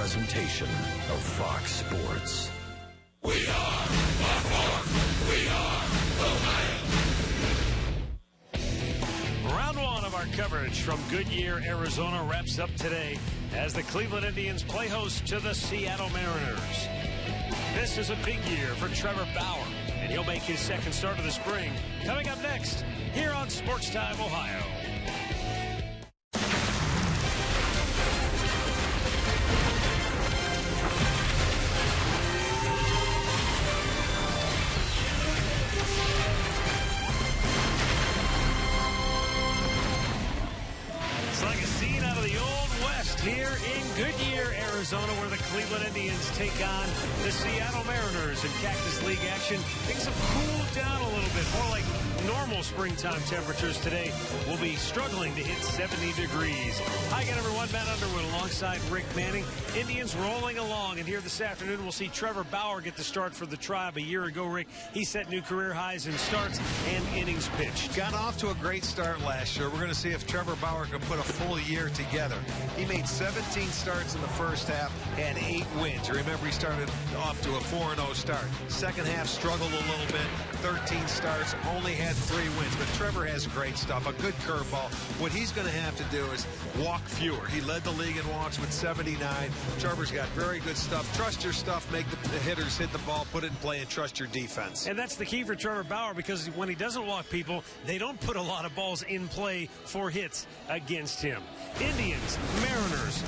presentation of Fox Sports. We are Buffalo. We are Ohio. Round one of our coverage from Goodyear, Arizona wraps up today as the Cleveland Indians play host to the Seattle Mariners. This is a big year for Trevor Bauer, and he'll make his second start of the spring. Coming up next, here on Sports Time Ohio. It's like a scene out of the Old West here in Goodyear, Arizona, where the Cleveland Indians take on the Seattle Mariners in Cactus League action. Things have cooled down a little bit, more like normal springtime temperatures today. We'll be struggling to hit 70 degrees. Hi again, everyone. Matt Underwood alongside Rick Manning. Indians rolling along, and here this afternoon we'll see Trevor Bauer get the start for the Tribe. A year ago, Rick, he set new career highs in starts and innings pitched. Got off to a great start last year. We're going to see if Trevor Bauer can put a full year together. He made 17 starts in the first half, had 8 wins. Remember, he started off to a 4-0 start. Second half struggled a little bit. 13 starts, only had 3 wins. But Trevor has great stuff, a good curveball. What he's going to have to do is walk fewer. He led the league in walks with 79. Trevor's got very good stuff. Trust your stuff, make the hitters hit the ball, put it in play, and trust your defense. And that's the key for Trevor Bauer, because when he doesn't walk people, they don't put a lot of balls in play for hits against him. Indians, Mariners,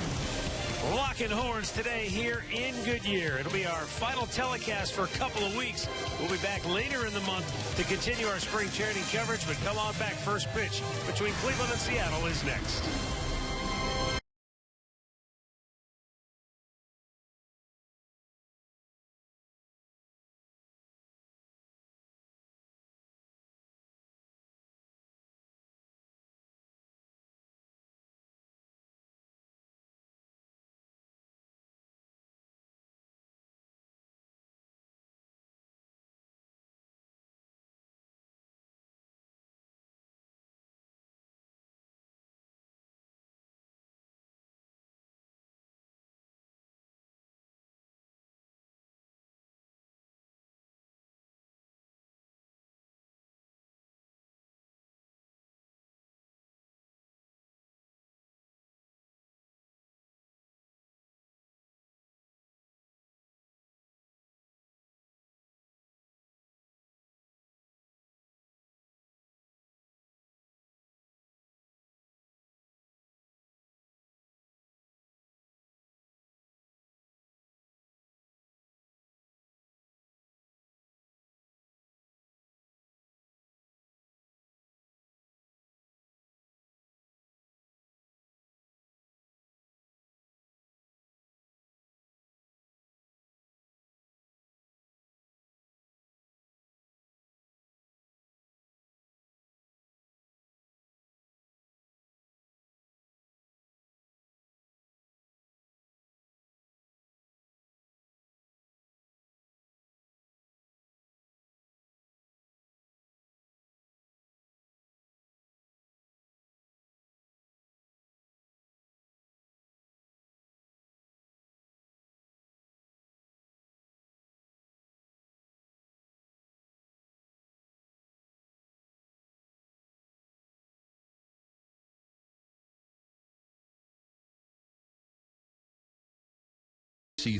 locking horns today here in Goodyear. It'll be our final telecast for a couple of weeks. We'll be back later in the month to continue our spring training coverage, but come on back. First pitch between Cleveland and Seattle is next.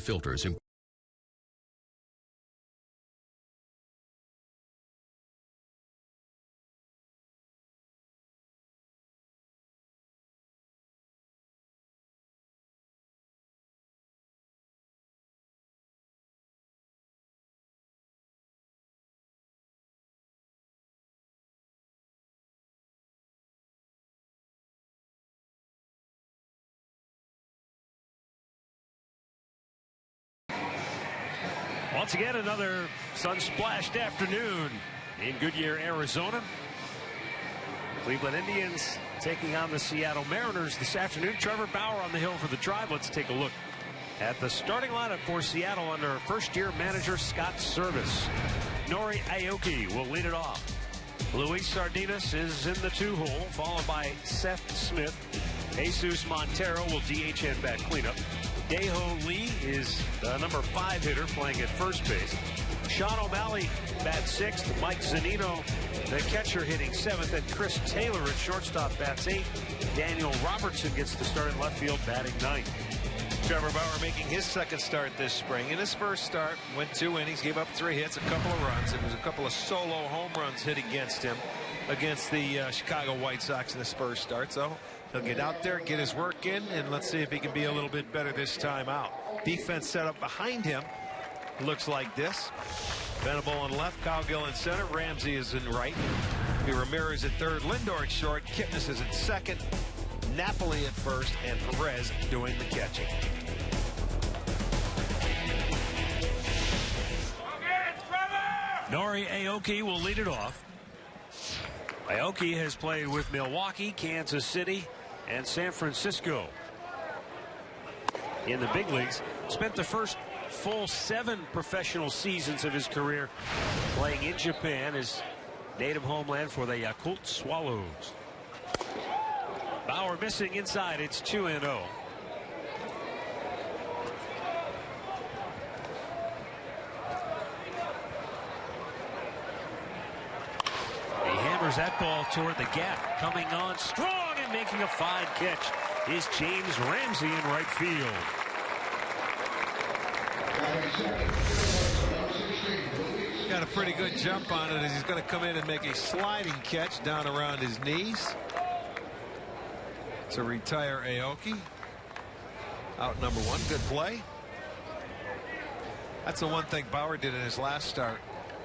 Filters. Once again, another sun-splashed afternoon in Goodyear, Arizona. Cleveland Indians taking on the Seattle Mariners this afternoon. Trevor Bauer on the hill for the Tribe. Let's take a look at the starting lineup for Seattle under first-year manager Scott Service. Nori Aoki will lead it off. Luis Sardinas is in the 2-hole, followed by Seth Smith. Jesus Montero will DH and bat cleanup. Daeho Lee is the number 5 hitter playing at first base. Sean O'Malley bats 6th. Mike Zunino, the catcher, hitting 7th. And Chris Taylor at shortstop bats 8th. Daniel Robertson gets the start in left field, batting 9th. Trevor Bauer making his second start this spring. In his first start, went 2 innings, gave up 3 hits, a couple of runs. It was a couple of solo home runs hit against him, against the Chicago White Sox in his first start. So he'll get out there, get his work in, and let's see if he can be a little bit better this time out. Defense set up behind him looks like this. Venable on left, Cowgill in center, Ramsey is in right. Ramirez at third, Lindor at short, Kipnis is at second, Napoli at first, and Perez doing the catching. Nori Aoki will lead it off. Aoki has played with Milwaukee, Kansas City, and San Francisco in the big leagues. Spent the first full 7 professional seasons of his career playing in Japan, his native homeland, for the Yakult Swallows. Bauer missing inside. It's 2-0. He hammers that ball toward the gap. Coming on strong and making a fine catch is James Ramsey in right field. Got a pretty good jump on it as he's going to come in and make a sliding catch down around his knees to retire Aoki. Out number 1. Good play. That's the one thing Bauer did in his last start.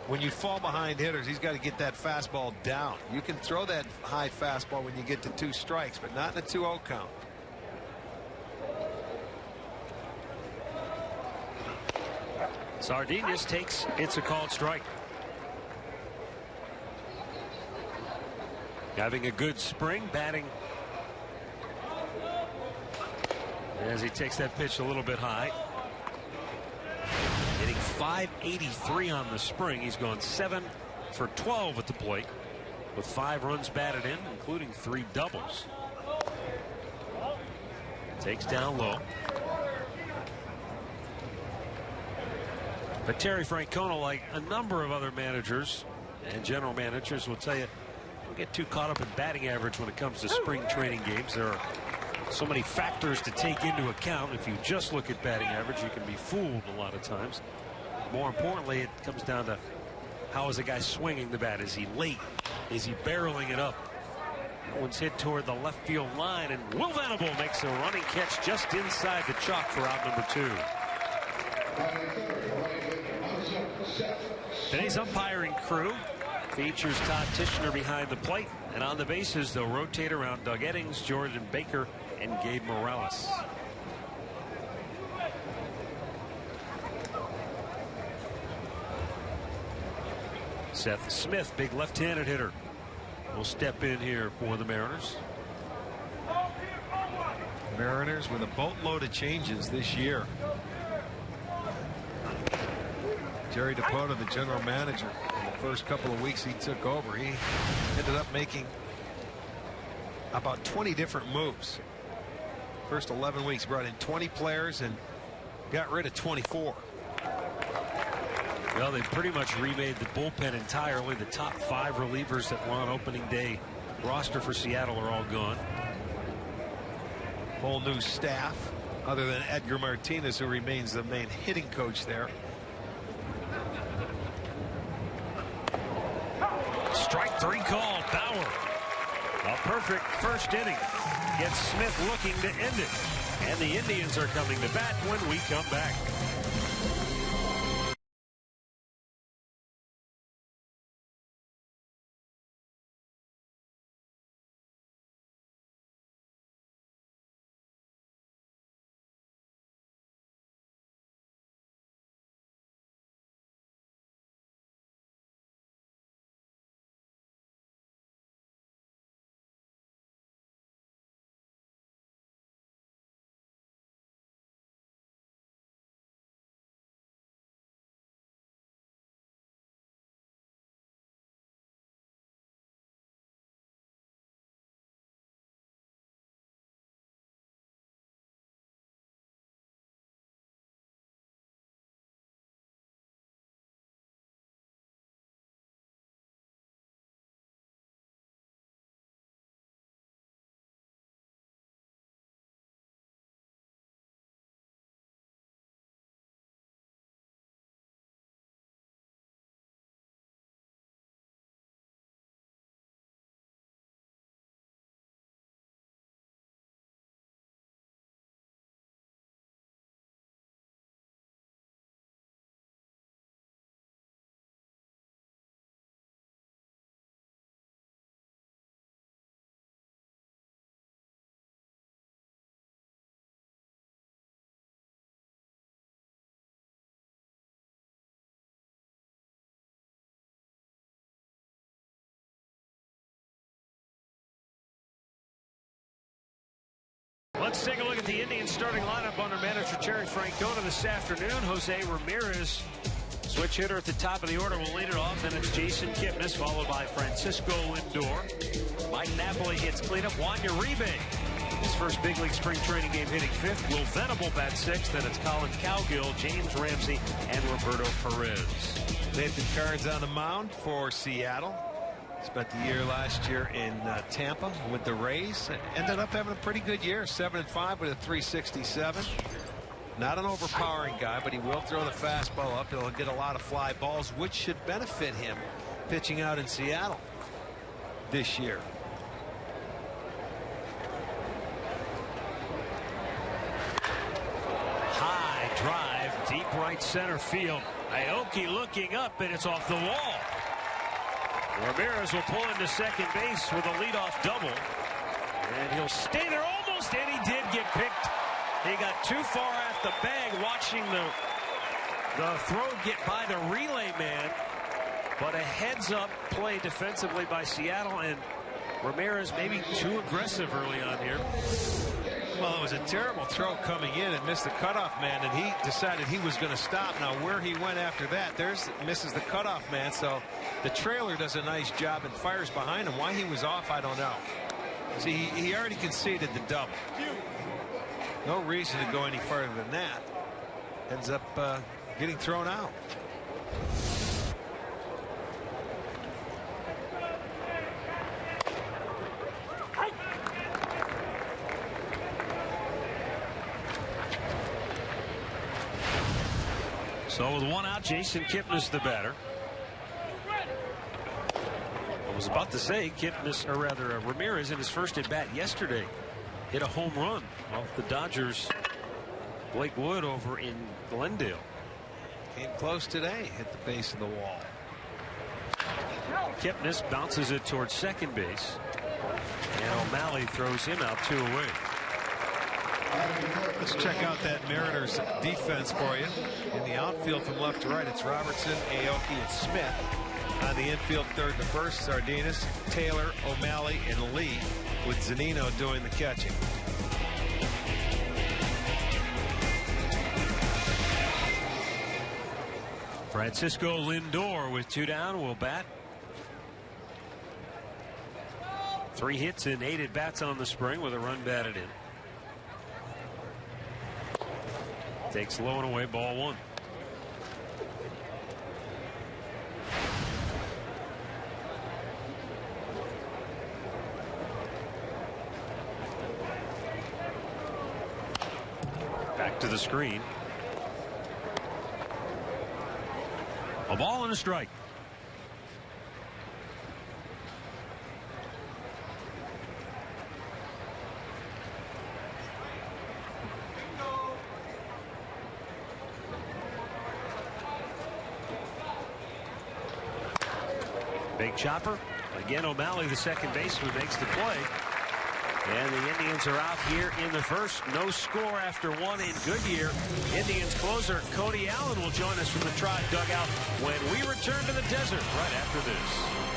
When you fall behind hitters, he's got to get that fastball down. You can throw that high fastball when you get to 2 strikes, but not in a 2-0 count. Sardinas takes, it's a called strike. Having a good spring, batting as he takes that pitch a little bit high. Hitting .583 on the spring. He's gone 7 for 12 at the plate with 5 runs batted in, including 3 doubles. Takes down low. But Terry Francona, like a number of other managers and general managers, will tell you, don't get too caught up in batting average when it comes to spring training games. There are so many factors to take into account. If you just look at batting average, you can be fooled a lot of times. More importantly, it comes down to how is a guy swinging the bat? Is he late? Is he barreling it up? That one's hit toward the left field line, and Will Venable makes a running catch just inside the chalk for out number 2. Today's umpiring crew features Todd Tishner behind the plate, and on the bases they'll rotate around Doug Eddings, Jordan Baker, and Gabe Morales. Seth Smith, big left-handed hitter, will step in here for the Mariners. Mariners with a boatload of changes this year. Jerry Dipoto, the general manager, in the first couple of weeks he took over, he ended up making about 20 different moves. First 11 weeks, brought in 20 players and got rid of 24. Well, they pretty much remade the bullpen entirely. The top 5 relievers that were on opening day roster for Seattle are all gone. Whole new staff, other than Edgar Martinez, who remains the main hitting coach there. Strike 3 called. Bauer, a perfect first inning, gets Smith looking to end it. And the Indians are coming to bat when we come back. Let's take a look at the Indians starting lineup under manager Terry Francona this afternoon. Jose Ramirez, switch hitter at the top of the order, will lead it off. Then it's Jason Kipnis, followed by Francisco Lindor. Mike Napoli hits cleanup. Juan Uribe, his first big league spring training game, hitting fifth. Will Venable bats sixth. Then it's Colin Cowgill, James Ramsey, and Roberto Perez. Nathan Carnes on the mound for Seattle. Spent the year last year in Tampa with the Rays. Ended up having a pretty good year, 7-5 with a 367. Not an overpowering guy, but he will throw the fastball up. He'll get a lot of fly balls, which should benefit him pitching out in Seattle this year. High drive, deep right center field. Aoki looking up, and it's off the wall. Ramirez will pull into second base with a leadoff double. And he'll stay there almost, and he did get picked. He got too far at the bag, watching the throw get by the relay man. But a heads-up play defensively by Seattle, and Ramirez maybe too aggressive early on here. Well, it was a terrible throw coming in and missed the cutoff man, and he decided he was going to stop. Now, where he went after that, misses the cutoff man, so the trailer does a nice job and fires behind him. Why he was off, I don't know. See, he already conceded the double. No reason to go any further than that. Ends up getting thrown out. So with one out, Jason Kipnis the batter. I was about to say Ramirez in his first at bat yesterday hit a home run off the Dodgers' Blake Wood over in Glendale. Came close today, hit the base of the wall. Kipnis bounces it towards second base, and O'Malley throws him out 2 away. Let's check out that Mariners defense for you. In the outfield from left to right, it's Robertson, Aoki, and Smith. On the infield, third to first, Sardinas, Taylor, O'Malley, and Lee, with Zunino doing the catching. Francisco Lindor with 2 down will bat. 3 hits and 8 at bats on the spring with a run batted in. Takes low and away, ball 1. Back to the screen. A ball and a strike. Big chopper. Again, O'Malley, the second baseman, makes the play. And the Indians are out here in the first. No score after 1 in Goodyear. Indians closer Cody Allen will join us from the Tribe dugout when we return to the desert right after this.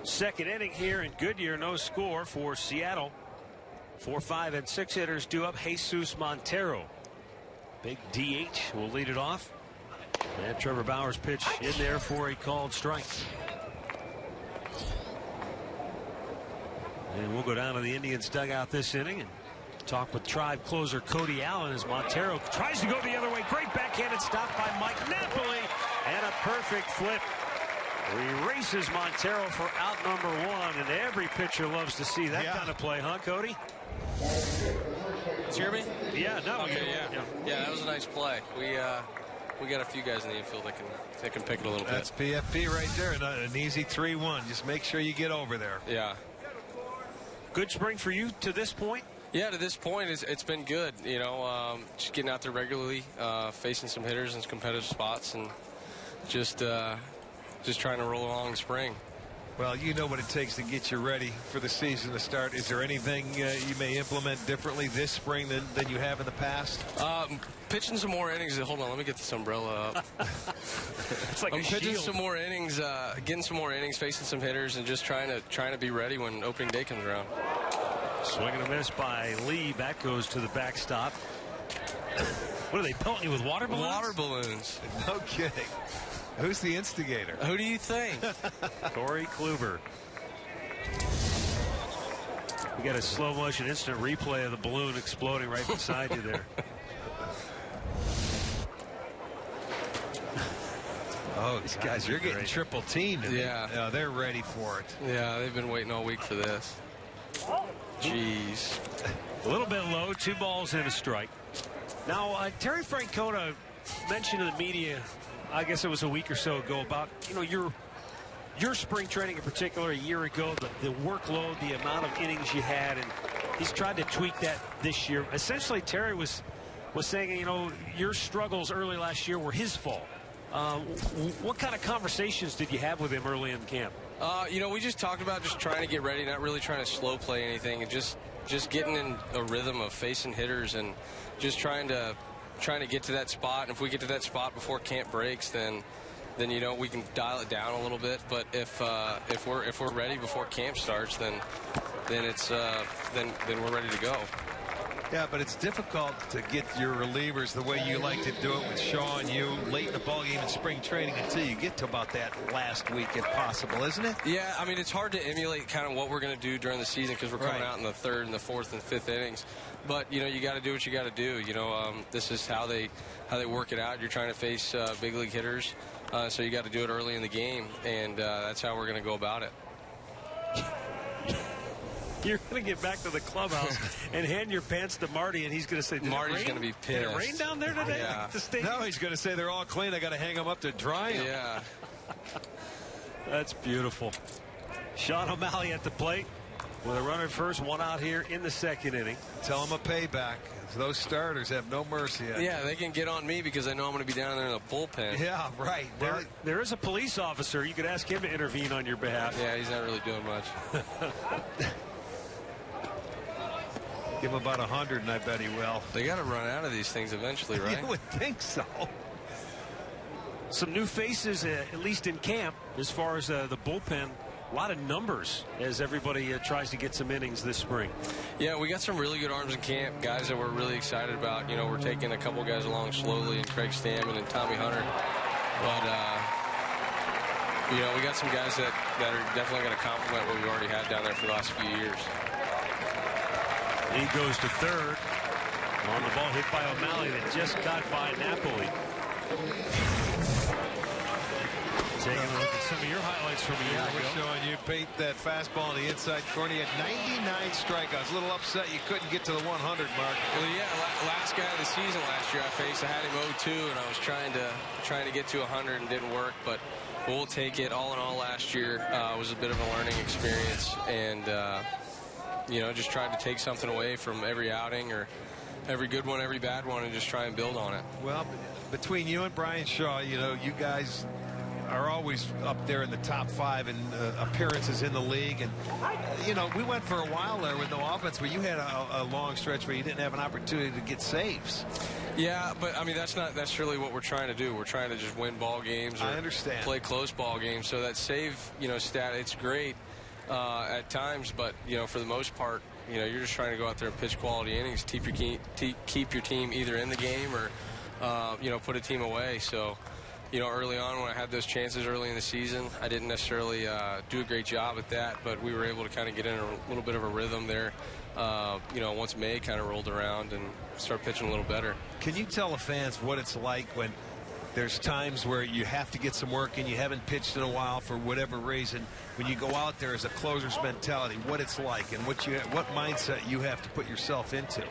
Second inning here in Goodyear, no score for Seattle. 4, 5, and 6 hitters due up. Jesus Montero, big DH, will lead it off. And Trevor Bauer's pitch in there for a called strike. And we'll go down to the Indians dugout this inning and talk with Tribe closer Cody Allen as Montero tries to go the other way. Great backhanded stop by Mike Napoli, and a perfect flip. He races Montero for out number 1, and every pitcher loves to see that kind of play, huh, Cody? Did you hear me? Yeah, no. Okay, yeah, that was a nice play. We got a few guys in the infield that can pick it a little bit. That's PFP right there, and an easy 3-1. Just make sure you get over there. Yeah. Good spring for you to this point? Yeah, to this point, it's been good. You know, just getting out there regularly, facing some hitters in some competitive spots, and just trying to roll along the spring. Well, you know what it takes to get you ready for the season to start. Is there anything you may implement differently this spring than you have in the past? Pitching some more innings. Hold on, let me get this umbrella up. It's like I'm pitching some more innings, getting some more innings, facing some hitters, and just trying to be ready when opening day comes around. Swing and a miss by Lee. That goes to the backstop. What are they pelting you with, water balloons? Water balloons. No kidding. Who's the instigator? Who do you think? Corey Kluber. We got a slow motion instant replay of the balloon exploding right beside you there. Oh, these guys, you're getting triple teamed. Yeah. They're ready for it. Yeah, they've been waiting all week for this. Jeez. A little bit low, 2 balls and a strike. Now, Terry Francona mentioned to the media, I guess it was a week or so ago, about, you know, your spring training in particular a year ago, the workload, the amount of innings you had, and he's tried to tweak that this year. Essentially, Terry was saying, you know, your struggles early last year were his fault. What kind of conversations did you have with him early in camp? You know, we just talked about just trying to get ready, not really trying to slow play anything, and just getting in a rhythm of facing hitters and just trying to get to that spot. And if we get to that spot before camp breaks, then you know, we can dial it down a little bit. But if we're ready before camp starts, then we're ready to go. Yeah, but it's difficult to get your relievers the way you like to do it with Shaw and you late in the ballgame in spring training until you get to about that last week, if possible, isn't it? Yeah, I mean, it's hard to emulate kind of what we're going to do during the season because we're coming out in the 3rd and the 4th and 5th innings. But, you know, you got to do what you got to do. You know, this is how they work it out. You're trying to face big league hitters, so you got to do it early in the game, and that's how we're going to go about it. You're going to get back to the clubhouse and hand your pants to Marty, and he's going to say, Marty's going to be pissed. Did it rain down there today? Yeah. No, he's going to say they're all clean. I got to hang them up to dry them. Yeah. That's beautiful. Sean O'Malley at the plate with a runner at first, 1 out here in the 2nd inning. Tell them a payback. Those starters have no mercy. Yeah, they can get on me because I know I'm going to be down there in the bullpen. Yeah, right. There is a police officer. You could ask him to intervene on your behalf. Yeah, he's not really doing much. Give him about 100, and I bet he will. They got to run out of these things eventually, right? You would think so. Some new faces, at least in camp, as far as the bullpen. A lot of numbers as everybody tries to get some innings this spring. Yeah, we got some really good arms in camp, guys that we're really excited about. You know, we're taking a couple guys along slowly, and Craig Stammen and Tommy Hunter. But, you know, we got some guys that are definitely going to complement what we've already had down there for the last few years. He goes to 3rd. On the ball hit by O'Malley that just got by Napoli. Taking a look at some of your highlights from a year ago. We're showing you Pate that fastball in the inside corner. He had 99 strikeouts. A little upset you couldn't get to the 100 mark. Well, yeah, last guy of the season last year I faced, I had him 0-2, and I was trying to get to 100 and didn't work, but we'll take it. All in all, last year was a bit of a learning experience, and you know, just tried to take something away from every outing or every good one, every bad one, and just try and build on it. Well, between you and Brian Shaw, you know, you guys are always up there in the top 5 in appearances in the league. And, you know, we went for a while there with no offense, where you had a long stretch where you didn't have an opportunity to get saves. Yeah, but, I mean, that's not necessarily what we're trying to do. We're trying to just win ball games or I understand. Play close ball games. So that save, you know, stat, it's great. at times, but for the most part, you're just trying to go out there and pitch quality innings, keep your team either in the game or put a team away. So early on when I had those chances early in the season, I didn't necessarily do a great job at that, but we were able to kind of get in a little bit of a rhythm there once May kind of rolled around and start pitching a little better. Can you tell the fans what it's like when there's times where you have to get some work and you haven't pitched in a while for whatever reason, when you go out there as a closer's mentality, what it's like and what mindset you have to put yourself into?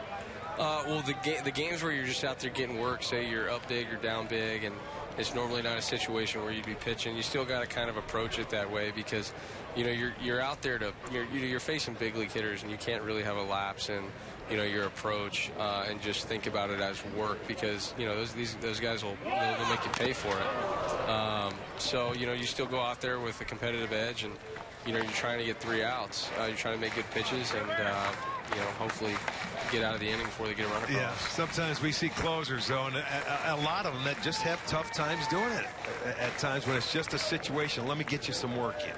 Well, the games where you're just out there getting work, say you're up big or down big, and it's normally not a situation where you'd be pitching, you still got to kind of approach it that way, because you're out there you're facing big league hitters, and you can't really have a lapse in your approach and just think about it as work, because those guys they'll make you pay for it. So you still go out there with a competitive edge, and you're trying to get 3 outs. You're trying to make good pitches, and hopefully get out of the inning before they get a run across. Yeah, sometimes we see closers, though, and a lot of them that just have tough times doing it at times when it's just a situation. Let me get you some work in.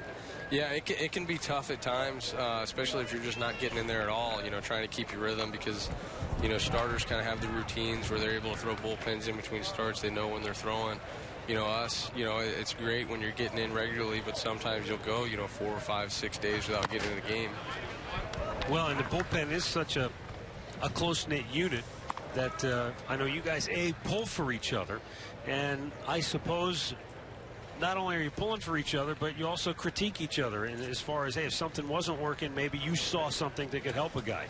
Yeah, it can be tough at times, especially if you're just not getting in there at all, trying to keep your rhythm, because, starters kind of have the routines where they're able to throw bullpens in between starts. They know when they're throwing. Us, it's great when you're getting in regularly, but sometimes you'll go, 4, 5, 6 days without getting in the game. Well, and the bullpen is such a close-knit unit that I know you guys, pull for each other. And I suppose not only are you pulling for each other, but you also critique each other. And as far as, hey, if something wasn't working, maybe you saw something that could help a guy.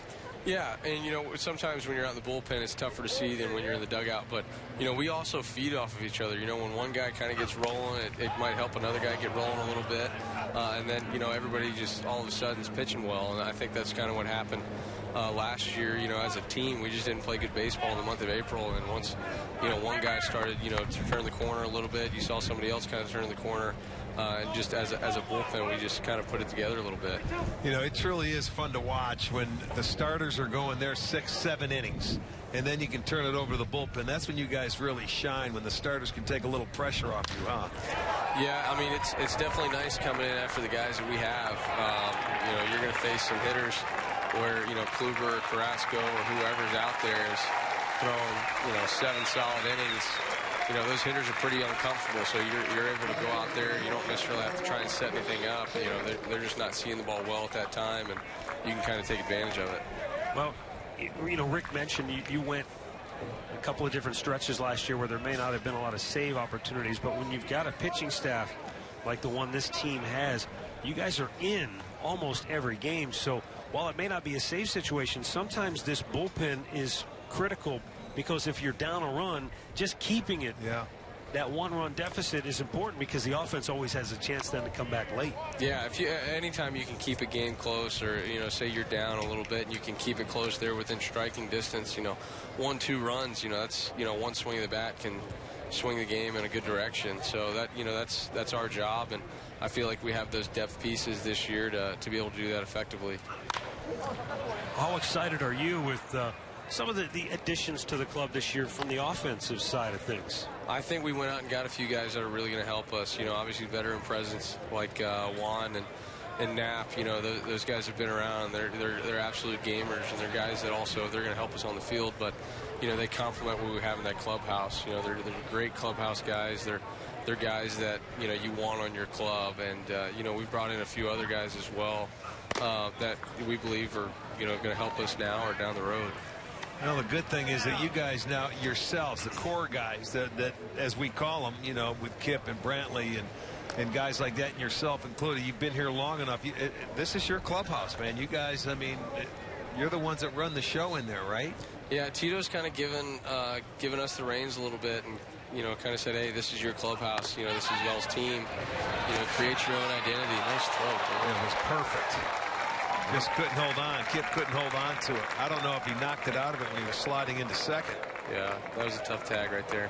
Yeah, and sometimes when you're out in the bullpen, it's tougher to see than when you're in the dugout. But we also feed off of each other. When one guy kind of gets rolling, it might help another guy get rolling a little bit, and then everybody just all of a sudden is pitching well. And I think that's kind of what happened last year. As a team, we just didn't play good baseball in the month of April. And once one guy started to turn the corner a little bit, you saw somebody else kind of turn the corner. And just as a bullpen, we just kind of put it together a little bit. It truly is fun to watch when the starters are going their 6, 7 innings, and then you can turn it over to the bullpen. That's when you guys really shine, when the starters can take a little pressure off you, huh? Yeah, I mean, it's definitely nice coming in after the guys that we have. You're going to face some hitters where, Kluber or Carrasco or whoever's out there is throwing, 7 solid innings. Those hitters are pretty uncomfortable, so you're able to go out there. You don't necessarily have to try and set anything up. They're just not seeing the ball well at that time, and you can kind of take advantage of it. Well, Rick mentioned you went a couple of different stretches last year where there may not have been a lot of save opportunities, but when you've got a pitching staff like the one this team has, you guys are in almost every game. So while it may not be a save situation, sometimes this bullpen is critical, because if you're down a run, just keeping it, that 1-run deficit is important, because the offense always has a chance then to come back late. Yeah, anytime you can keep a game close, or say you're down a little bit and you can keep it close there within striking distance, 1, 2 runs, that's one swing of the bat can swing the game in a good direction. So that that's our job, and I feel like we have those depth pieces this year to be able to do that effectively. How excited are you with some of the additions to the club this year from the offensive side of things? I think we went out and got a few guys that are really going to help us. Obviously veteran presence like Juan and Knapp. Those guys have been around. They're absolute gamers, and they're guys that also they're going to help us on the field. But they complement what we have in that clubhouse. They're great clubhouse guys. They're guys that you want on your club, and we've brought in a few other guys as well that we believe are going to help us now or down the road. The good thing is that you guys now yourselves, the core guys that as we call them, with Kip and Brantley and guys like that, and yourself included, you've been here long enough. This is your clubhouse, man. You guys, I mean, you're the ones that run the show in there, right? Yeah, Tito's kind of given us the reins a little bit, and kind of said, hey, this is your clubhouse. This is y'all's team. Create your own identity. Nice throw. It was perfect. Just couldn't hold on. Kip couldn't hold on to it. I don't know if he knocked it out of it when he was sliding into second. Yeah, that was a tough tag right there.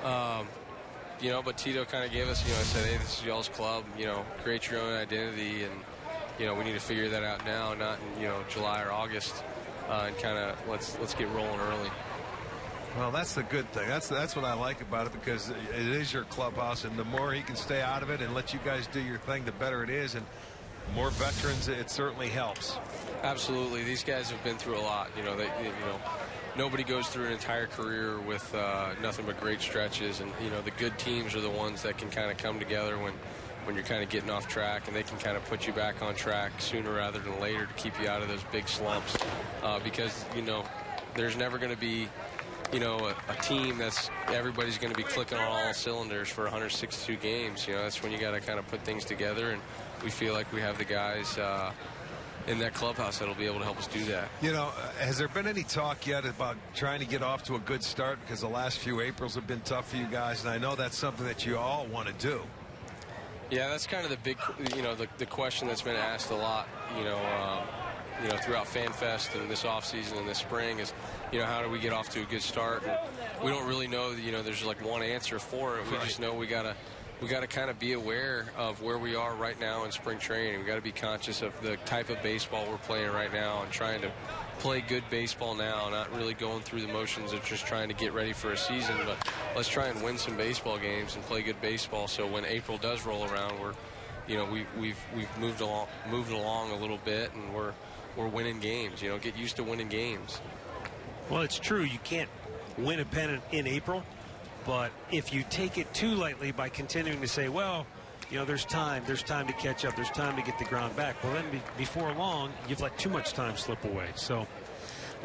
But Tito kind of gave us, said, hey, this is y'all's club. Create your own identity, and we need to figure that out now, not in July or August, and kind of let's get rolling early. Well, that's the good thing. That's what I like about it, because it is your clubhouse, and the more he can stay out of it and let you guys do your thing, the better it is. And More veterans, it certainly helps. Absolutely. These guys have been through a lot. Nobody goes through an entire career with nothing but great stretches, and the good teams are the ones that can kind of come together when you're kind of getting off track, and they can kind of put you back on track sooner rather than later to keep you out of those big slumps. Because there's never going to be a team that's everybody's going to be clicking on all cylinders for 162 games. That's when you got to kind of put things together, and we feel like we have the guys in that clubhouse that'll be able to help us do that. Has there been any talk yet about trying to get off to a good start, because the last few Aprils have been tough for you guys, and I know that's something that you all want to do. Yeah, that's kind of the big, the question that's been asked a lot, throughout FanFest and this offseason and this spring is, how do we get off to a good start? And we don't really know, there's like one answer for it. We just know we gotta kind of be aware of where we are right now in spring training. We got to be conscious of the type of baseball we're playing right now and trying to play good baseball now, not really going through the motions of just trying to get ready for a season, but let's try and win some baseball games and play good baseball, so when April does roll around, we've moved along a little bit, and we're winning games. Get used to winning games. Well, it's true, you can't win a pennant in April, but if you take it too lightly by continuing to say, well, there's time to catch up, there's time to get the ground back, well, then before long, you've let too much time slip away. So,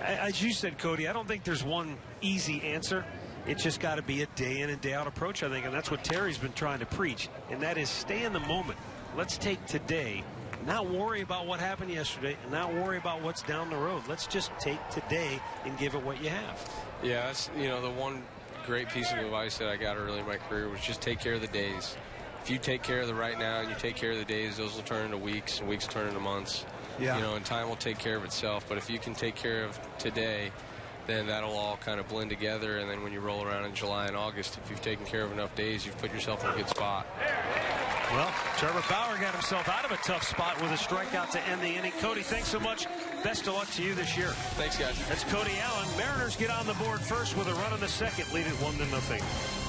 as you said, Cody, I don't think there's one easy answer. It's just got to be a day in and day out approach, I think, and that's what Terry's been trying to preach, and that is stay in the moment. Let's take today, not worry about what happened yesterday, and not worry about what's down the road. Let's just take today and give it what you have. Yeah, that's, the one great piece of advice that I got early in my career was just take care of the days. If you take care of the right now and you take care of the days, those will turn into weeks, and weeks turn into months. Yeah. And time will take care of itself. But if you can take care of today, then that'll all kind of blend together. And then when you roll around in July and August, if you've taken care of enough days, you've put yourself in a good spot. Well, Trevor Bauer got himself out of a tough spot with a strikeout to end the inning. Cody, thanks so much. Best of luck to you this year. Thanks, guys. That's Cody Allen. Mariners get on the board first with a run in the second, lead it 1-0.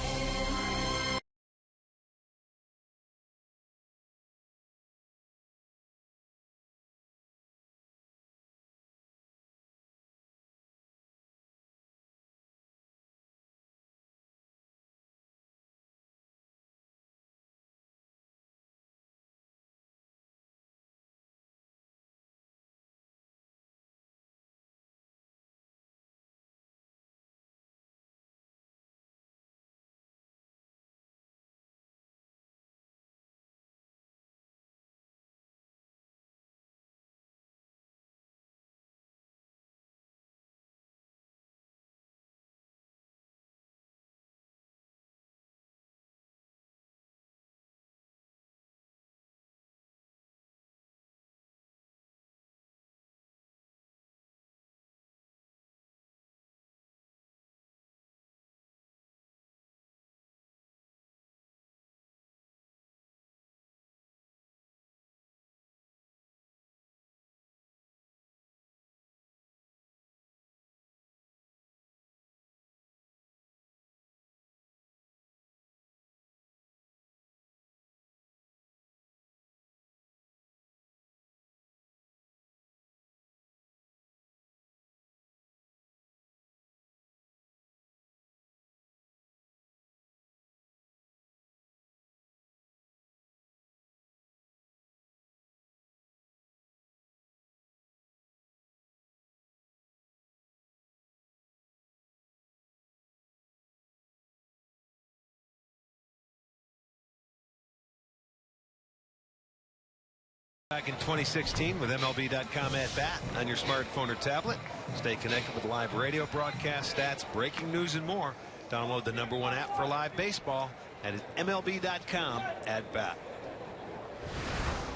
Back in 2016 with MLB.com at bat on your smartphone or tablet. Stay connected with live radio broadcast, stats, breaking news, and more. Download the #1 app for live baseball at MLB.com at bat.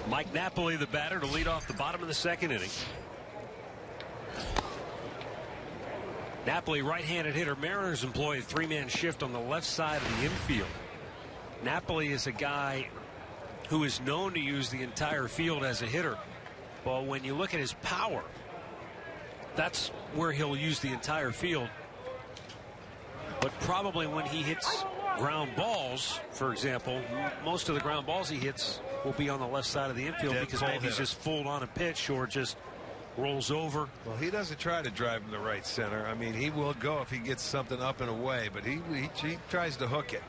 Mike Napoli, the batter, to lead off the bottom of the second inning. Napoli, right-handed hitter. Mariners employ a three-man shift on the left side of the infield. Napoli is a guy who is known to use the entire field as a hitter. But when you look at his power, that's where he'll use the entire field. But probably when he hits ground balls, for example, most of the ground balls he hits will be on the left side of the infield because maybe he's just full on a pitch or just rolls over. Well, he doesn't try to drive him to right center. I mean, he will go if he gets something up and away, but he tries to hook it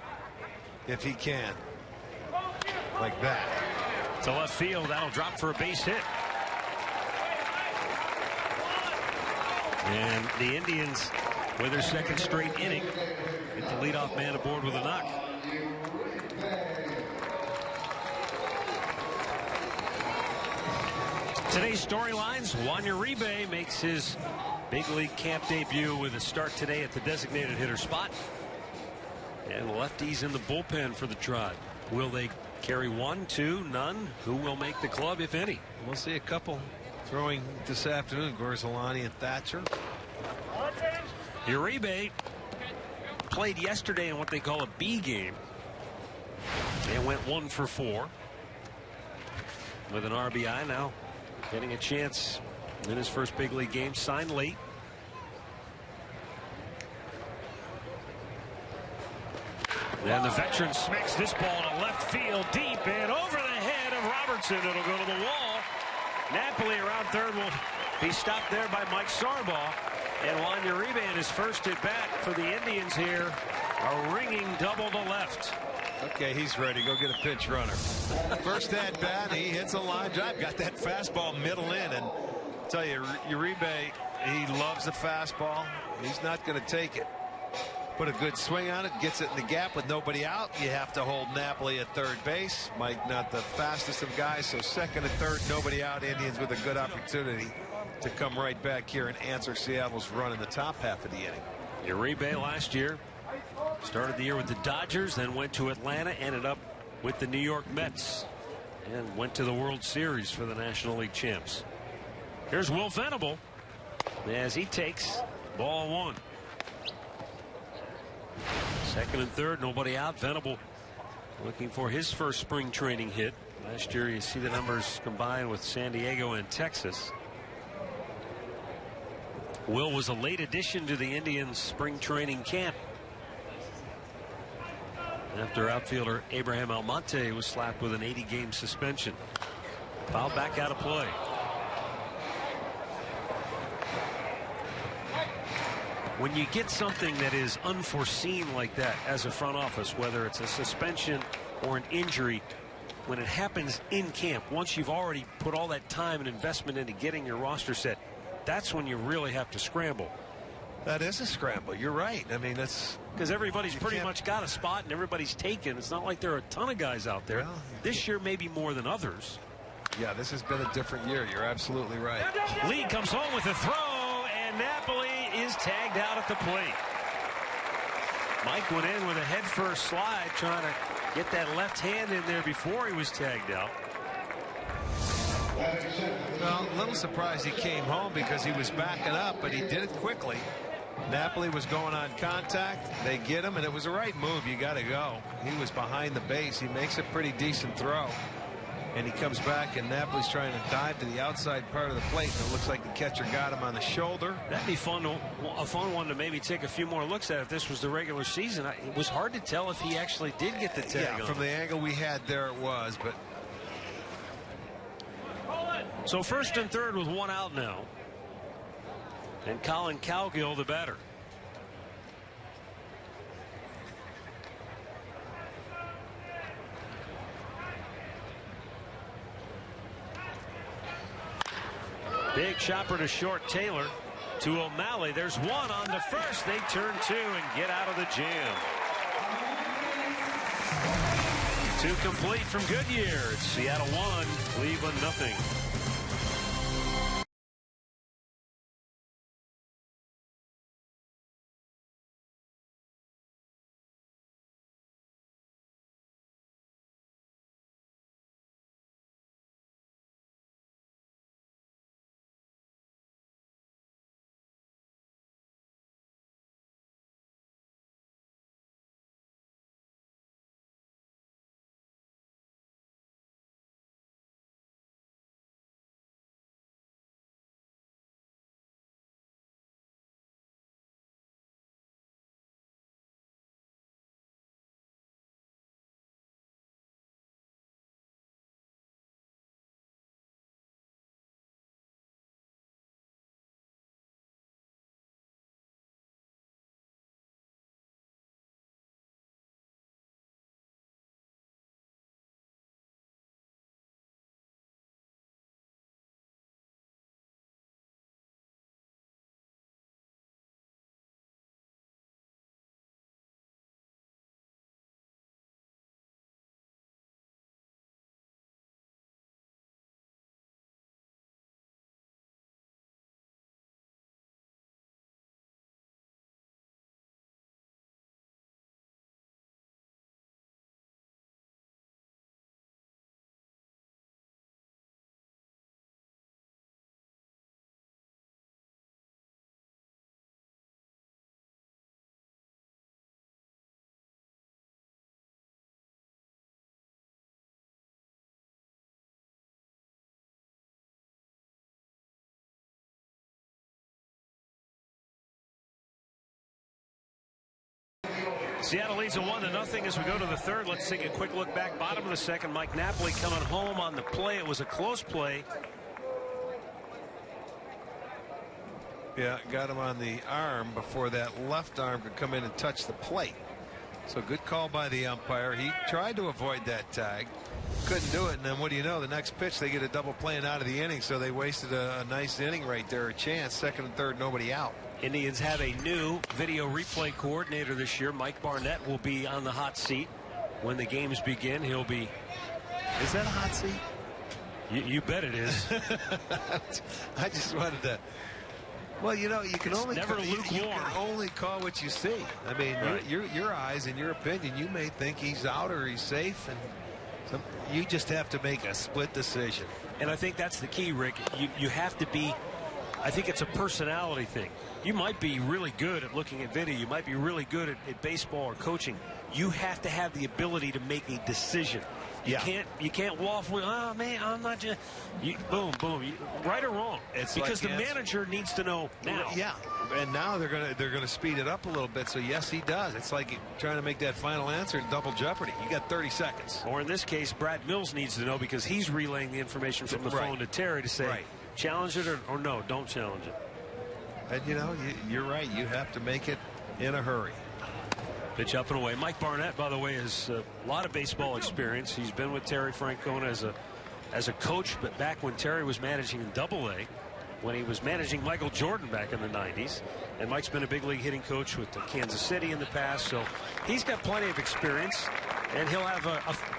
if he can, like that. To left field, that'll drop for a base hit. And the Indians, with their second straight inning, get the leadoff man aboard with a knock. Today's storylines: Juan Uribe makes his big league camp debut with a start today at the designated hitter spot. And lefties in the bullpen for the Tribe. Will they carry one, two, none? Who will make the club, if any? We'll see a couple throwing this afternoon. Gorzolani and Thatcher. Uribe played yesterday in what they call a B game. They went 1 for 4 with an RBI. Now getting a chance in his first big league game. Signed late. And the veteran smacks this ball to left field deep and over the head of Robertson. It'll go to the wall. Napoli around third will be stopped there by Mike Sarbaugh. And Juan Uribe in his first at bat for the Indians here. A ringing double to left. Okay, he's ready. Go get a pinch runner. First at bat, he hits a line drive. Got that fastball middle in, and I'll tell you, Uribe, he loves the fastball. He's not going to take it. Put a good swing on it, gets it in the gap with nobody out. You have to hold Napoli at third base. Mike not the fastest of guys, so second and third, nobody out. Indians with a good opportunity to come right back here and answer Seattle's run in the top half of the inning. Uribe last year started the year with the Dodgers, then went to Atlanta, ended up with the New York Mets, and went to the World Series for the National League champs. Here's Will Venable as he takes ball 1. Second and third, nobody out. Venable looking for his first spring training hit. Last year, you see the numbers combined with San Diego and Texas. Will was a late addition to the Indians spring training camp after outfielder Abraham Almonte was slapped with an 80-game suspension. Fouled back out of play. When you get something that is unforeseen like that as a front office, whether it's a suspension or an injury, when it happens in camp, once you've already put all that time and investment into getting your roster set, that's when you really have to scramble. That is a scramble. You're right. I mean, that's because everybody's pretty much got a spot and everybody's taken. It's not like there are a ton of guys out there. Well, this year maybe more than others. Yeah, this has been a different year. You're absolutely right. Lee comes home with a throw, and Napoli is tagged out at the plate. Mike went in with a head-first slide, trying to get that left hand in there before he was tagged out. Well, a little surprised he came home because he was backing up, but he did it quickly. Napoli was going on contact. They get him, and it was the right move. You got to go. He was behind the base. He makes a pretty decent throw. And he comes back, and Napoli's trying to dive to the outside part of the plate, and it looks like the catcher got him on the shoulder. That'd be fun, a fun one to maybe take a few more looks at if this was the regular season. It was hard to tell if he actually did get the tag. Yeah, from the angle we had there it was, but. So first and third with one out now. And Colin Cowgill, the batter. Big chopper to short. Taylor to O'Malley. There's one on to first. They turn 2 and get out of the jam. 2 complete from Goodyear. It's Seattle 1, Cleveland 0. Seattle leads a 1-0 as we go to the third. Let's take a quick look back. Bottom of the second, Mike Napoli coming home on the play. It was a close play. Yeah, got him on the arm before that left arm could come in and touch the plate. So good call by the umpire. He tried to avoid that tag. Couldn't do it. And then what do you know? The next pitch, they get a double play and out of the inning. So they wasted a nice inning right there. A chance. Second and third, nobody out. Indians have a new video replay coordinator this year. Mike Barnett will be on the hot seat when the games begin. He'll be. Is that a hot seat? You bet it is. I just wanted to. Well, you know, you can only call what you see. I mean, right. your eyes and your opinion, you may think he's out or he's safe, and you just have to make a split decision. And I think that's the key, Rick. You have to be. I think it's a personality thing. You might be really good at looking at video. You might be really good at baseball or coaching. You have to have the ability to make a decision. You can't waffle. Oh man, I'm not just. Boom, boom. Right or wrong? It's because like the manager needs to know now. Yeah, and now they're gonna speed it up a little bit. So yes, he does. It's like trying to make that final answer in double jeopardy. You got 30 seconds. Or in this case, Brad Mills needs to know because he's relaying the information from the phone to Terry to say, challenge it or no, don't challenge it. And you know, you're right. You have to make it in a hurry. Pitch up and away. Mike Barnett, by the way, has a lot of baseball experience. He's been with Terry Francona as a coach, but back when Terry was managing in Double-A, when he was managing Michael Jordan back in the 90s. And Mike's been a big league hitting coach with Kansas City in the past, so he's got plenty of experience, and he'll have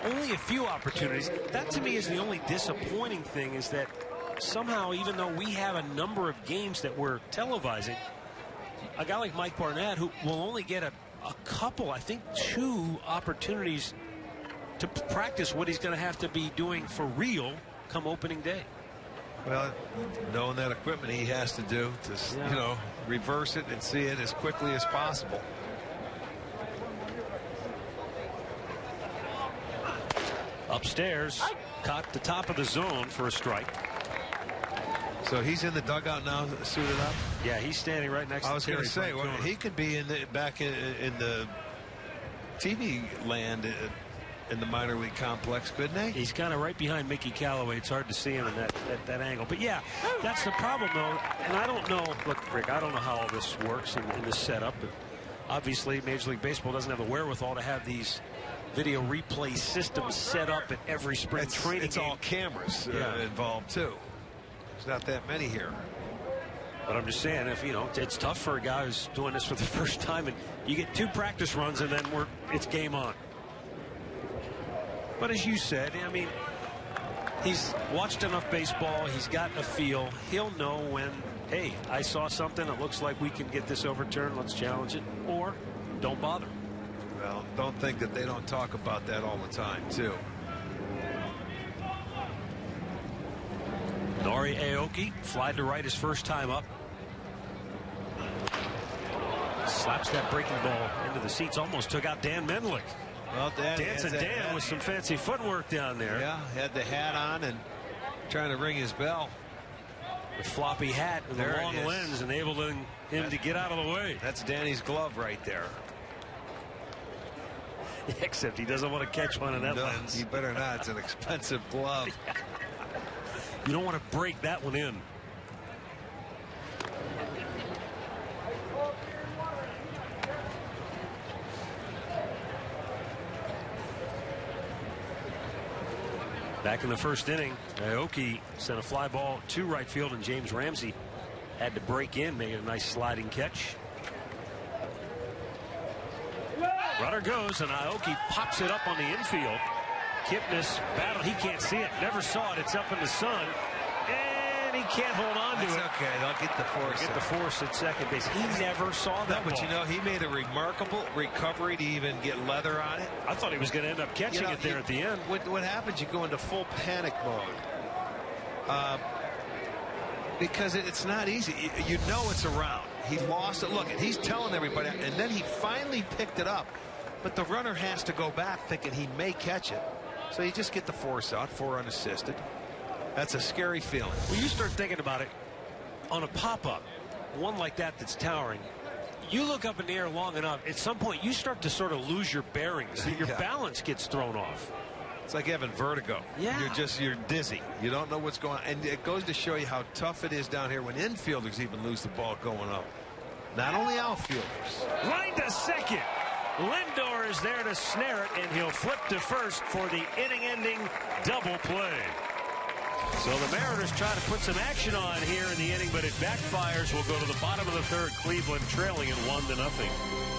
only a few opportunities. That, to me, is the only disappointing thing, is that somehow, even though we have a number of games that we're televising, a guy like Mike Barnett, who will only get a couple, I think 2 opportunities to practice what he's going to have to be doing for real come opening day. Well, knowing that equipment he has to do to, you know, reverse it and see it as quickly as possible. Upstairs, caught the top of the zone for a strike. So he's in the dugout now, suited up. Yeah, he's standing right next to. I was going to say, well, he could be back in the TV land in the minor league complex, couldn't he? He's kind of right behind Mickey Callaway. It's hard to see him in that angle. But yeah, that's the problem, though. And I don't know. Look, Rick, I don't know how all this works in this setup. But obviously, Major League Baseball doesn't have the wherewithal to have these video replay systems set up at every spring training. It's all cameras involved too. There's not that many here. But I'm just saying, if it's tough for a guy who's doing this for the first time, and you get 2 practice runs, and then it's game on. But as you said, I mean, he's watched enough baseball. He's got a feel. He'll know when, hey, I saw something. It looks like we can get this overturned. Let's challenge it, or don't bother. Well, don't think that they don't talk about that all the time, too. Nori Aoki flied to right his first time up. Slaps that breaking ball into the seats. Almost took out Dan Menlick. Well, Dancing Dan with some fancy footwork down there. Yeah, had the hat on and trying to ring his bell. The floppy hat with the long lens enabling him to get out of the way. That's Danny's glove right there. Except he doesn't want to catch one in that lens. He better not. It's an expensive glove. You don't want to break that one in. Back in the first inning, Aoki sent a fly ball to right field, and James Ramsey had to break in, made a nice sliding catch. Runner goes, and Aoki pops it up on the infield. Kipnis battle. He can't see it. Never saw it. It's up in the sun. And he can't hold on to it. Okay. They'll get the force. Get the force at second base. He never saw that ball. But you know, he made a remarkable recovery to even get leather on it. I thought he was going to end up catching it there at the end. What happens, you go into full panic mode. Because it's not easy. You know it's around. He lost it. Look, he's telling everybody. And then he finally picked it up. But the runner has to go back thinking he may catch it. So you just get the force out, 4 unassisted. That's a scary feeling. When you start thinking about it, on a pop-up, one like that that's towering, you look up in the air long enough, at some point you start to sort of lose your bearings. Your balance gets thrown off. It's like having vertigo. Yeah. You're dizzy. You don't know what's going on. And it goes to show you how tough it is down here when infielders even lose the ball going up. Not only outfielders. Line to second. Lindor is there to snare it, and he'll flip to first for the inning-ending double play. So the Mariners try to put some action on here in the inning, but it backfires. We'll go to the bottom of the third. Cleveland trailing at 1-0.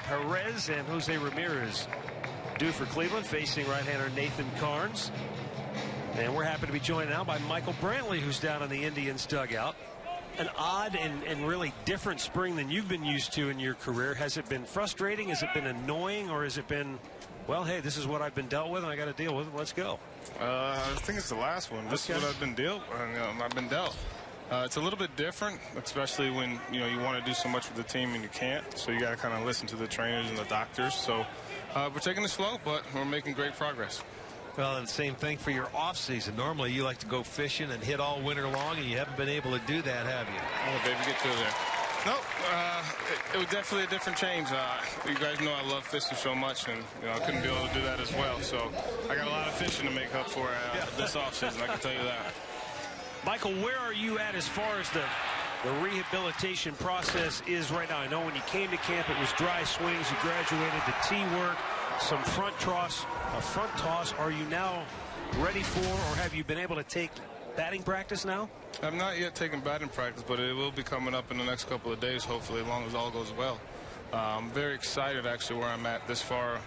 Perez and Jose Ramirez due for Cleveland, facing right-hander Nathan Carnes. And we're happy to be joined now by Michael Brantley, who's down in the Indians dugout. An odd and really different spring than you've been used to in your career. Has it been frustrating? Has it been annoying? Or has it been, well, hey, this is what I've been dealt with and I got to deal with it. Let's go. I think it's the last one. This is what I've been dealt. I've been dealt. It's a little bit different, especially when you want to do so much with the team and you can't. So you got to kind of listen to the trainers and the doctors. So we're taking it slow, but we're making great progress. Well, and same thing for your off season. Normally you like to go fishing and hit all winter long, and you haven't been able to do that, have you? Oh, baby, get to there. No, it was definitely a different change. You guys know I love fishing so much, and I couldn't be able to do that as well. So I got a lot of fishing to make up for this off season, I can tell you that. Michael, where are you at as far as the rehabilitation process is right now? I know when you came to camp, it was dry swings. You graduated to tee work, some front toss. Are you now ready for, or have you been able to take batting practice now? I've not yet taken batting practice, but it will be coming up in the next couple of days, hopefully, as long as all goes well. I'm very excited, actually, where I'm at this far,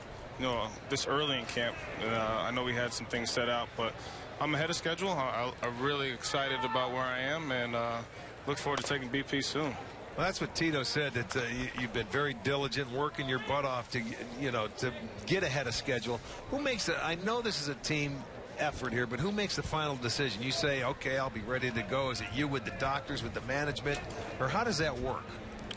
this early in camp. I know we had some things set out, but I'm ahead of schedule. I'm really excited about where I am, and look forward to taking BP soon. Well, that's what Tito said, that you've been very diligent, working your butt off to get ahead of schedule. Who makes it? I know this is a team effort here, but who makes the final decision? You say, okay, I'll be ready to go. Is it you with the doctors, with the management, or how does that work?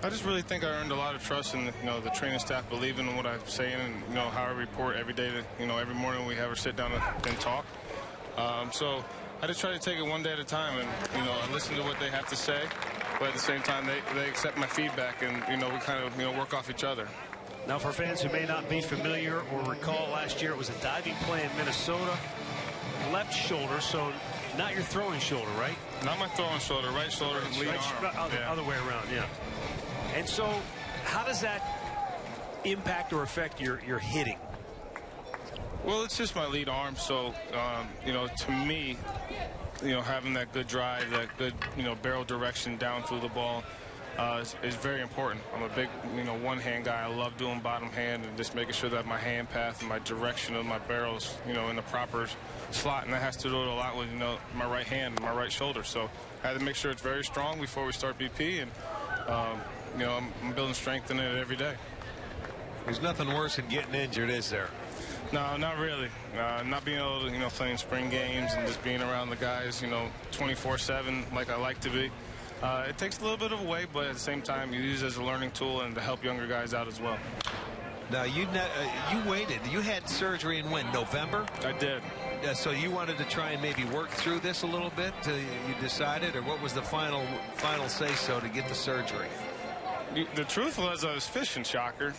I just really think I earned a lot of trust in the training staff believing in what I'm saying, and how I report every day. Every morning we have her sit down and talk. So I just try to take it one day at a time, and I listen to what they have to say, but at the same time they accept my feedback, and we kind of work off each other. Now, for fans who may not be familiar or recall, last year it was a diving play in Minnesota. Left shoulder, so not your throwing shoulder, right? Not my throwing shoulder, right shoulder, lead arm. Other way around, yeah. And so how does that impact or affect your hitting? Well, it's just my lead arm, so to me, having that good drive, that good barrel direction down through the ball, is very important. I'm a big, one-hand guy. I love doing bottom hand and just making sure that my hand path and my direction of my barrels, in the proper slot, and that has to do a lot with, my right hand and my right shoulder. So I had to make sure it's very strong before we start BP, and I'm building strength in it every day. There's nothing worse than getting injured, is there? No, not really. Not being able to, play in spring games and just being around the guys, 24/7 like I like to be. It takes a little bit of weight, but at the same time, you use it as a learning tool and to help younger guys out as well. Now, you waited. You had surgery in when? November? I did. Yeah, so you wanted to try and maybe work through this a little bit till you decided, or what was the final say-so to get the surgery? The truth was I was fishing, shocker.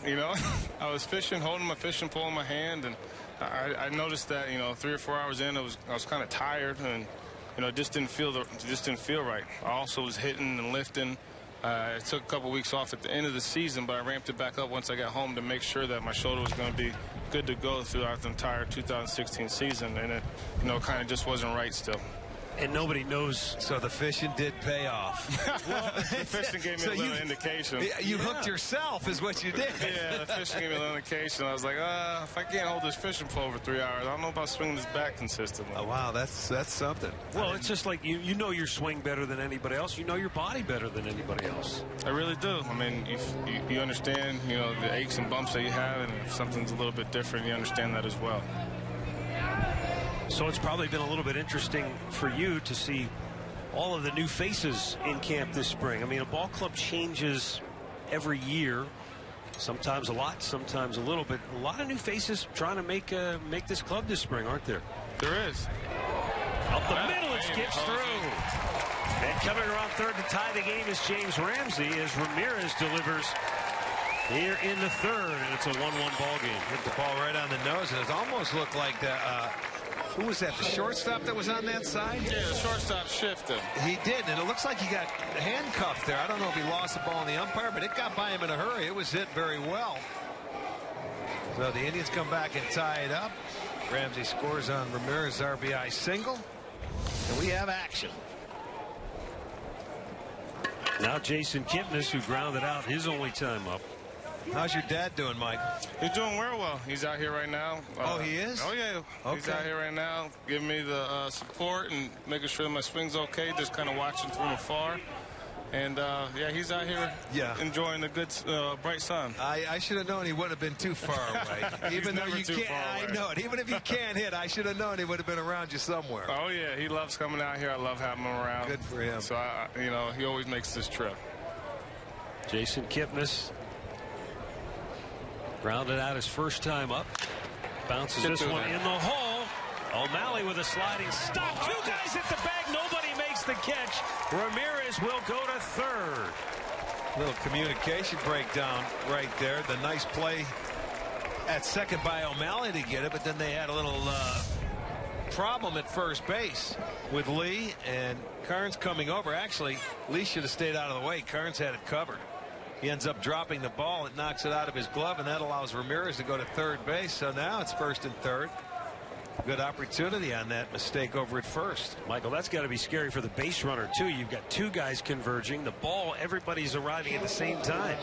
I was fishing, holding my fishing pole in my hand, and I noticed that 3 or 4 hours in, I was kind of tired, and it just didn't feel right. I also was hitting and lifting. I took a couple weeks off at the end of the season, but I ramped it back up once I got home to make sure that my shoulder was going to be good to go throughout the entire 2016 season, and it kind of just wasn't right still. And nobody knows. So the fishing did pay off. Well, the fishing gave me a little indication. You hooked yourself is what you did. Yeah, the fishing gave me a little indication. I was like, if I can't hold this fishing pole for 3 hours, I don't know about swinging this back consistently. Oh, wow, that's something. Well, it's just like you know your swing better than anybody else. You know your body better than anybody else. I really do. I mean, you understand, the aches and bumps that you have, and if something's a little bit different, you understand that as well. So it's probably been a little bit interesting for you to see all of the new faces in camp this spring. I mean, a ball club changes every year, sometimes a lot, sometimes a little, but a lot of new faces trying to make this club this spring, aren't there? There is. Up the middle, it skips through. And coming around third to tie the game is James Ramsey as Ramirez delivers here in the third, and it's a 1-1 ball game. Hit the ball right on the nose, and it almost looked like the who was that, the shortstop that was on that side? Yeah, the shortstop shifted. He did, and it looks like he got handcuffed there. I don't know if he lost the ball on the umpire, but it got by him in a hurry. It was hit very well. So the Indians come back and tie it up. Ramsey scores on Ramirez's RBI single, and we have action. Now Jason Kipnis, who grounded out his only time up. How's your dad doing, Mike? He's doing very well. He's out here right now. Oh, he is? Oh, yeah. Okay. He's out here right now giving me the support and making sure my swing's okay, just kind of watching from afar. And, yeah, he's out here enjoying the good, bright sun. I should have known he wouldn't have been too far away. Even though you can't, I know it. Even if you can't hit, I should have known he would have been around you somewhere. Oh, yeah. He loves coming out here. I love having him around. Good for him. So, he always makes this trip. Jason Kipnis grounded out his first time up. Bounces this one in the hole. O'Malley with a sliding stop. Two guys hit the bag. Nobody makes the catch. Ramirez will go to third. Little communication breakdown right there. The nice play at second by O'Malley to get it, but then they had a little problem at first base with Lee, and Carnes coming over. Actually, Lee should have stayed out of the way. Carnes had it covered. He ends up dropping the ball. It knocks it out of his glove, and that allows Ramirez to go to third base. So now it's first and third. Good opportunity on that mistake over at first. Michael, that's got to be scary for the base runner, too. You've got two guys converging. The ball, everybody's arriving at the same time.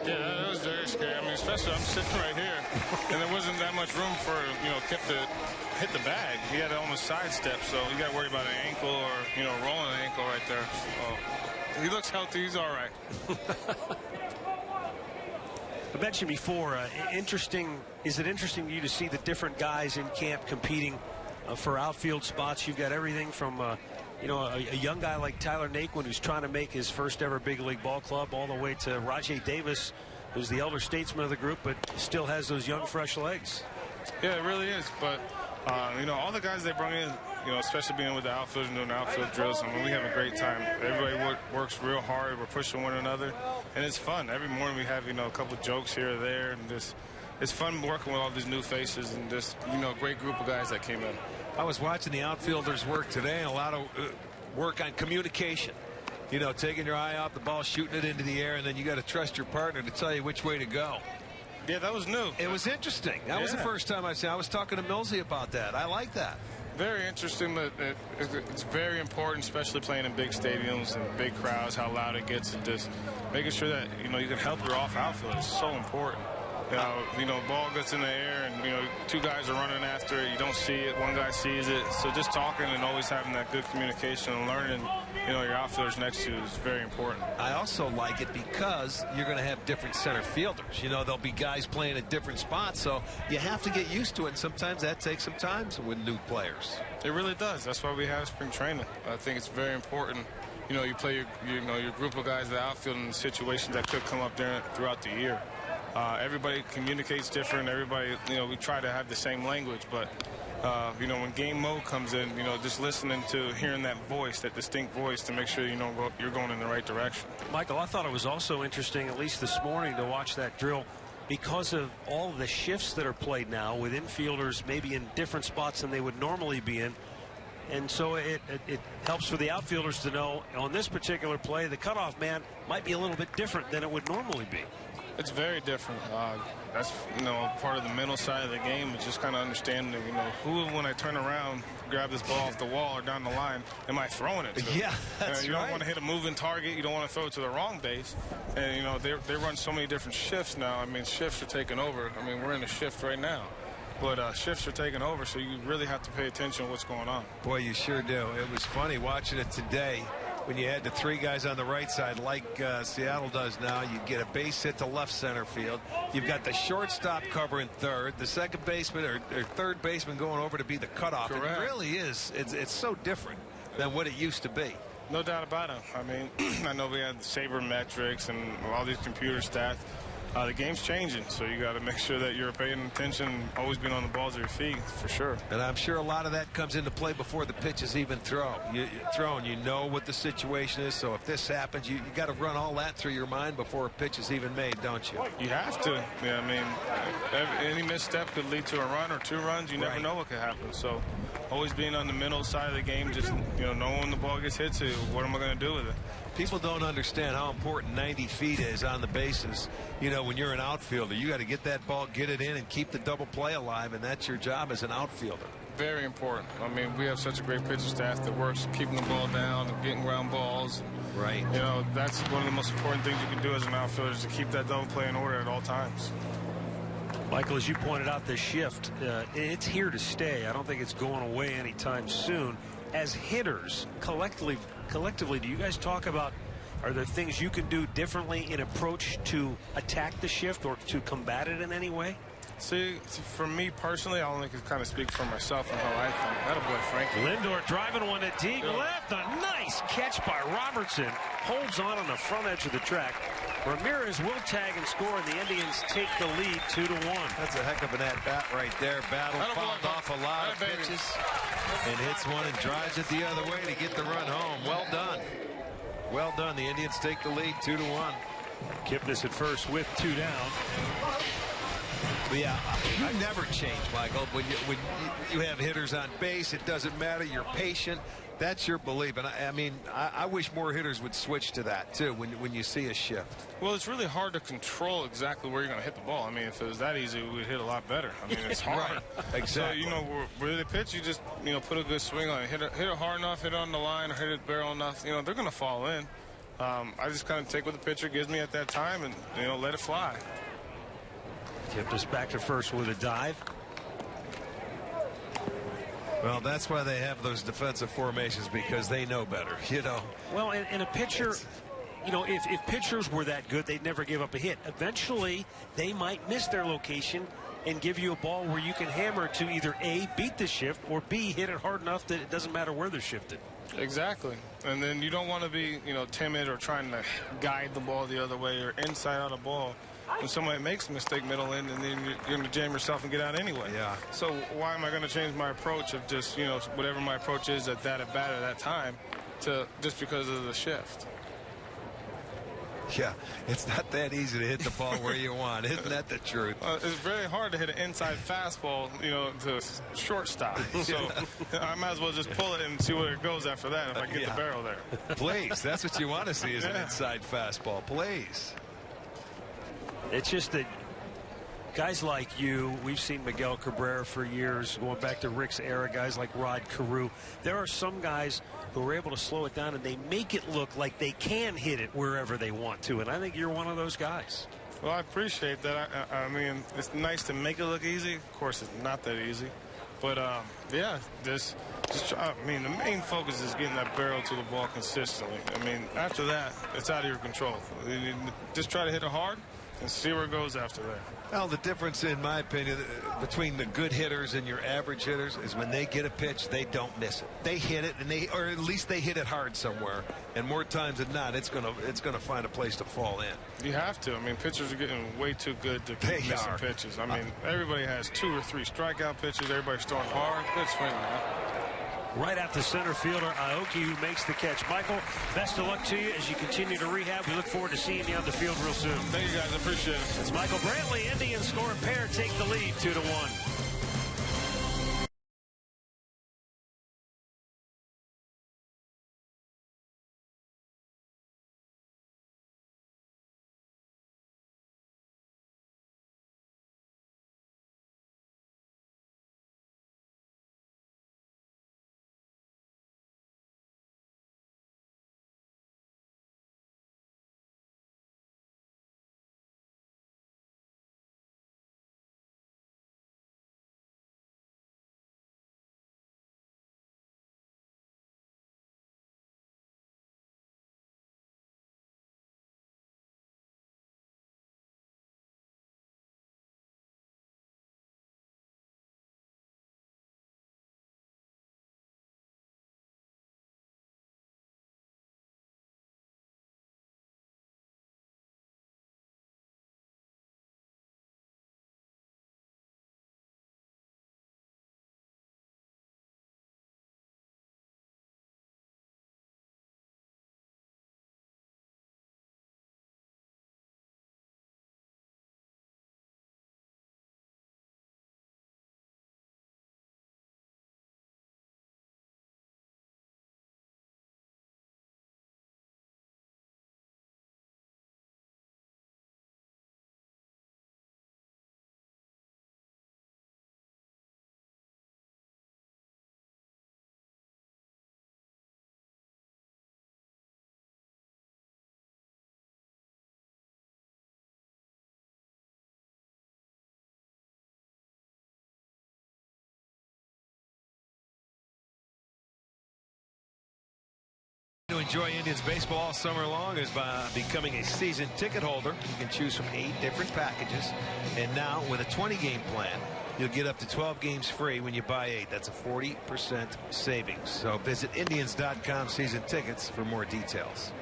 Yeah, that was very scary. I mean, especially I'm sitting right here, and there wasn't that much room for, Kip to hit the bag. He had to almost sidestep, so you got to worry about an ankle or, rolling an ankle right there. So, he looks healthy. He's all right. I mentioned before, is it interesting to you to see the different guys in camp competing for outfield spots? You've got everything from, a young guy like Tyler Naquin, who's trying to make his first ever big league ball club, all the way to Rajay Davis, who's the elder statesman of the group, but still has those young, fresh legs. Yeah, it really is. But, all the guys they bring in, especially being with the outfield and doing outfield drills, I mean, we have a great time. Everybody works real hard. We're pushing one another, and it's fun. Every morning we have, a couple jokes here or there, and just it's fun working with all these new faces and just, great group of guys that came in. I was watching the outfielders work today, and a lot of work on communication. Taking your eye off the ball, shooting it into the air, and then you got to trust your partner to tell you which way to go. Yeah, that was new. It was interesting. That was the first time I've seen. I was talking to Millsy about that. I like that. Very interesting, but it's very important, especially playing in big stadiums and big crowds, how loud it gets, and just making sure that, you know, you can help your outfield is so important. You know, ball gets in the air and, you know, two guys are running after it. You don't see it. One guy sees it. So just talking and always having that good communication and learning, you know, your outfielders next to you is very important. I also like it because you're going to have different center fielders. You know, there'll be guys playing at different spots, so you have to get used to it. And sometimes that takes some time with new players. It really does. That's why we have spring training. I think it's very important. You know, you play your group of guys in the outfield in situations that could come up there throughout the year. Everybody communicates different. Everybody, you know, we try to have the same language, but you know, when game mode comes in, you know, just listening to hearing that voice, that distinct voice, to make sure you know you're going in the right direction. Michael, I thought it was also interesting, at least this morning, to watch that drill because of all of the shifts that are played now with infielders maybe in different spots than they would normally be in. And so it helps for the outfielders to know on this particular play the cutoff man might be a little bit different than it would normally be. It's very different. That's, you know, part of the mental side of the game. It's just kind of understanding, you know, who, when I turn around, grab this ball off the wall or down the line, am I throwing it to? Yeah, that's you don't want to hit a moving target. You don't want to throw it to the wrong base. And, you know, they run so many different shifts now. I mean, shifts are taking over. I mean, we're in a shift right now. But shifts are taking over, so you really have to pay attention to what's going on. Boy, you sure do. It was funny watching it today. When you had the three guys on the right side like Seattle does now, you get a base hit to left center field. You've got the shortstop covering third, the second baseman or third baseman going over to be the cutoff. Correct. It really is. It's so different than what it used to be. No doubt about it. I mean, I know we had sabermetrics and all these computer stats. The game's changing, so you got to make sure that you're paying attention, always being on the balls of your feet, for sure. And I'm sure a lot of that comes into play before the pitch is even thrown. You know what the situation is, so if this happens, you got to run all that through your mind before a pitch is even made, don't you? You have to. Yeah, I mean, any misstep could lead to a run or two runs. You never know what could happen. So always being on the mental side of the game, just, you know, knowing when the ball gets hit to, what am I going to do with it? People don't understand how important 90 feet is on the bases. You know, when you're an outfielder, you got to get that ball, get it in, and keep the double play alive, and that's your job as an outfielder. Very important. I mean, we have such a great pitching staff that works keeping the ball down and getting ground balls. Right. You know, that's one of the most important things you can do as an outfielder, is to keep that double play in order at all times. Michael, as you pointed out, this shift, it's here to stay. I don't think it's going away anytime soon. As hitters, collectively, do you guys talk about, are there things you can do differently in approach to attack the shift or to combat it in any way? See, for me personally, I only can kind of speak for myself and how I think. That'll boy Frankie. Lindor driving one to deep left. A nice catch by Robertson. Holds on the front edge of the track. Ramirez will tag and score, and the Indians take the lead 2-1. That's a heck of an at-bat right there. Battle fouled off a lot of pitches and hits one and drives it the other way to get the run home. Well done. Well done. The Indians take the lead 2-1. Kipnis at first with 2 down. But yeah, you never change, Michael. When you have hitters on base, it doesn't matter. You're patient. That's your belief. And I mean, I wish more hitters would switch to that too when you see a shift. Well, it's really hard to control exactly where you're going to hit the ball. I mean, if it was that easy, we would hit a lot better. I mean, it's hard. Right. Exactly. So, you know, where they pitch, you just, you know, put a good swing on it. Hit it hard enough, hit it on the line, or hit it barrel enough. You know, they're going to fall in. I just kind of take what the pitcher gives me at that time and, you know, let it fly. Tipped us back to first with a dive. Well, that's why they have those defensive formations, because they know better, you know. Well, and a pitcher, you know, if pitchers were that good, they'd never give up a hit. Eventually, they might miss their location and give you a ball where you can hammer to either A, beat the shift, or B, hit it hard enough that it doesn't matter where they're shifted. Exactly. And then you don't want to be, you know, timid or trying to guide the ball the other way or inside out a ball. When somebody makes a mistake middle in, and then you're going to jam yourself and get out anyway. Yeah. So why am I going to change my approach of just, you know, whatever my approach is at that at-bat at that time, to just because of the shift? Yeah, it's not that easy to hit the ball where you want. Isn't that the truth? It's very hard to hit an inside fastball, you know, to shortstop. So I might as well just pull it and see where it goes after that if I get the barrel there. Please, that's what you want to see, is an inside fastball. Please. It's just that Guys like you, we've seen Miguel Cabrera for years, going back to Rick's era, guys like Rod Carew. There are some guys who are able to slow it down, and they make it look like they can hit it wherever they want to, and I think you're one of those guys. Well, I appreciate that. I mean, it's nice to make it look easy. Of course, it's not that easy. But, yeah, just try. I mean, the main focus is getting that barrel to the ball consistently. I mean, after that, it's out of your control. Just try to hit it hard and see where it goes after that. Well, the difference, in my opinion, between the good hitters and your average hitters is when they get a pitch, they don't miss it. They hit it, or at least they hit it hard somewhere. And more times than not, it's gonna find a place to fall in. You have to. I mean, pitchers are getting way too good to keep missing pitches. I mean, everybody has 2 or 3 strikeout pitches. Everybody's throwing hard. Good swing, man. Right at the center fielder, Aoki, who makes the catch. Michael, best of luck to you as you continue to rehab. We look forward to seeing you on the field real soon. Thank you, guys. I appreciate it. It's Michael Brantley. Indians score a pair, take the lead 2-1. To enjoy Indians baseball all summer long is by becoming a season ticket holder. You can choose from 8 different packages, and now with a 20-game plan, you'll get up to 12 games free when you buy 8. That's a 40% savings. So visit Indians.com season tickets for more details.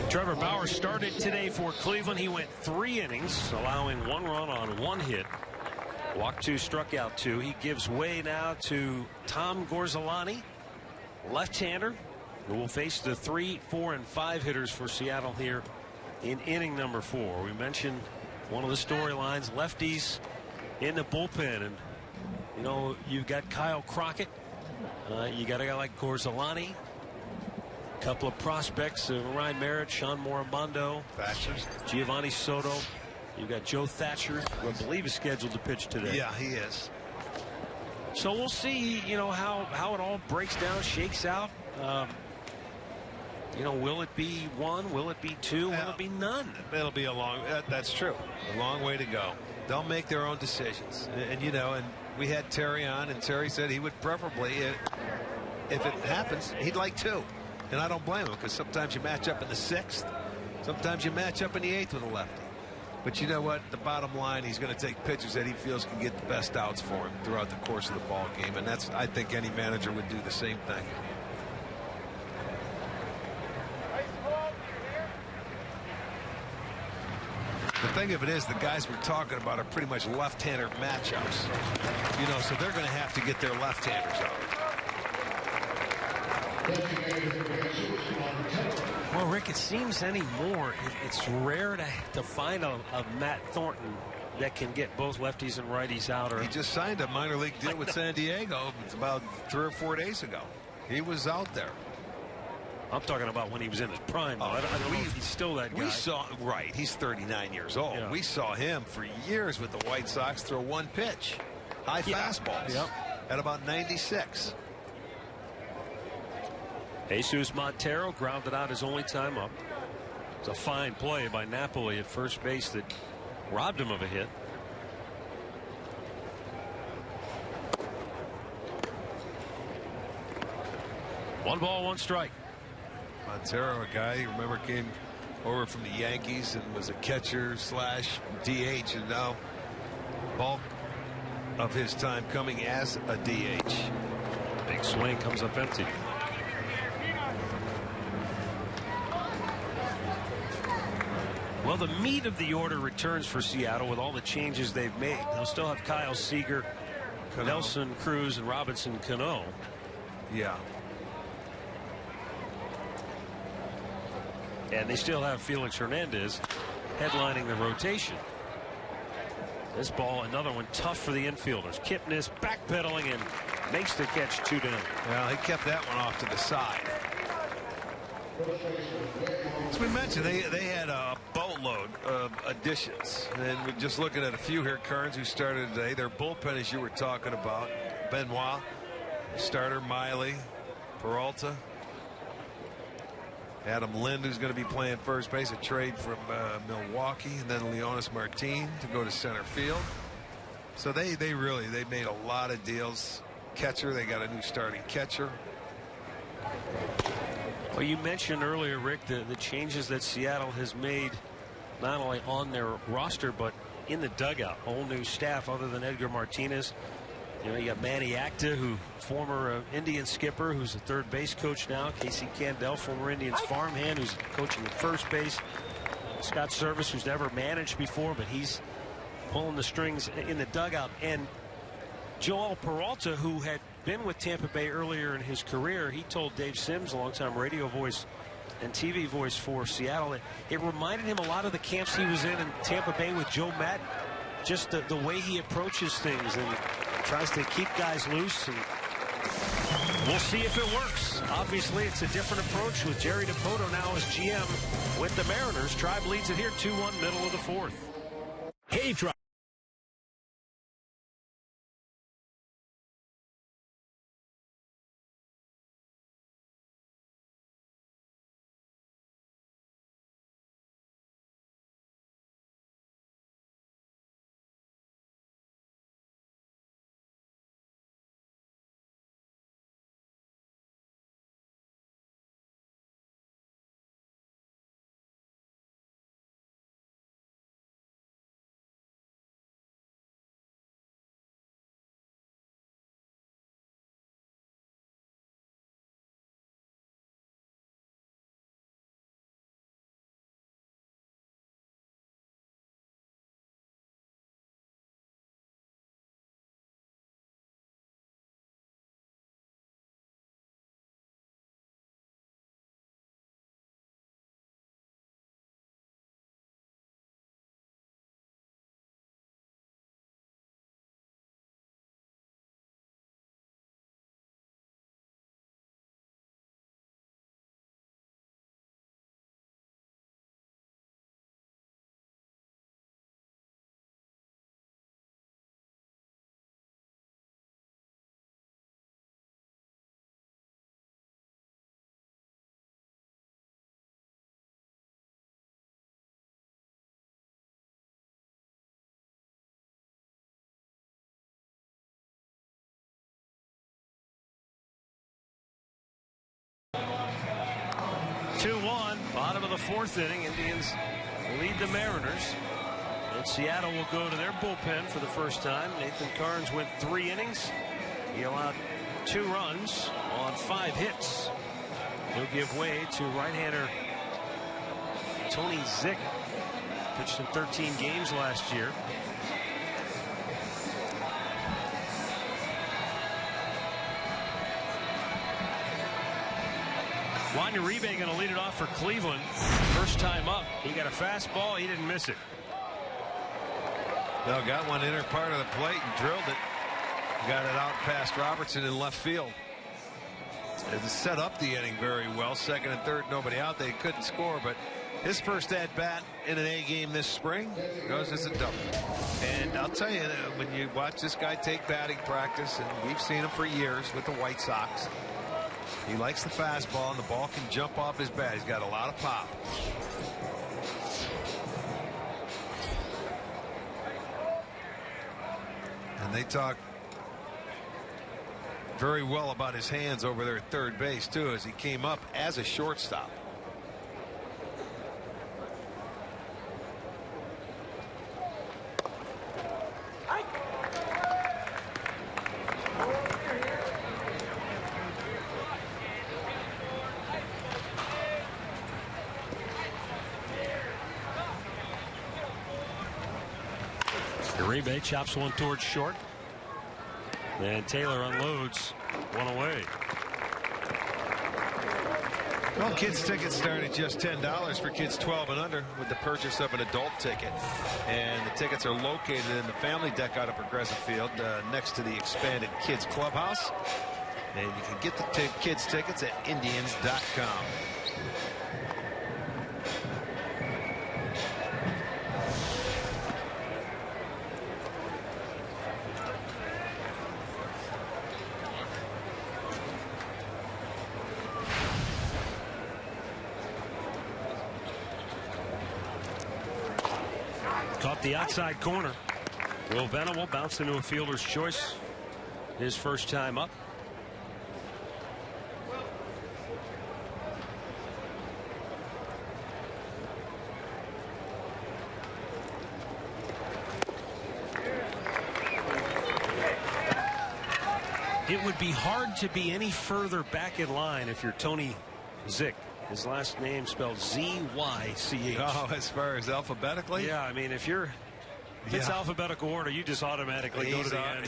Trevor Bauer started today for Cleveland. He went 3 innings, allowing 1 run on 1 hit. Walked 2, struck out 2. He gives way now to Tom Gorzolani, left-hander, who will face the 3, 4, and 5 hitters for Seattle here in inning number 4. We mentioned one of the storylines, lefties in the bullpen, and you know, you've got Kyle Crockett, you got a guy like Gorzolani, a couple of prospects, Ryan Merritt, Sean Morimondo, Giovanni Soto. You've got Joe Thatcher, who I believe is scheduled to pitch today. Yeah, he is. So we'll see, you know, how it all breaks down, shakes out. You know, will it be 1? Will it be 2? Will it be none? It'll be a long. That's true. A long way to go. They'll make their own decisions. And you know, and we had Terry on, and Terry said he would preferably, if it happens, he'd like 2. And I don't blame him, because sometimes you match up in the 6th, sometimes you match up in the 8th with a lefty. But you know what? The bottom line, he's going to take pitchers that he feels can get the best outs for him throughout the course of the ball game, and that's, I think any manager would do the same thing. The thing of it is, the guys we're talking about are pretty much left-hander matchups. You know, so they're going to have to get their left-handers out. Well, Rick, it seems anymore it's rare to find a Matt Thornton that can get both lefties and righties out. Or he just signed a minor league deal with San Diego. It's about 3 or 4 days ago. He was out there. I'm talking about when he was in his prime. I don't know if he's still that guy. We saw, right, he's 39 years old. Yeah. We saw him for years with the White Sox throw one pitch. High fastballs at about 96. Jesus Montero grounded out his only time up. It's a fine play by Napoli at first base that robbed him of a hit. One ball, one strike. Montero, a guy you remember came over from the Yankees and was a catcher slash DH, and now bulk of his time coming as a DH. Big swing comes up empty. Well, the meat of the order returns for Seattle with all the changes they've made. They'll still have Kyle Seager, Nelson Cruz, and Robinson Cano. Yeah. And they still have Felix Hernandez headlining the rotation. This ball, another one tough for the infielders. Kipnis backpedaling and makes the catch 2 down. Well, he kept that one off to the side. As we mentioned, they had a boatload of additions, and we're just looking at a few here. Kearns, who started today. Their bullpen, as you were talking about, Benoit, starter Miley, Peralta, Adam Lind, who's going to be playing first base, a trade from Milwaukee, and then Leonis Martin to go to center field. So they made a lot of deals. Catcher, they got a new starting catcher. Well, you mentioned earlier, Rick, the changes that Seattle has made, not only on their roster but in the dugout. Whole new staff other than Edgar Martinez. You know, you got Manny Acta, who former Indian skipper, who's a third base coach now. Casey Candell, former Indians farmhand, who's coaching at first base. Scott Service, who's never managed before, but he's pulling the strings in the dugout. And Joel Peralta, who had been with Tampa Bay earlier in his career, he told Dave Sims, a longtime radio voice and TV voice for Seattle, that it reminded him a lot of the camps he was in Tampa Bay with Joe Madden. Just the way he approaches things and tries to keep guys loose, and we'll see if it works. Obviously, it's a different approach with Jerry DiPoto now as GM with the Mariners. Tribe leads it here 2-1, middle of the fourth. Hey, Tribe. Bottom of the fourth inning, Indians lead the Mariners. And Seattle will go to their bullpen for the first time. Nathan Kearns went 3 innings. He allowed 2 runs on 5 hits. He'll give way to right-hander Tony Zick. Pitched in 13 games last year. Juan Uribe going to lead it off for Cleveland. First time up. He got a fastball. He didn't miss it. No, got one inner part of the plate and drilled it. Got it out past Robertson in left field. It set up the inning very well. Second and third, nobody out. They couldn't score, but his first at bat in an A game this spring goes as a double. And I'll tell you, when you watch this guy take batting practice, and we've seen him for years with the White Sox, he likes the fastball, and the ball can jump off his bat. He's got a lot of pop. And they talk very well about his hands over there at third base, too, as he came up as a shortstop. Uribe chops one towards short. And Taylor unloads one away. Well, kids tickets start at just $10 for kids 12 and under with the purchase of an adult ticket. And the tickets are located in the family deck out of Progressive Field next to the expanded kids clubhouse. And you can get the kids tickets at Indians.com. Caught the outside corner. Will Venable bounced into a fielder's choice. His first time up. It would be hard to be any further back in line if you're Tony Zick. His last name spelled Z-Y-C-H. Oh, as far as alphabetically? Yeah, I mean, if it's alphabetical order, you just automatically go to the end.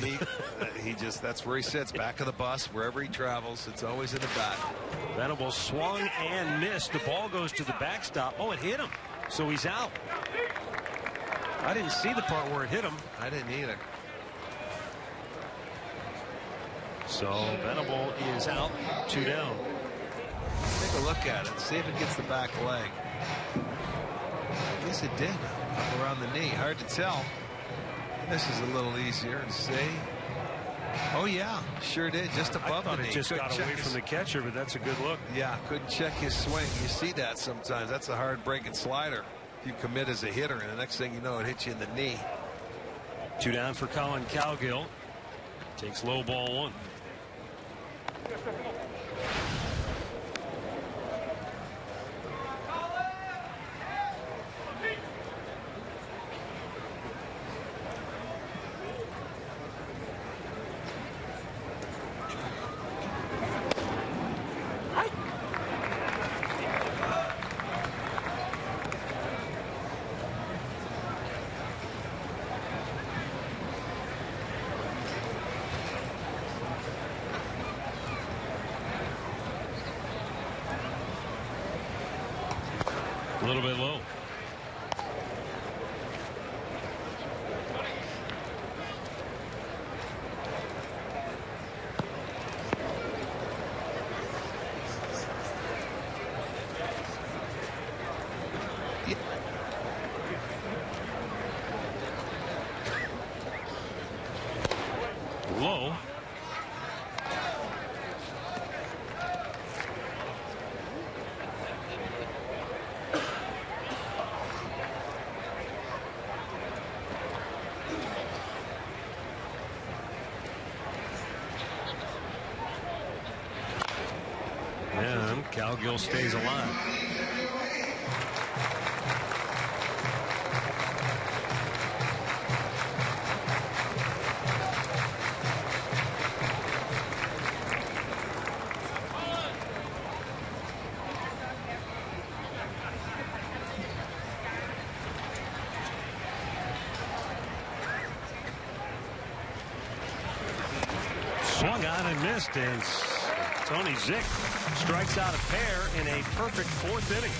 That's where he sits, back of the bus, wherever he travels. It's always in the back. Venable swung and missed. The ball goes to the backstop. Oh, it hit him. So he's out. I didn't see the part where it hit him. I didn't either. So Venable is out, 2 down. Take a look at it. See if it gets the back leg. I guess it did. Up around the knee. Hard to tell. This is a little easier to see. Oh, yeah. Sure did. Just above the knee. It just got away from the catcher, but that's a good look. Yeah. Couldn't check his swing. You see that sometimes. That's a hard breaking slider. If you commit as a hitter, and the next thing you know, it hits you in the knee. 2 down for Colin Cowgill. Takes low ball 1. A little bit low. Low. And Cowgill stays alive. Swung on and missed, and Tony Zick strikes out a pair in a perfect 4th inning.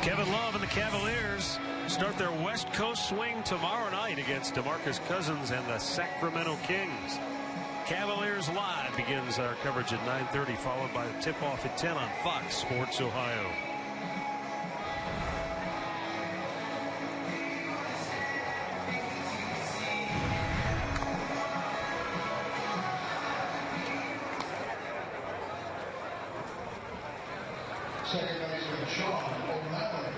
Kevin Love and the Cavaliers start their West Coast swing tomorrow night against DeMarcus Cousins and the Sacramento Kings. Cavaliers Live begins our coverage at 9:30, followed by the tip-off at 10 on Fox Sports Ohio. Second baseman Sean O'Malley.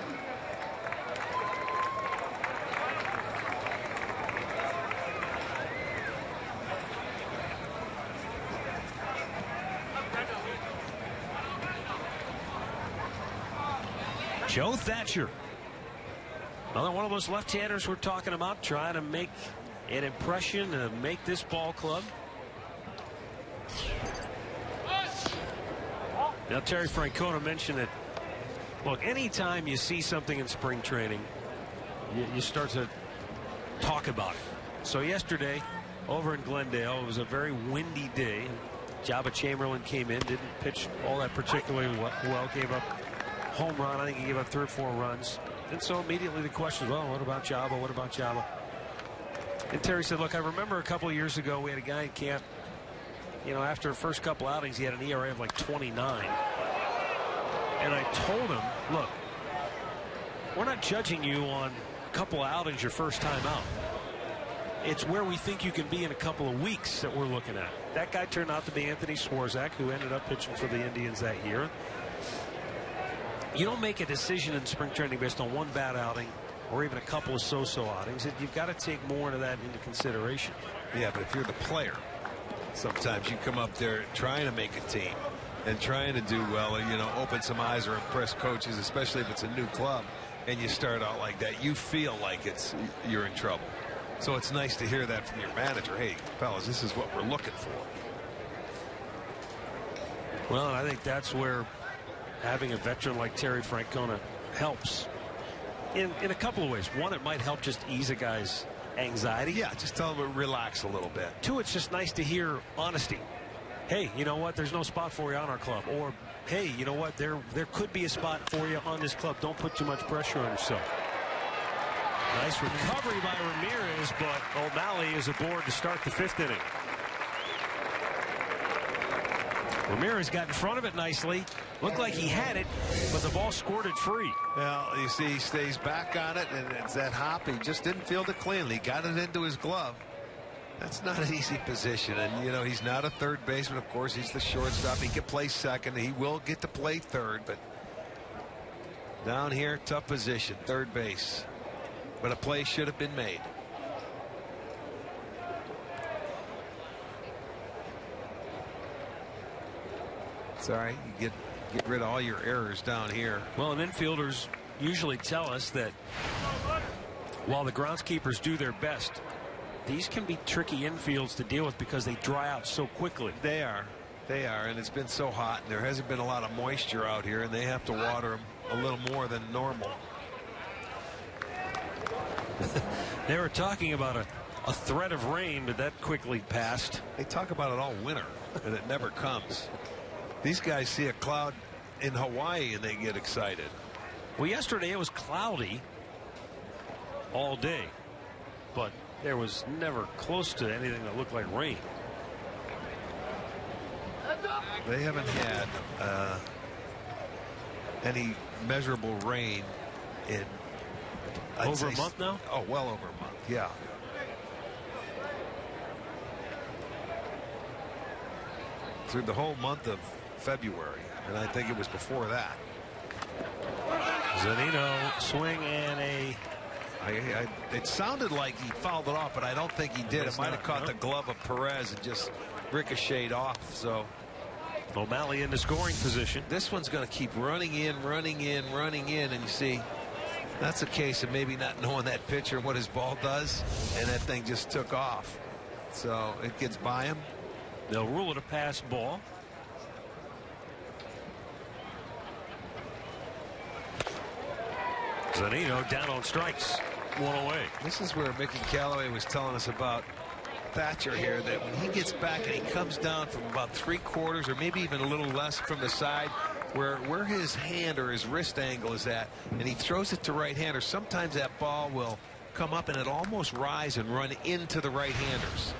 Joe Thatcher, another one of those left-handers we're talking about, trying to make an impression to make this ball club. Now, Terry Francona mentioned that, look, anytime you see something in spring training, you start to talk about it. So yesterday, over in Glendale, it was a very windy day. Jabba Chamberlain came in, didn't pitch all that particularly well, gave up home run. I think he gave up 3 or 4 runs. And so immediately the question was, well, what about Jabba? What about Jabba? And Terry said, look, I remember a couple of years ago we had a guy in camp, you know, after the first couple outings, he had an ERA of like 29. And I told him, look, we're not judging you on a couple of outings your first time out. It's where we think you can be in a couple of weeks that we're looking at. That guy turned out to be Anthony Swarzak, who ended up pitching for the Indians that year. You don't make a decision in spring training based on one bad outing or even a couple of so-so outings. You've got to take more of that into consideration. Yeah, but if you're the player, sometimes you come up there trying to make a team and trying to do well, and, you know, open some eyes or impress coaches, especially if it's a new club, and you start out like that, you feel like you're in trouble. So it's nice to hear that from your manager. Hey, fellas, this is what we're looking for. Well, and I think that's where having a veteran like Terry Francona helps in a couple of ways. One, it might help just ease a guy's anxiety. Yeah, just tell him to relax a little bit. 2, it's just nice to hear honesty. Hey, you know what? There's no spot for you on our club. Or, hey, you know what? There could be a spot for you on this club. Don't put too much pressure on yourself. Nice recovery by Ramirez, but O'Malley is aboard to start the 5th inning. Ramirez got in front of it nicely. Looked like he had it, but the ball squirted free. Well, you see, he stays back on it, and it's that hop. He just didn't field it cleanly. Got it into his glove. That's not an easy position, and, you know, he's not a third baseman. Of course, he's the shortstop. He can play second. He will get to play third, but down here, tough position, third base. But a play should have been made. It's all right. You get rid of all your errors down here. Well, and infielders usually tell us that while the groundskeepers do their best, these can be tricky infields to deal with because they dry out so quickly. They are, and it's been so hot, and there hasn't been a lot of moisture out here, and they have to water them a little more than normal. They were talking about a threat of rain, but that quickly passed. They talk about it all winter, and it never comes. These guys see a cloud in Hawaii, and they get excited. Well, yesterday it was cloudy all day, but there was never close to anything that looked like rain. They haven't had any measurable rain in over a month now? Oh, well over a month, yeah. Through the whole month of February, and I think it was before that. Zunino swing and a... it sounded like he fouled it off, but I don't think he did. It might have caught the glove of Perez and just ricocheted off. So O'Malley in the scoring position. This one's going to keep running in, and you see that's a case of maybe not knowing that pitcher and what his ball does, and that thing just took off. So it gets by him. They'll rule it a pass ball. Zunino down on strikes, 1 away. This is where Mickey Callaway was telling us about Thatcher here, that when he gets back and he comes down from about 3/4 or maybe even a little less from the side, where his hand or his wrist angle is at, and he throws it to right-handers, sometimes that ball will come up and it almost rise and run into the right-handers,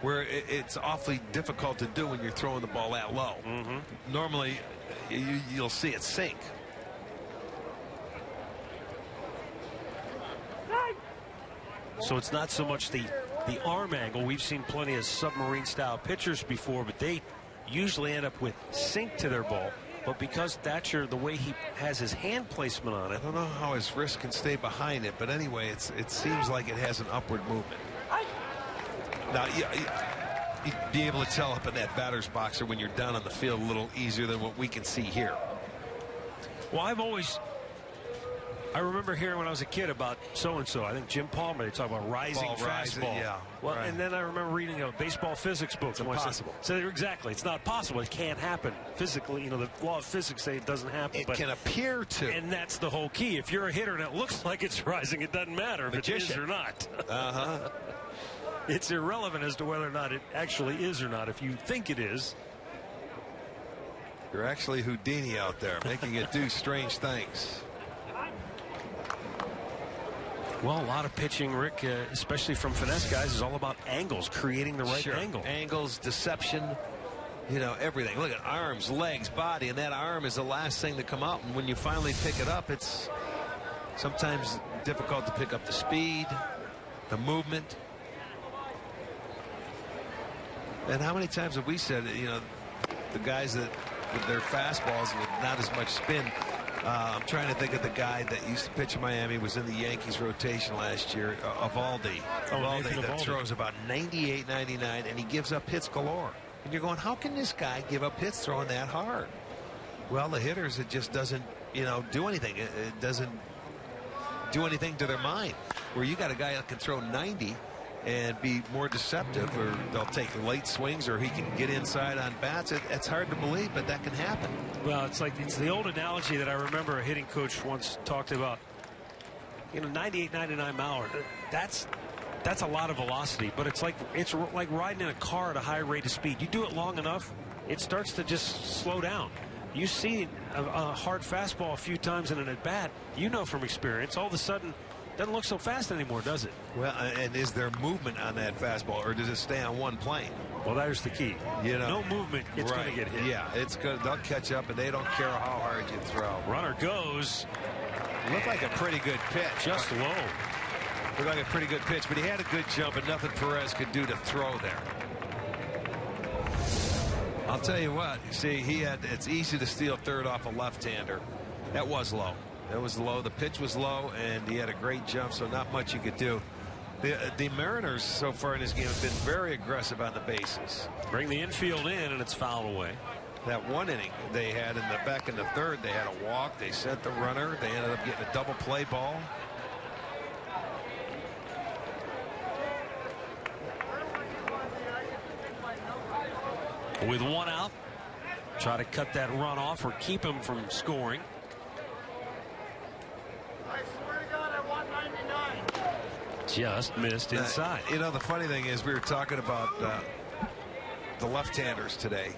where it's awfully difficult to do when you're throwing the ball that low. Normally you'll see it sink. So it's not so much the arm angle. We've seen plenty of submarine style pitchers before, but they usually end up with sink to their ball. But because Thatcher, the way he has his hand placement on it, I don't know how his wrist can stay behind it, but anyway, it seems like it has an upward movement. Now, you'd be able to tell up in that batter's box, or when you're down on the field, a little easier than what we can see here. Well, I remember hearing when I was a kid about so-and-so. I think Jim Palmer, they talk about rising fastball. Yeah, well, right. And then I remember reading a baseball physics book. It's impossible. So exactly, it's not possible. It can't happen physically. You know, the law of physics say it doesn't happen. It can appear to. And that's the whole key. If you're a hitter and it looks like it's rising, it doesn't matter if it is or not. It's irrelevant as to whether or not it actually is or not. If you think it is, you're actually Houdini out there, making it do strange things. Well, a lot of pitching, Rick, especially from finesse guys, is all about angles, creating the right angle. Angles, deception, you know, everything. Look at arms, legs, body, and that arm is the last thing to come out. And when you finally pick it up, it's sometimes difficult to pick up the speed, the movement. And how many times have we said, you know, the guys that with their fastballs with not as much spin. I'm trying to think of the guy that used to pitch in Miami, was in the Yankees rotation last year, Eovaldi. Eovaldi that throws about 98, 99, and he gives up hits galore. And you're going, how can this guy give up hits throwing that hard? Well, the hitters, it just doesn't, you know, do anything. It doesn't do anything to their mind. Where you got a guy that can throw 90 and be more deceptive, or they'll take late swings, or he can get inside on bats. It's hard to believe, but that can happen. Well, it's the old analogy that I remember a hitting coach once talked about. You know, 98, 99 mile hour. That's a lot of velocity, but it's like riding in a car at a high rate of speed. You do it long enough, it starts to just slow down. You see a hard fastball a few times in an at bat, you know from experience, all of a sudden doesn't look so fast anymore, does it? Well, and is there movement on that fastball, or does it stay on one plane? Well, there's the key. You know, no movement, it's going to get hit. Yeah, it's good. They'll catch up, and they don't care how hard you throw. Runner goes. Looked like a pretty good pitch. Just low. Looked like a pretty good pitch, but he had a good jump, and nothing Perez could do to throw there. I'll tell you what. You see, it's easy to steal third off a left-hander. That was low. That was low. The pitch was low, and he had a great jump, so not much you could do. The Mariners so far in this game have been very aggressive on the bases. Bring the infield in, and it's fouled away. That one inning they had back in the third, they had a walk. They sent the runner. They ended up getting a double play ball. With one out, try to cut that run off or keep him from scoring. Just missed inside. You know, the funny thing is, we were talking about the left-handers today.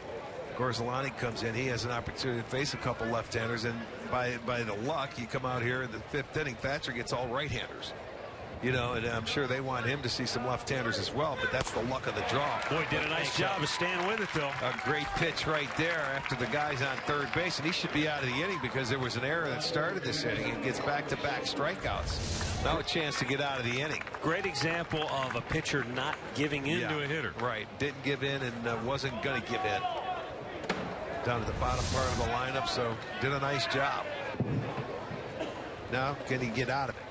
Gorzelani comes in. He has an opportunity to face a couple left-handers, and by the luck, you come out here in the fifth inning, Thatcher gets all right-handers. You know, and I'm sure they want him to see some left-handers as well, but that's the luck of the draw. Boy, did a nice job of staying with it, though. A great pitch right there after the guy's on third base, and he should be out of the inning because there was an error that started this inning and gets back-to-back strikeouts. Now a chance to get out of the inning. Great example of a pitcher not giving in to a hitter. Right. Didn't give in and wasn't going to give in. Down at the bottom part of the lineup, so did a nice job. Now, can he get out of it?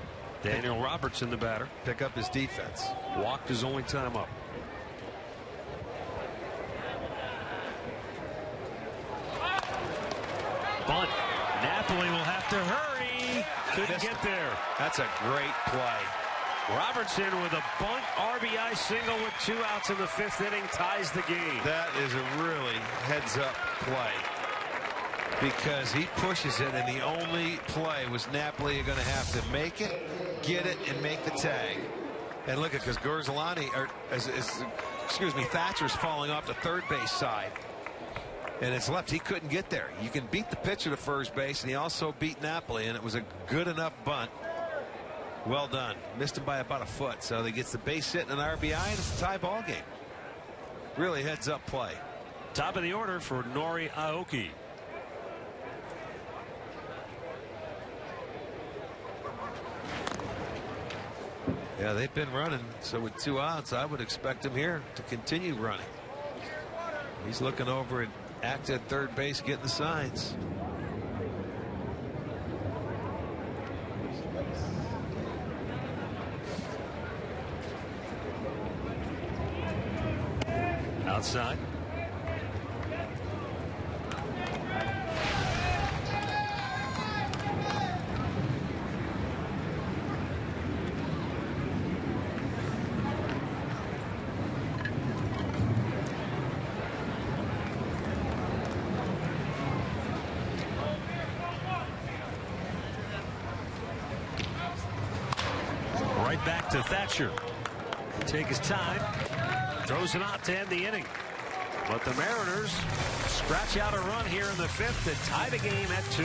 Daniel Robertson, the batter. Pick up his defense. Walked his only time up. Bunt. Napoli will have to hurry. Couldn't get there. That's a great play. Robertson with a bunt RBI single with 2 outs in the fifth inning ties the game. That is a really heads-up play, because he pushes it, and the only play was Napoli going to have to make it, get it, and make the tag. And look at, because Gorzelani, Thatcher's falling off the third base side. And it's left. He couldn't get there. You can beat the pitcher to first base, and he also beat Napoli, and it was a good enough bunt. Well done. Missed him by about a foot, so he gets the base hit and an RBI, and it's a tie ball game. Really heads up play. Top of the order for Nori Aoki. Yeah, they've been running, so with 2 outs, I would expect him here to continue running. He's looking over at Act at third base, getting the signs. Outside. Right back to Thatcher. Take his time. Throws him out to end the inning. But the Mariners scratch out a run here in the 5th to tie the game at 2.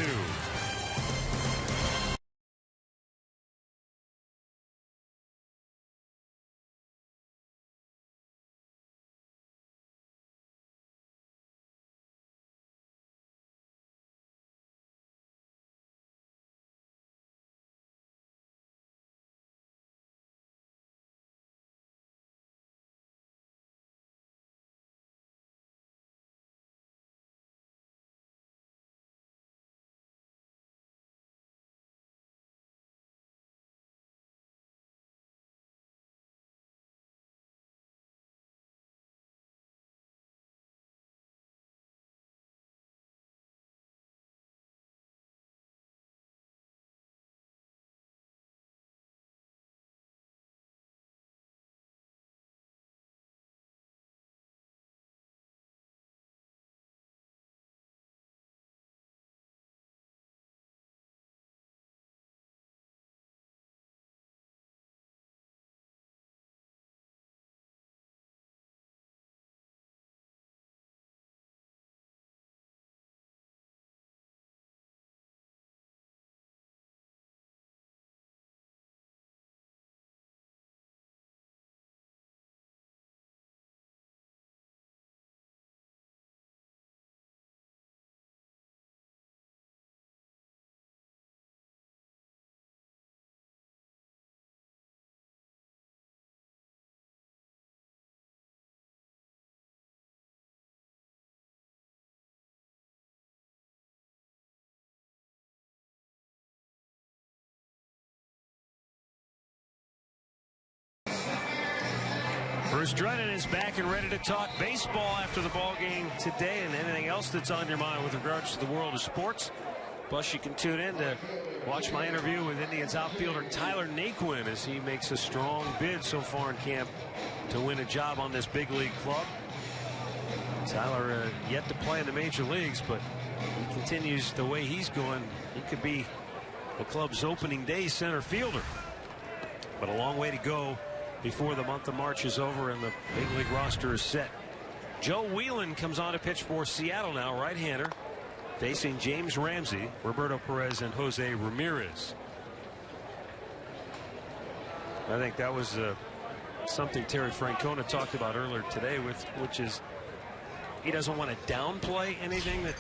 Bruce Drennan is back and ready to talk baseball after the ball game today and anything else that's on your mind with regards to the world of sports. Plus, you can tune in to watch my interview with Indians outfielder Tyler Naquin as he makes a strong bid so far in camp to win a job on this big league club. Tyler yet to play in the major leagues, but he continues the way he's going. He could be the club's opening day center fielder. But a long way to go before the month of March is over and the big league roster is set. Joe Whelan comes on to pitch for Seattle now, right-hander, facing James Ramsey, Roberto Perez, and Jose Ramirez. I think that was something Terry Francona talked about earlier today, which is he doesn't want to downplay anything that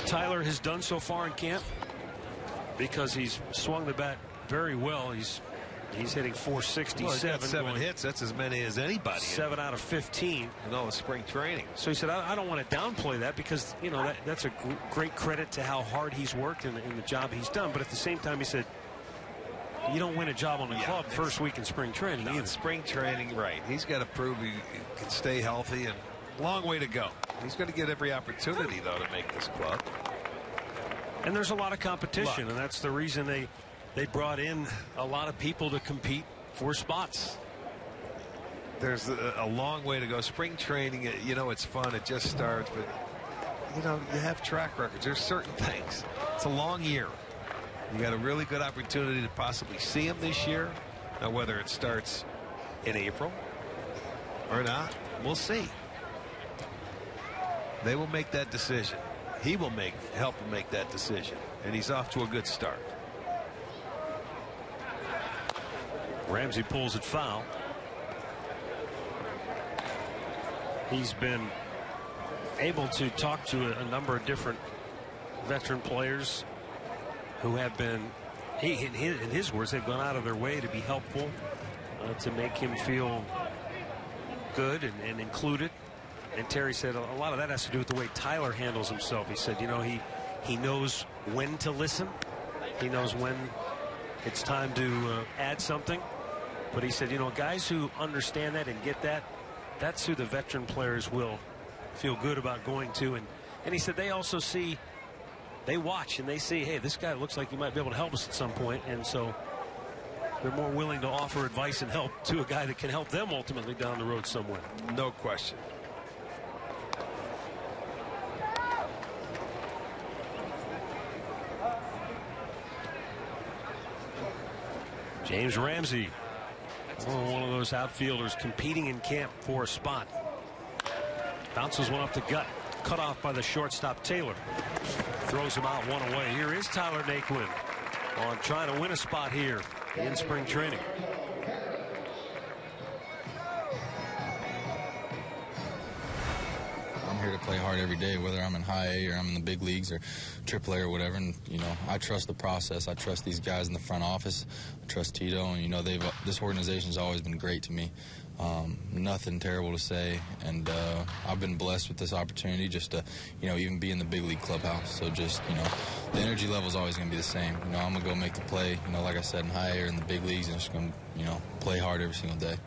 Tyler has done so far in camp because he's swung the bat very well. He's hitting 467. Well, he's got 7 hits. That's as many as anybody. 7 out of 15 in all the spring training. So he said, I don't want to downplay that because, you know, that's a great credit to how hard he's worked and the job he's done. But at the same time, he said, you don't win a job on the club first week in spring training either. Spring training, right. He's got to prove he can stay healthy, and long way to go. He's going to get every opportunity, though, to make this club. And there's a lot of competition, and that's the reason they brought in a lot of people to compete for spots. There's a long way to go. Spring training, you know, it's fun. It just starts, but, you know, you have track records. There's certain things. It's a long year. You got a really good opportunity to possibly see him this year. Now, whether it starts in April or not, we'll see. They will make that decision. He will help him make that decision, and he's off to a good start. Ramsey pulls it foul. He's been able to talk to a number of different veteran players who have been, in his words, they've gone out of their way to be helpful, to make him feel good and included. And Terry said a lot of that has to do with the way Tyler handles himself. He said, you know, he knows when to listen. He knows when it's time to add something. But he said, you know, guys who understand that and get that, that's who the veteran players will feel good about going to. And he said they also see, they watch and they see, hey, this guy looks like he might be able to help us at some point. And so they're more willing to offer advice and help to a guy that can help them ultimately down the road somewhere. No question. James Ramsey, one of those outfielders competing in camp for a spot. Bounces one up the gut, cut off by the shortstop Taylor. Throws him out one away. Here is Tyler Naquin on trying to win a spot here in spring training. I'm here to play hard every day, whether I'm in high A or I'm in the big leagues or triple A or whatever. And, you know, I trust the process. I trust these guys in the front office. I trust Tito. And, you know, this organization's always been great to me. Nothing terrible to say. And I've been blessed with this opportunity just to, you know, even be in the big league clubhouse. So just, you know, the energy level is always going to be the same. You know, I'm going to go make the play, you know, like I said, in high A or in the big leagues, and just going to, you know, play hard every single day.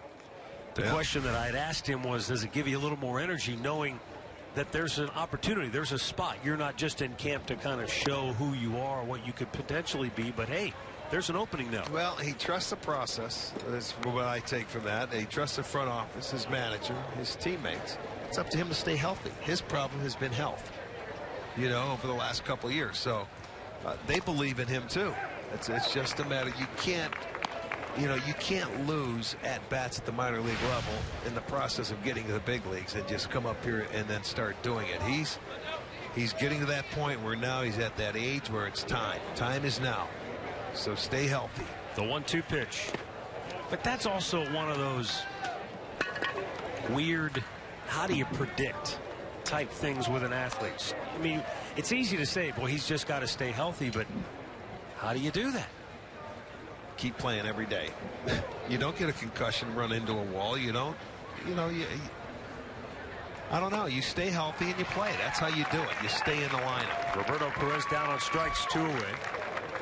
The question that I had asked him was, does it give you a little more energy knowing that there's an opportunity, there's a spot? You're not just in camp to kind of show who you are, what you could potentially be, but hey, there's an opening now. Well, he trusts the process. That's what I take from that. He trusts the front office, his manager, his teammates. It's up to him to stay healthy. His problem has been health, you know, over the last couple of years. So they believe in him too. It's just a matter. You can't lose at bats at the minor league level in the process of getting to the big leagues and just come up here and then start doing it. He's getting to that point where now he's at that age where it's time. Time is now. So stay healthy. The 1-2 pitch. But that's also one of those weird, how do you predict type things with an athlete. I mean, it's easy to say, boy, he's just got to stay healthy, but how do you do that? Keep playing every day. You don't get a concussion, run into a wall. You don't, I don't know. You stay healthy and you play. That's how you do it. You stay in the lineup. Roberto Perez down on strikes, 2 away.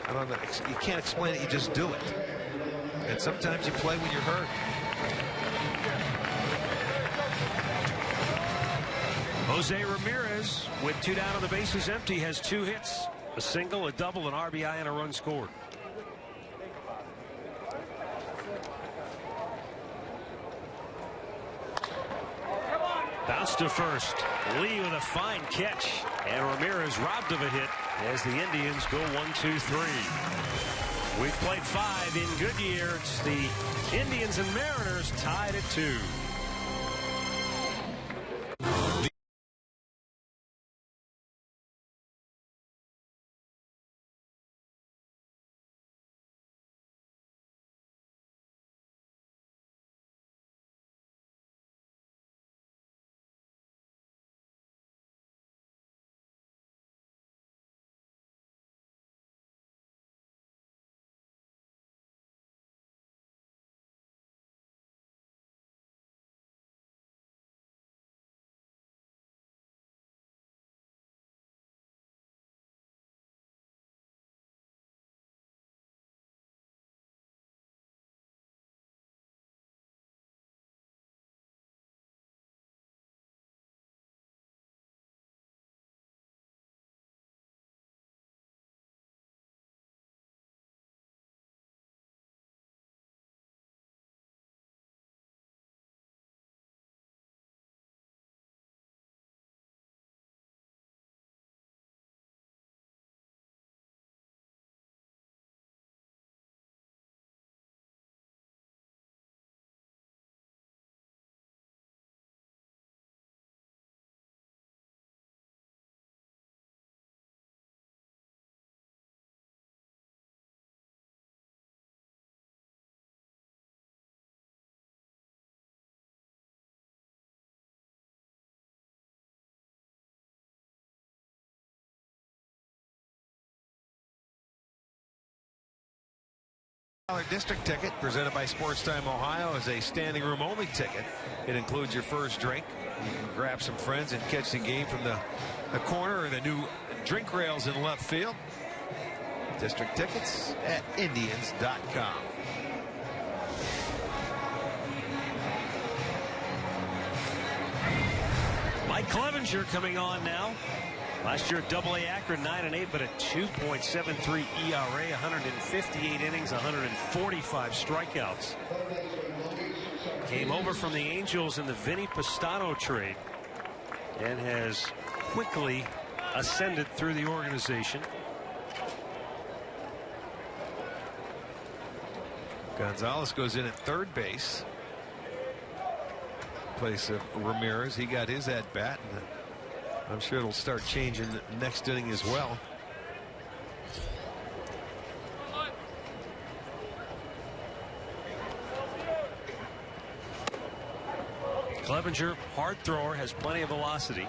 I don't know. You can't explain it. You just do it. And sometimes you play when you're hurt. Jose Ramirez, with 2 down on the bases empty, has 2 hits, a single, a double, an RBI, and a run scored. Bounce to first. Lee with a fine catch. And Ramirez robbed of a hit as the Indians go 1-2-3. We've played 5 in Goodyear. It's the Indians and Mariners tied at 2. District ticket presented by Sports Time Ohio is a standing room only ticket. It includes your first drink. You can grab some friends and catch the game from the corner or the new drink rails in left field. District tickets at Indians.com. Mike Clevenger coming on now. Last year at AA Akron, 9-8, but a 2.73 ERA, 158 innings, 145 strikeouts. Came over from the Angels in the Vinny Pastano trade and has quickly ascended through the organization. Gonzalez goes in at third base. Place of Ramirez. He got his at bat, and I'm sure it'll start changing the next inning as well. Clevenger, hard thrower, has plenty of velocity.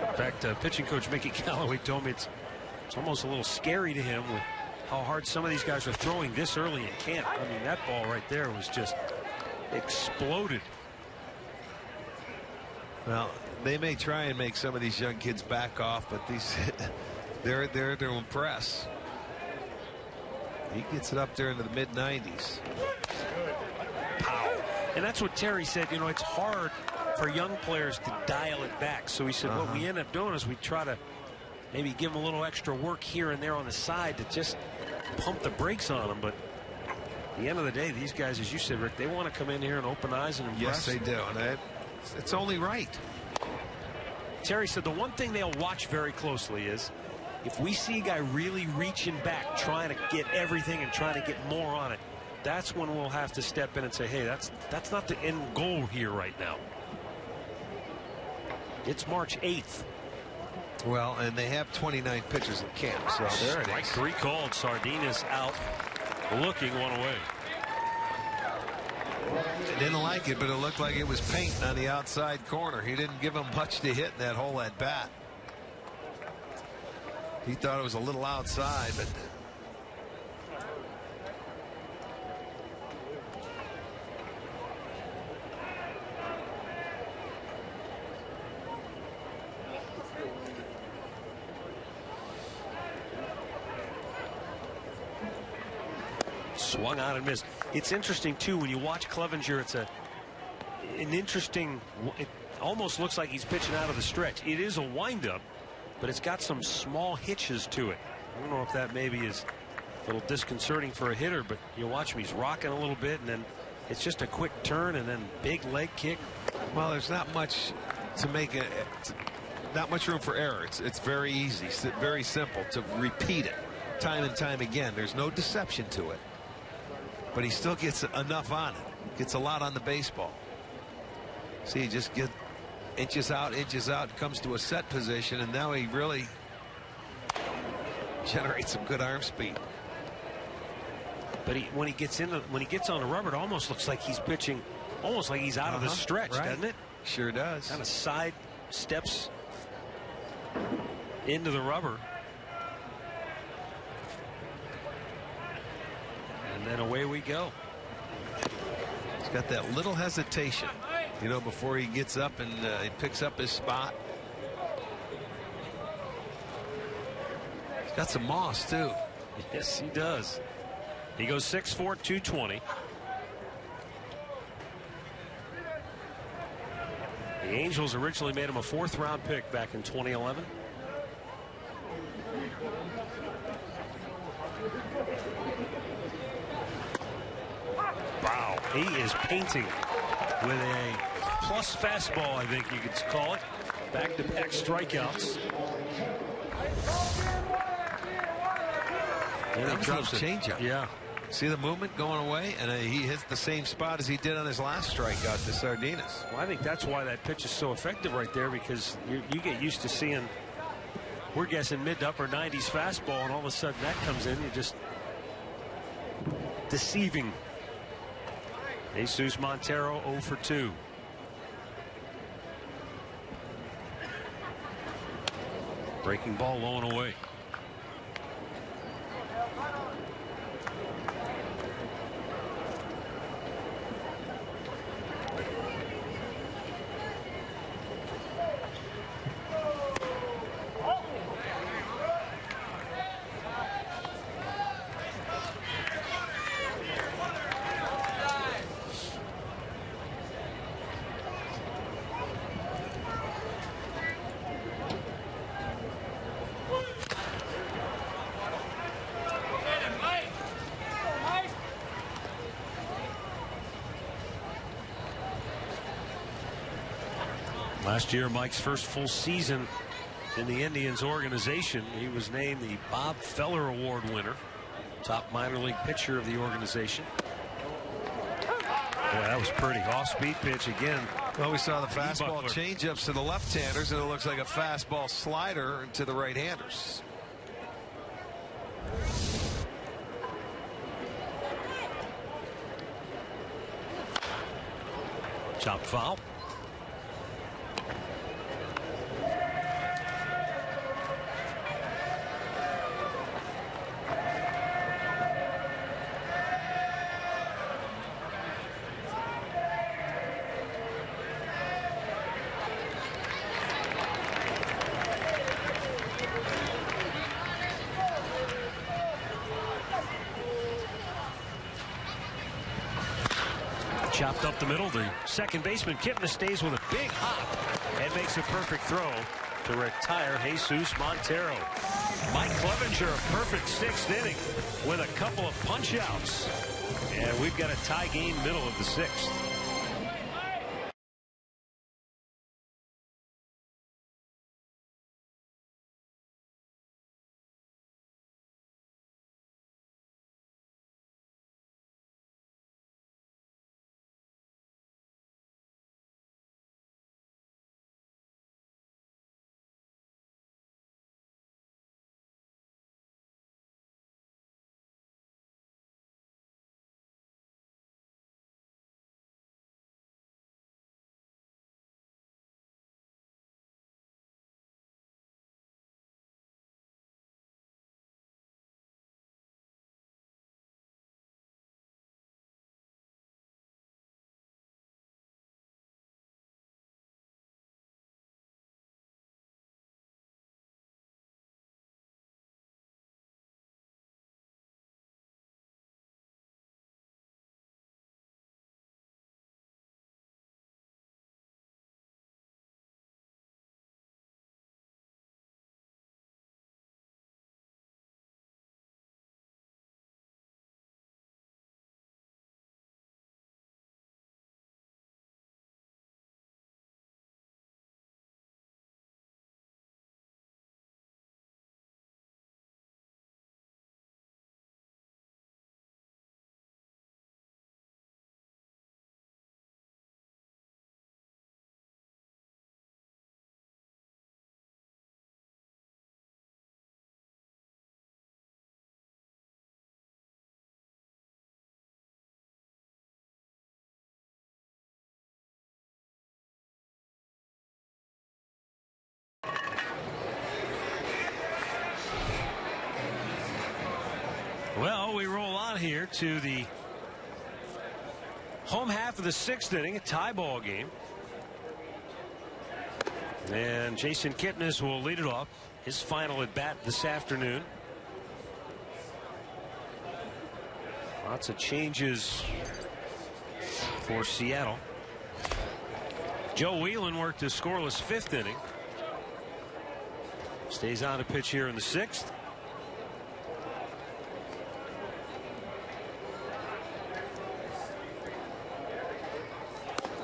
In fact, pitching coach Mickey Callaway told me it's almost a little scary to him with how hard some of these guys are throwing this early in camp. I mean, that ball right there was just exploded. Well, they may try and make some of these young kids back off, but these they're there to impress. He gets it up there into the mid-90s. Pow. And that's what Terry said. You know, it's hard for young players to dial it back. So he said what we end up doing is we try to maybe give them a little extra work here and there on the side to just pump the brakes on them. But at the end of the day, these guys, as you said, Rick, they want to come in here and open eyes and impress. Yes, they do. And it's only right. Terry said the one thing they'll watch very closely is if we see a guy really reaching back, trying to get everything and trying to get more on it, that's when we'll have to step in and say, hey, that's not the end goal here right now. It's March 8th. Well, and they have 29 pitchers in camp, so there it is. Strike three called. Sardinus out, looking one away. They didn't like it, but it looked like it was paint on the outside corner. He didn't give him much to hit in that hole at bat. He thought it was a little outside, but swung on and missed. It's interesting too when you watch Clevenger. It's an interesting. It almost looks like he's pitching out of the stretch. It is a windup, but it's got some small hitches to it. I don't know if that maybe is a little disconcerting for a hitter, but you watch him, he's rocking a little bit, and then it's just a quick turn and then big leg kick. well, there's not much to make it. Not much room for error. It's very easy. It's very simple to repeat it time and time again. There's no deception to it. But he still gets enough on it. Gets a lot on the baseball. See, he just gets inches out, comes to a set position, and now he really generates some good arm speed. But when he gets on the rubber, it almost looks like he's pitching, almost like he's out of the stretch, doesn't it? Sure does. Kind of side steps into the rubber. And then away we go. He's got that little hesitation, you know, before he gets up and he picks up his spot. He's got some moss too. Yes, he does. He goes 6'4", 220. The Angels originally made him a 4th-round pick back in 2011. Wow, he is painting with a plus fastball, I think you could call it. Back-to-back strikeouts. That was a changeup. Yeah. See the movement going away, and he hits the same spot as he did on his last strikeout to Sardinus. Well, I think that's why that pitch is so effective right there, because you get used to seeing, we're guessing mid to upper 90s fastball, and all of a sudden that comes in. You're just deceiving. Jesus Montero 0 for 2. Breaking ball low and away. Last year, Mike's first full season in the Indians organization. He was named the Bob Feller Award winner, top minor league pitcher of the organization. Boy, that was pretty. Off-speed pitch again. Well, we saw the fastball changeups to the left-handers, and it looks like a fastball slider to the right-handers. Chopped foul. Chopped up the middle. The second baseman Kipnis stays with a big hop and makes a perfect throw to retire Jesus Montero. Mike Clevenger, a perfect sixth inning with a couple of punch outs, and we've got a tie game middle of the sixth. Well, we roll on here to the home half of the sixth inning, a tie ball game. And Jason Kipnis will lead it off. His final at bat this afternoon. Lots of changes for Seattle. Joe Whelan worked a scoreless fifth inning. Stays on to pitch here in the sixth.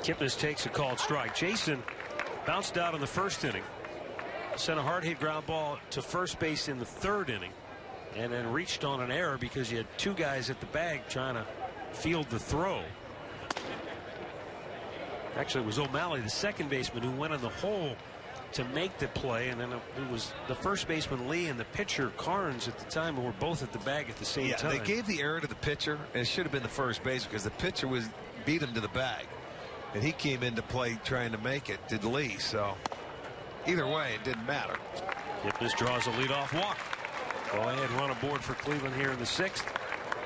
Kipnis takes a called strike. Jason bounced out in the first inning. Sent a hard hit ground ball to first base in the third inning. And then reached on an error because you had two guys at the bag trying to field the throw. Actually, it was O'Malley, the second baseman, who went in the hole to make the play. And then it was the first baseman, Lee, and the pitcher, Carnes, at the time, who were both at the bag at the same time. They gave the error to the pitcher, and it should have been the first base because the pitcher beat him to the bag. And he came into play trying to make it, did Lee. So either way, it didn't matter. Kipnis draws a leadoff walk. Go ahead, run aboard for Cleveland here in the 6th.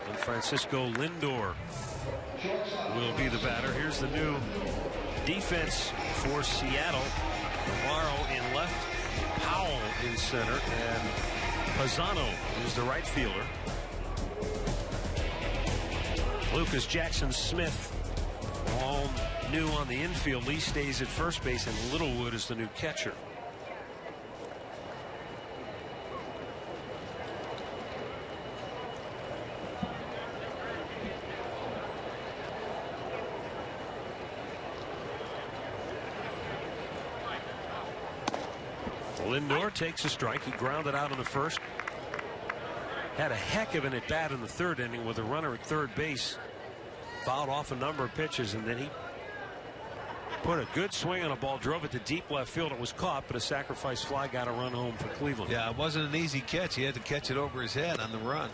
And Francisco Lindor will be the batter. Here's the new defense for Seattle. Navarro in left, Powell in center, and Pisano is the right fielder. Lucas Jackson Smith, all new on the infield. Lee stays at first base, and Littlewood is the new catcher. Lindor takes a strike. He grounded out in the first. Had a heck of an at bat in the 3rd inning with a runner at 3rd base. Fouled off a number of pitches, and then he put a good swing on a ball, drove it to deep left field. It was caught, but a sacrifice fly got a run home for Cleveland. Yeah, it wasn't an easy catch. He had to catch it over his head on the run.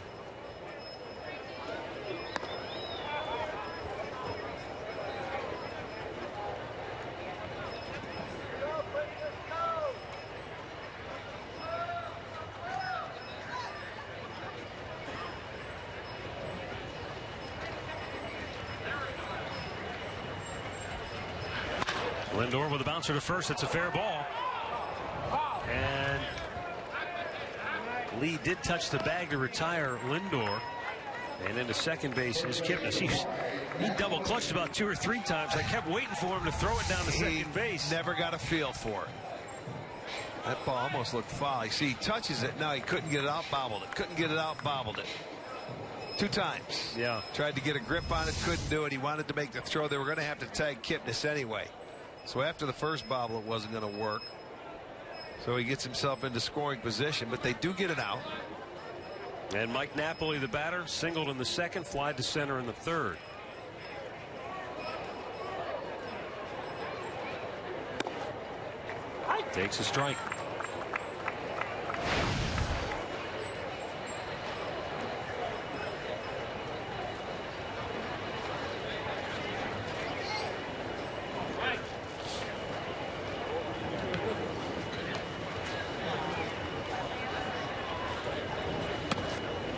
Lindor with a bouncer to first. It's a fair ball. And Lee did touch the bag to retire Lindor. And into second base is Kipnis. He double clutched about 2 or 3 times. I kept waiting for him to throw it down to second base. Never got a feel for it. That ball almost looked foul. You see, he touches it. Now he couldn't get it out, bobbled it. Couldn't get it out, bobbled it. 2 times. Yeah. Tried to get a grip on it, couldn't do it. He wanted to make the throw. They were going to have to tag Kipnis anyway. So after the first bobble, it wasn't going to work. So he gets himself into scoring position, but they do get it out. And Mike Napoli, the batter, singled in the 2nd, fly to center in the 3rd. Takes a strike.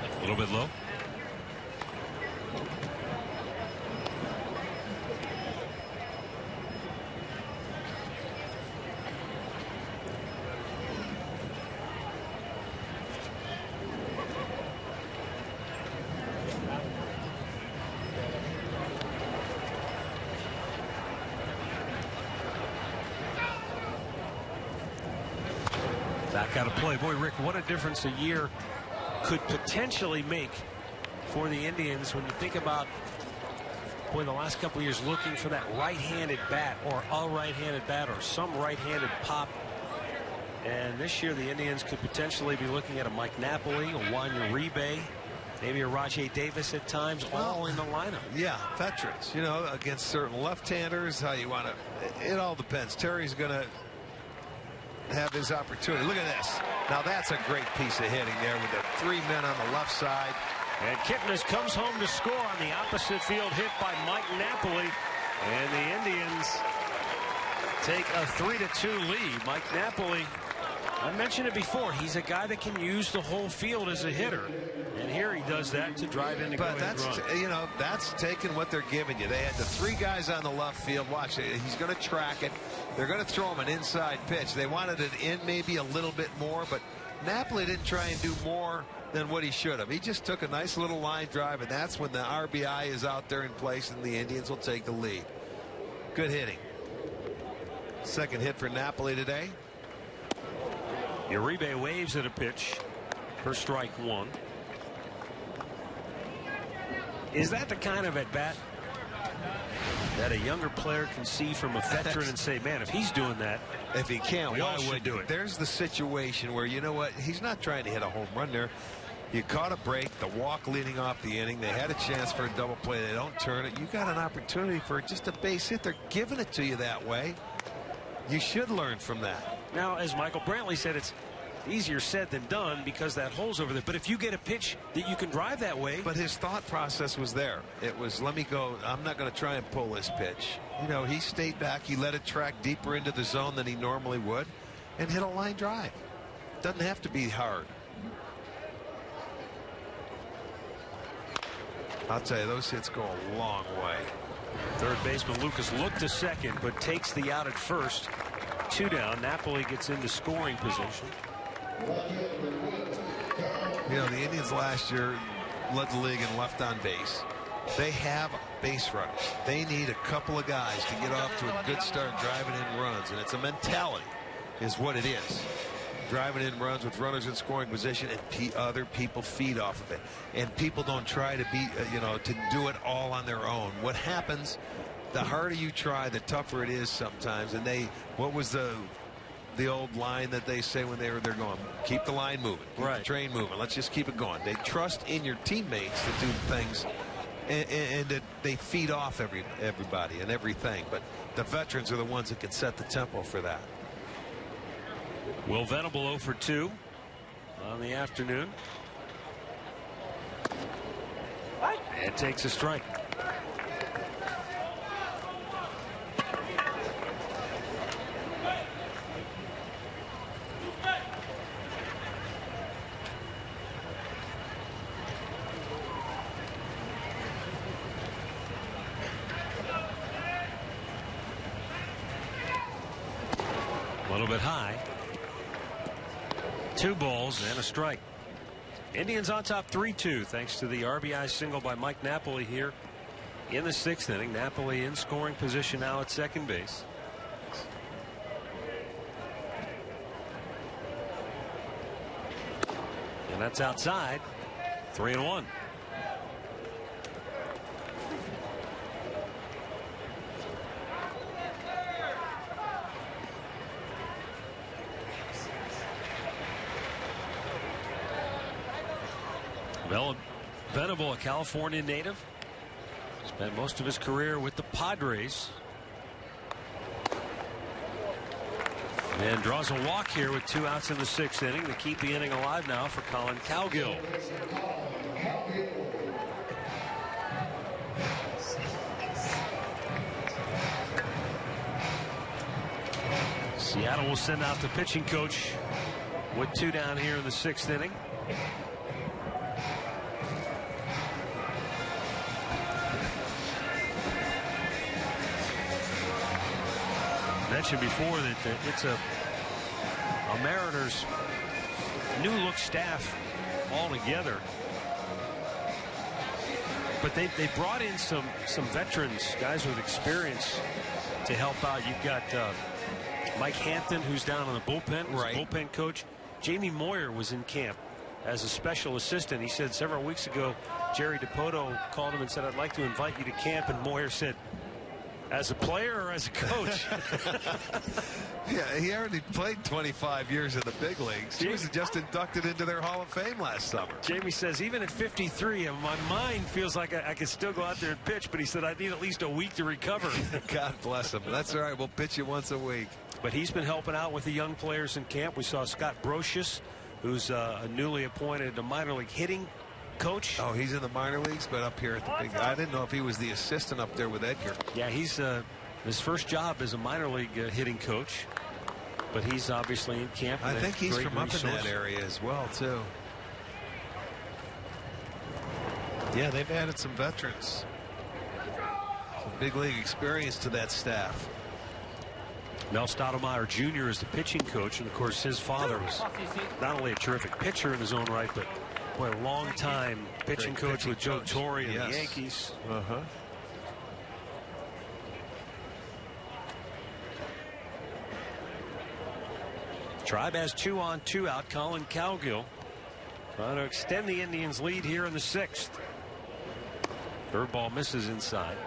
A little bit low. Back out of play. Boy, Rick, what a difference a year could potentially make for the Indians when you think about, boy, the last couple of years looking for that right-handed bat or a right-handed bat or some right-handed pop. And this year the Indians could potentially be looking at a Mike Napoli, a Juan Uribe, maybe a Rajay Davis at times, all in the lineup. Yeah, veterans, you know, against certain left-handers, how you want to, it all depends. Terry's going to have his opportunity. Look at this. Now that's a great piece of hitting there with the 3 men on the left side. And Kipnis comes home to score on the opposite field hit by Mike Napoli. And the Indians take a 3-2 lead. Mike Napoli, I mentioned it before, he's a guy that can use the whole field as a hitter. And here he does that to drive in the But that's, you know, that's taking what they're giving you. They had the 3 guys on the left field. Watch it. He's going to track it. They're going to throw him an inside pitch. They wanted it in maybe a little bit more, but Napoli didn't try and do more than what he should have. He just took a nice little line drive, and that's when the RBI is out there in place, and the Indians will take the lead. Good hitting. Second hit for Napoli today. Uribe waves at a pitch for strike 1. Is that the kind of at bat that a younger player can see from a veteran and say, man, if he's doing that, if he can't, why would do it? There's the situation where, you know what, he's not trying to hit a home run there. You caught a break, the walk leading off the inning. They had a chance for a double play. They don't turn it. You got an opportunity for just a base hit. They're giving it to you that way. You should learn from that. Now, as Michael Brantley said, it's easier said than done because that hole's over there. But if you get a pitch that you can drive that way. But his thought process was there. It was, let me go. I'm not going to try and pull this pitch. You know, he stayed back. He let it track deeper into the zone than he normally would and hit a line drive. doesn't have to be hard. I'll tell you, those hits go a long way. Third baseman Lucas looked to second, but takes the out at first. 2 down. Napoli gets into scoring position. You know, the Indians last year led the league in left on base. They have base runners. They need a couple of guys to get off to a good start driving in runs, and it's a mentality is what it is. Driving in runs with runners in scoring position, and other people feed off of it. And people don't try to be, you know, to do it all on their own. What happens, the harder you try, the tougher it is sometimes. And what was the old line that they say when they're going, keep the line moving, keep the train moving, let's just keep it going. They trust in your teammates to do things, and that they feed off everybody and everything. But the veterans are the ones that can set the tempo for that. Will Venable 0 for 2 on the afternoon. And takes a strike. A little bit high. 2 balls and a strike. Indians on top 3-2 thanks to the RBI single by Mike Napoli here in the 6th inning. Napoli in scoring position now at second base. And that's outside. 3-1. Venable, a California native, spent most of his career with the Padres, and draws a walk here with 2 outs in the 6th inning to keep the inning alive now for Colin Cowgill. Seattle will send out the pitching coach with 2 down here in the 6th inning. Mentioned before that it's a Mariners new look staff altogether, but they brought in some veterans, guys with experience to help out. You've got Mike Hampton, who's down on the bullpen, bullpen coach. Jamie Moyer was in camp as a special assistant. He said several weeks ago Jerry DiPoto called him and said, "I'd like to invite you to camp," and Moyer said, "As a player or as a coach?" Yeah, he already played 25 years in the big leagues. He was just inducted into their Hall of Fame last summer. Jamie says, even at 53, my mind feels like I could still go out there and pitch, but he said, I need at least a week to recover. God bless him. That's all right. We'll pitch you once a week. But he's been helping out with the young players in camp. We saw Scott Brocious, who's a newly appointed minor league hitting coach. Oh, he's in the minor leagues, but up here at the big. I didn't know if he was the assistant up there with Edgar. Yeah, he's his first job as a minor league hitting coach, but he's obviously in camp. I think he's from up in that area as well, too. Yeah, they've added some veterans, some big league experience to that staff. Mel Stottlemyre Jr. is the pitching coach, and of course his father was not only a terrific pitcher in his own right, but boy, a long time pitching coach with Joe Torre and the Yankees. Tribe has 2 on, 2 out. Colin Cowgill trying to extend the Indians' lead here in the 6th. Third ball misses inside,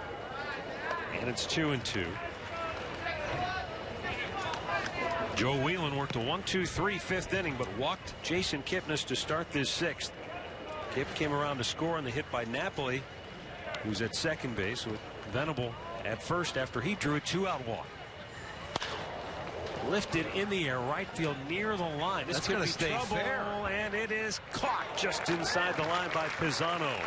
and it's 2-2. Joe Whelan worked a 1-2-3 5th inning, but walked Jason Kipnis to start this 6th. Kip came around to score on the hit by Napoli, who's at second base, with Venable at first after he drew a 2-out walk. Lifted in the air, right field near the line. This could be stay trouble, fair. And it is caught just inside the line by Pisano.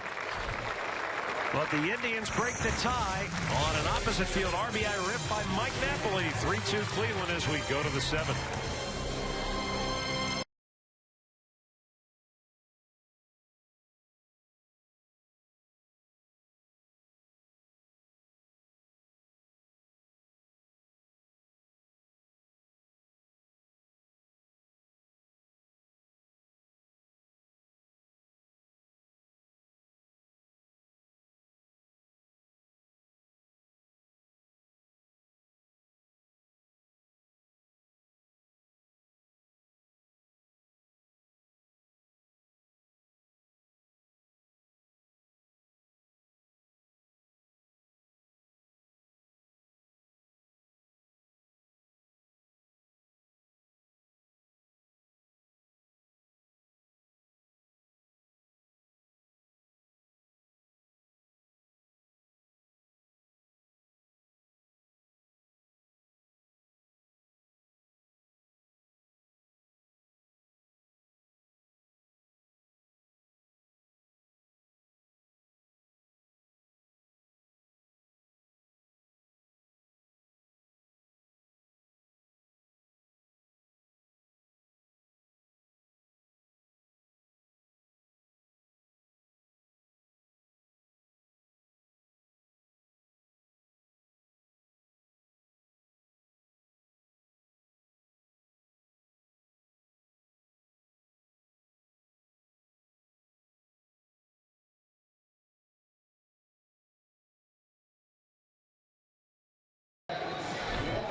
But the Indians break the tie on an opposite field RBI rip by Mike Napoli. 3-2 Cleveland as we go to the 7th.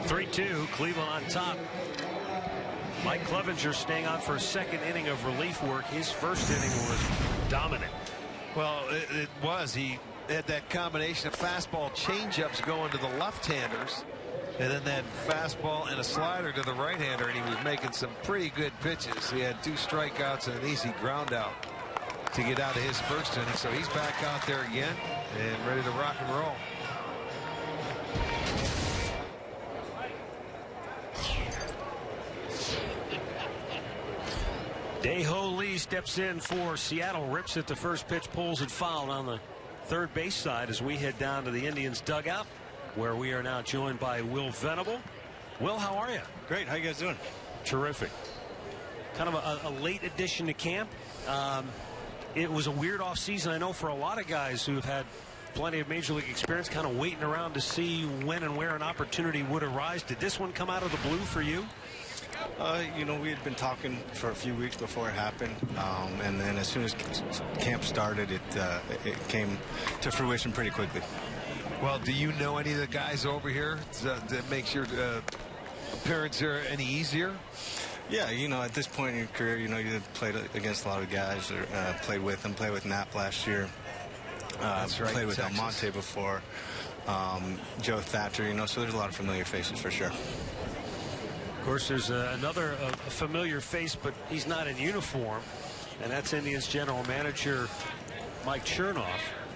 3-2, Cleveland on top. Mike Clevenger staying on for a second inning of relief work. His first inning was dominant. Well, it was. He had that combination of fastball changeups going to the left-handers, and then that fastball and a slider to the right-hander, and he was making some pretty good pitches. He had 2 strikeouts and an easy ground out to get out of his first inning. So he's back out there again and ready to rock and roll. Dae-Ho Lee steps in for Seattle, rips at the first pitch, pulls it foul on the third base side as we head down to the Indians dugout, where we are now joined by Will Venable. Will, how are you? Great. How you guys doing? Terrific. Kind of a late addition to camp. It was a weird off season, I know, for a lot of guys who have had plenty of major league experience, kind of waiting around to see when and where an opportunity would arise. Did this one come out of the blue for you? You know, we had been talking for a few weeks before it happened, and then as soon as camp started, it came to fruition pretty quickly. Well, do you know any of the guys over here that makes your appearance here any easier? Yeah, you know, at this point in your career, you know, you played against a lot of guys, or played with them, played with Knapp last year. That's right, played with Texas. Almonte before, Joe Thatcher, you know, so there's a lot of familiar faces for sure. Of course, there's another familiar face, but he's not in uniform, and that's Indians general manager Mike Chernoff.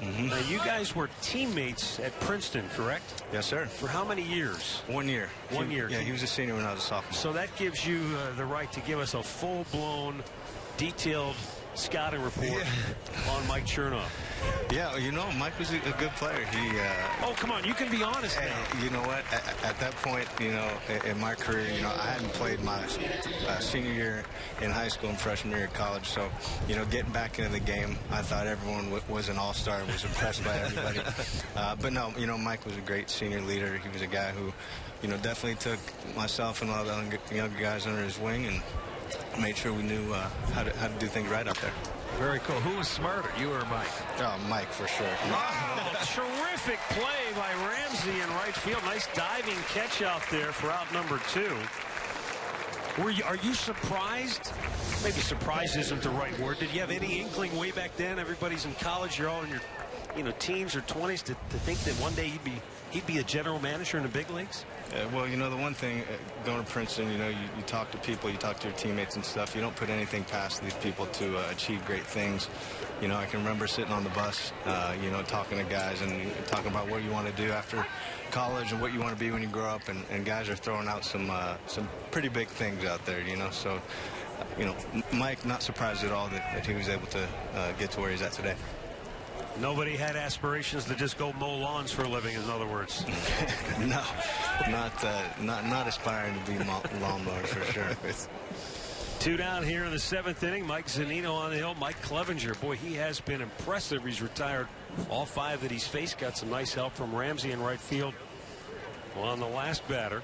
Now, you guys were teammates at Princeton, correct? Yes, sir. For how many years? 1 year. 1 year. Yeah, he was a senior when I was a sophomore. So that gives you the right to give us a full-blown, detailed scouting report on Mike Chernoff. Yeah, you know, Mike was a good player. He. Oh, come on, you can be honest now. You know what? At that point, you know, in my career, you know, I hadn't played my senior year in high school and freshman year of college. So, you know, getting back into the game, I thought everyone was an all-star, was impressed by everybody. But no, you know, Mike was a great senior leader. He was a guy who, you know, definitely took myself and all the younger guys under his wing and made sure we knew how to do things right out there. Very cool. Who was smarter, you or Mike? Oh, Mike, for sure. Oh, terrific play by Ramsey in right field. Nice diving catch out there for out number 2. Are you surprised? Maybe surprised isn't the right word. Did you have any inkling way back then? Everybody's in college. You're all in your teens or 20s to think that one day he'd be a general manager in the big leagues? Well, you know, the one thing, going to Princeton, you know, you talk to people, you talk to your teammates and stuff. You don't put anything past these people to achieve great things. You know, I can remember sitting on the bus, you know, talking to guys and talking about what you want to do after college and what you want to be when you grow up. And guys are throwing out some pretty big things out there, you know. So, you know, Mike, not surprised at all that he was able to get to where he's at today. Nobody had aspirations to just go mow lawns for a living, in other words. No, not aspiring to be lawnmower for sure. 2 down here in the 7th inning. Mike Zunino on the hill. Mike Clevenger, boy, he has been impressive. He's retired all 5 that he's faced. Got some nice help from Ramsey in right field. Well, on the last batter,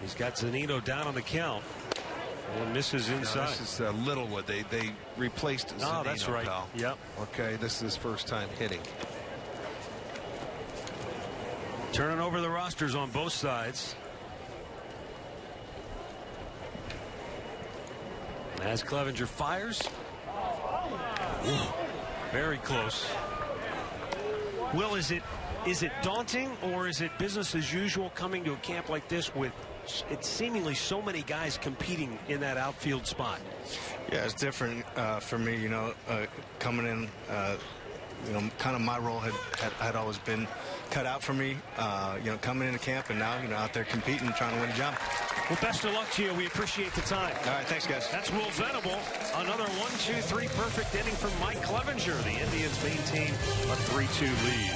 he's got Zunino down on the count. And misses inside. No, this is Littlewood. They replaced Zunino. Oh, that's right. Pal. Yep. Okay, this is his first time hitting. Turning over the rosters on both sides. As Clevenger fires. Very close. Will, is it daunting or is it business as usual coming to a camp like this with it's seemingly so many guys competing in that outfield spot? Yeah, it's different for me, you know, coming in, you know, kind of my role had always been cut out for me, you know, coming into camp and now, you know, out there competing, trying to win a job. Well, best of luck to you. We appreciate the time. All right, thanks, guys. That's Will Venable. Another 1-2-3 perfect inning from Mike Clevenger. The Indians maintain a 3-2 lead.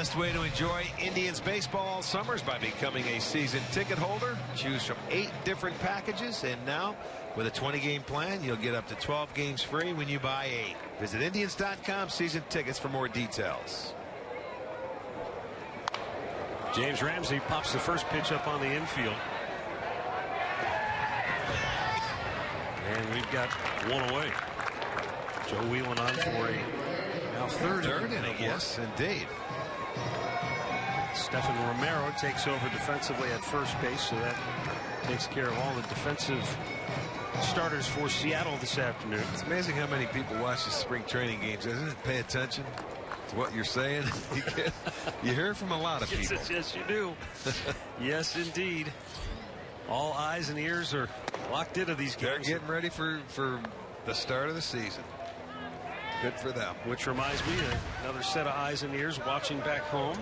best way to enjoy Indians baseball all summer is by becoming a season ticket holder. Choose from 8 different packages, and now with a 20-game plan, you'll get up to 12 games free when you buy 8. Visit Indians.com season tickets for more details. James Ramsey pops the first pitch up on the infield. And we've got one away. Joe Whelan on for a now third inning. Yes, indeed. Stephen Romero takes over defensively at first base, so that takes care of all the defensive starters for Seattle this afternoon. It's amazing how many people watch the spring training games, isn't it? Pay attention to what you're saying. You hear from a lot of people. Yes, you do. Yes, indeed. All eyes and ears are locked into these games. They're getting ready for the start of the season. Good for them. Which reminds me, another set of eyes and ears watching back home.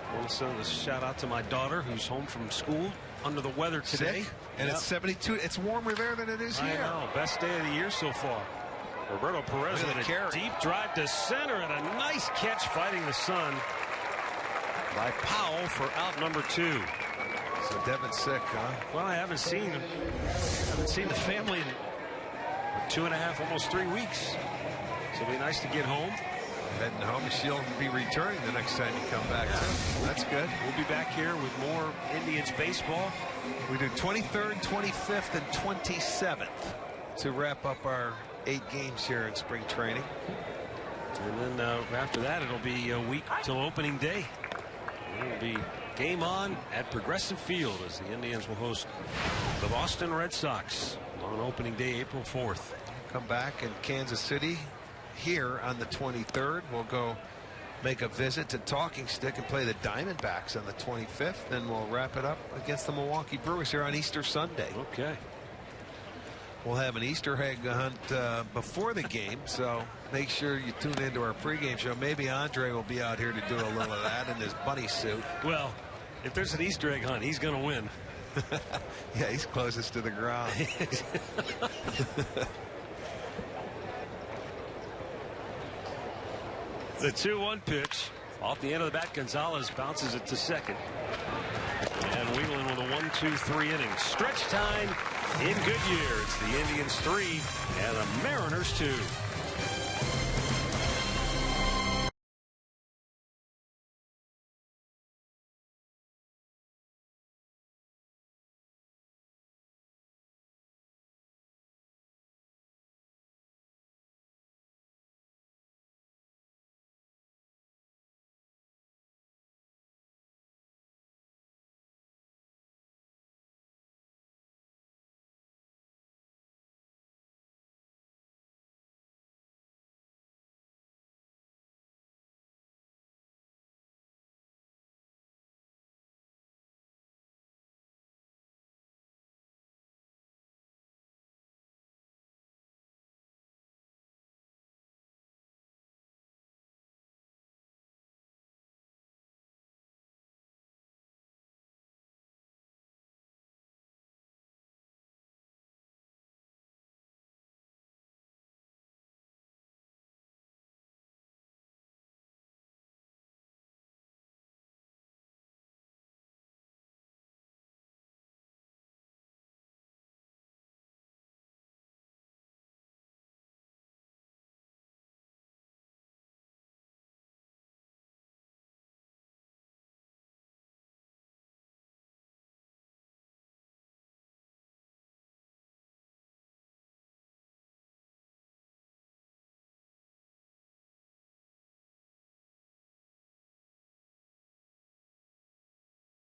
I want to send a shout out to my daughter, who's home from school under the weather today. Sick? And it's 72. It's warmer there than it is here. I know. Best day of the year so far. Roberto Perez with a deep drive to center and a nice catch fighting the sun by Powell for out number 2. So Devin's sick, huh? Well, I haven't seen the family in 2.5, almost 3 weeks. So it'll be nice to get home. Heading home, she'll be returning the next time you come back. Too. That's good. We'll be back here with more Indians baseball. We do 23rd, 25th, and 27th to wrap up our 8 games here in spring training. And then after that, it'll be a week till opening day. It'll be game on at Progressive Field as the Indians will host the Boston Red Sox on opening day, April 4th. Come back in Kansas City here on the 23rd. We'll go make a visit to Talking Stick and play the Diamondbacks on the 25th. Then we'll wrap it up against the Milwaukee Brewers here on Easter Sunday. Okay. We'll have an Easter egg hunt before the game, so make sure you tune into our pregame show. Maybe Andre will be out here to do a little of that in his bunny suit. Well, if there's an Easter egg hunt, he's going to win. Yeah, he's closest to the ground. The 2-1 pitch off the end of the bat. Gonzalez bounces it to second. And Whelan with a 1-2-3 innings. Stretch time in Goodyear. It's the Indians 3 and the Mariners 2.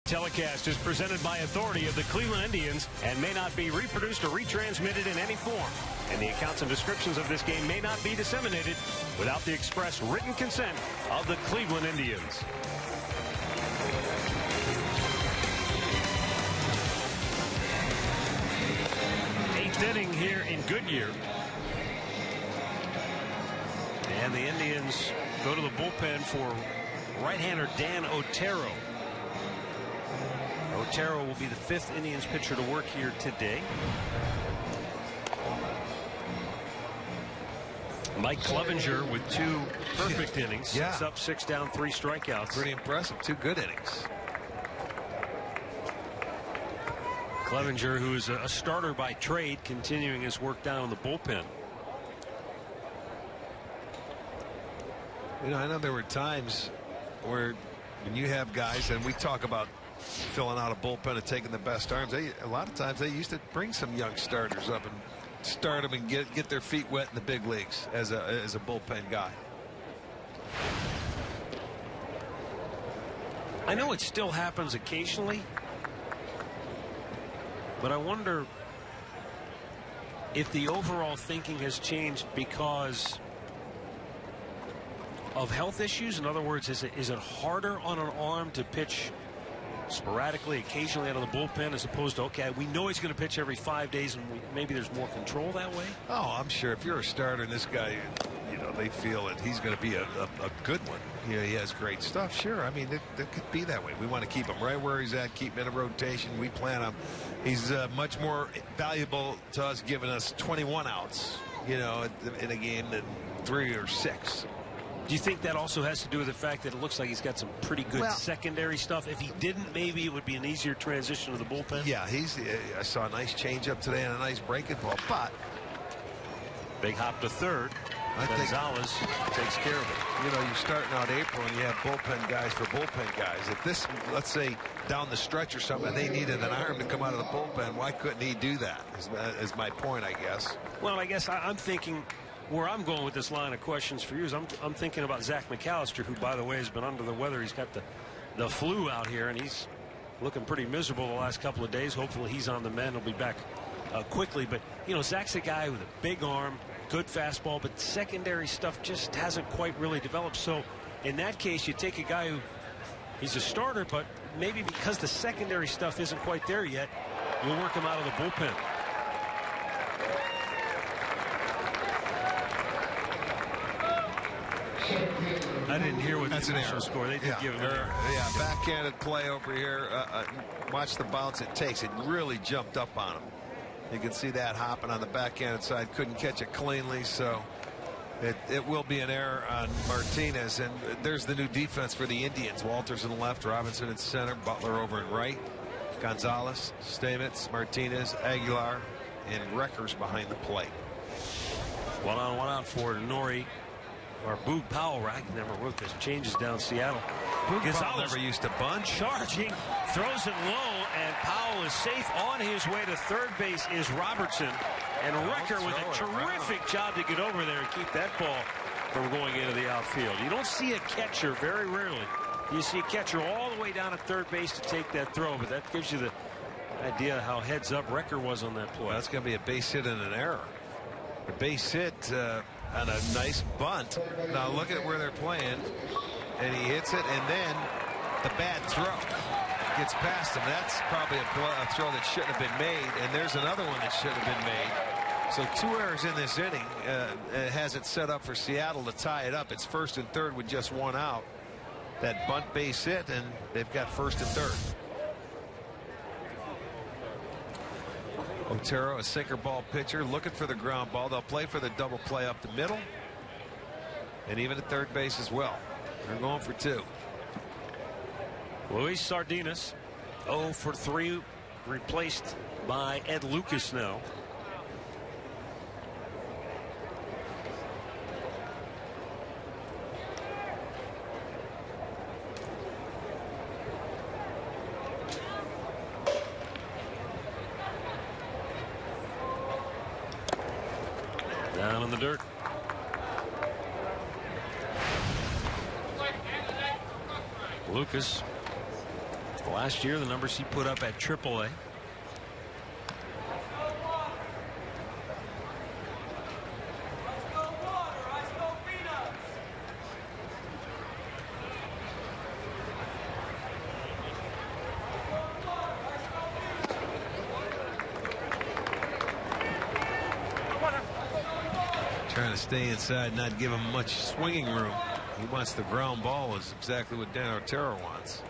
Telecast is presented by authority of the Cleveland Indians and may not be reproduced or retransmitted in any form. And the accounts and descriptions of this game may not be disseminated without the express written consent of the Cleveland Indians. Eighth inning here in Goodyear. And the Indians go to the bullpen for right-hander Dan Otero. Otero will be the 5th Indians pitcher to work here today. Mike Clevenger with 2 perfect innings. Yeah. 6 up, 6 down, 3 strikeouts. Pretty impressive. 2 good innings. Clevenger, who is a starter by trade, continuing his work down in the bullpen. You know, I know there were times where when you have guys, and we talk about filling out a bullpen and taking the best arms, a lot of times they used to bring some young starters up and start them and get their feet wet in the big leagues as a bullpen guy. I know it still happens occasionally, but I wonder if the overall thinking has changed because of health issues. In other words, is it harder on an arm to pitch sporadically, occasionally out of the bullpen, as opposed to, okay, we know he's going to pitch every 5 days, and maybe there's more control that way? Oh, I'm sure if you're a starter and this guy, you know, they feel that he's going to be a good one. You know, he has great stuff. Sure, I mean, it could be that way. We want to keep him right where he's at, keep him in a rotation. We plan on. He's much more valuable to us, giving us 21 outs, you know, in a game than 3 or 6. Do you think that also has to do with the fact that it looks like he's got some pretty good secondary stuff? If he didn't, maybe it would be an easier transition to the bullpen. Yeah, I saw a nice changeup today and a nice breaking ball, but big hop to third. I think Gonzalez takes care of it. You know, you're starting out April and you have bullpen guys for bullpen guys. If this, let's say, down the stretch or something, they needed an arm to come out of the bullpen, why couldn't he do that? Is my point, I guess. Well, I guess I'm thinking. Where I'm going with this line of questions for you is I'm thinking about Zach McAllister, who, by the way, has been under the weather. He's got the flu out here, and he's looking pretty miserable the last couple of days. Hopefully he's on the mend. He'll be back quickly. But, you know, Zach's a guy with a big arm, good fastball, but secondary stuff just hasn't quite really developed. So in that case, you take a guy who he's a starter, but maybe because the secondary stuff isn't quite there yet, you'll work him out of the bullpen. I didn't hear what that's the an error. Score. They did give an error. Yeah, backhanded play over here. Watch the bounce it takes. It really jumped up on him. You can see that hopping on the backhanded side. Couldn't catch it cleanly, so it will be an error on Martinez. And there's the new defense for the Indians. Walters in left, Robinson in center, Butler over in right, Gonzalez, Stamets, Martinez, Aguilar, and Reckers behind the plate. 1-on, 1-out for Nori. Or Boog Powell, I never wrote this. Changes down Seattle. Gonzalez never used to bunch. Charging, throws it low, and Powell is safe. On his way to third base is Robertson. And Recker with a terrific job to get over there and keep that ball from going into the outfield. You don't see a catcher, very rarely. You see a catcher all the way down at third base to take that throw, but that gives you the idea how heads up Recker was on that play. Well, that's going to be a base hit and an error. A base hit on a nice bunt. Now look at where they're playing, and he hits it, and then the bad throw gets past him. That's probably a throw that shouldn't have been made, and there's another one that should have been made. So 2 errors in this inning. It has it set up for Seattle to tie it up. It's first and third with just 1 out. That bunt base hit, and they've got first and third. Otero, a sinker ball pitcher, looking for the ground ball. They'll play for the double play up the middle, and even at third base as well. They're going for 2. Luis Sardinas 0 for 3, replaced by Ed Lucas now. Down in the dirt. Lucas, last year the numbers he put up at AAA. Trying to stay inside, not give him much swinging room. He wants the ground ball, is exactly what Dan Otero wants.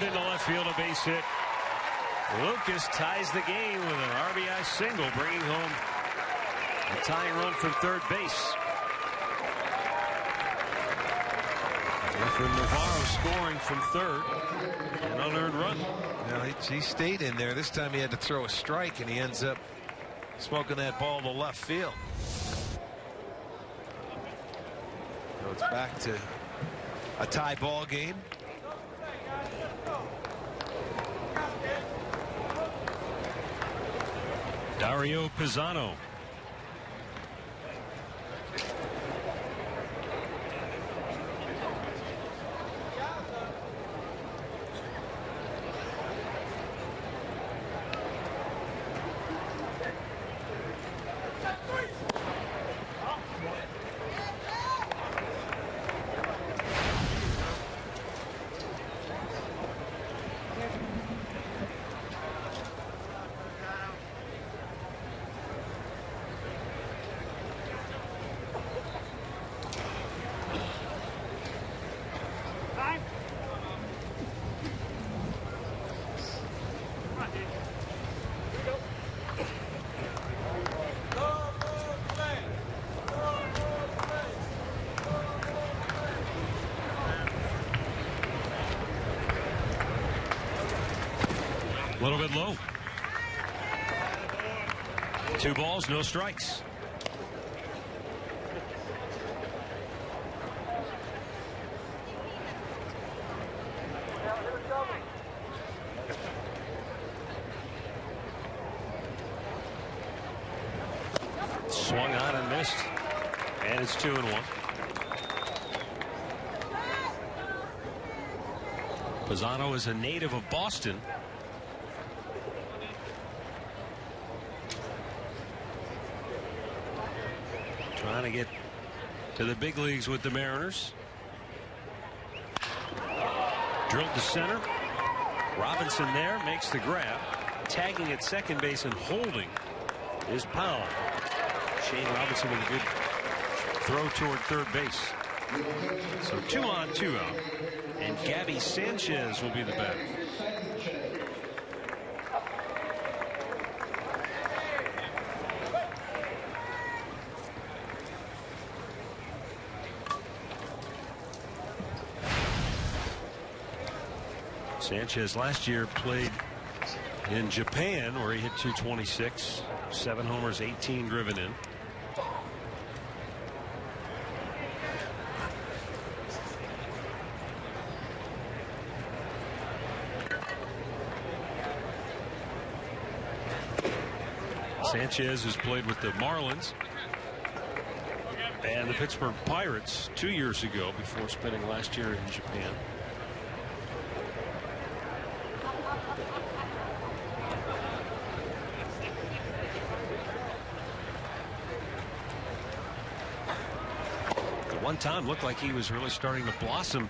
Burned into left field, a base hit. Lucas ties the game with an RBI single, bringing home a tying run from third base. Efrain Navarro scoring from third. An unearned run. Now he stayed in there. This time he had to throw a strike, and he ends up smoking that ball to left field. So it's back to a tie ball game. Dario Pisano. A little bit low. 2 balls, no strikes. Swung on and missed. And it's 2-1. Pisano is a native of Boston. Trying to get to the big leagues with the Mariners. Drilled to center. Robinson there makes the grab. Tagging at second base and holding is Powell. Shane Robinson with a good throw toward third base. So 2 on, 2 out. And Gabby Sanchez will be the batter. Sanchez last year played in Japan, where he hit .226, 7 homers, 18 driven in. Sanchez has played with the Marlins and the Pittsburgh Pirates 2 years ago before spending last year in Japan. At one time looked like he was really starting to blossom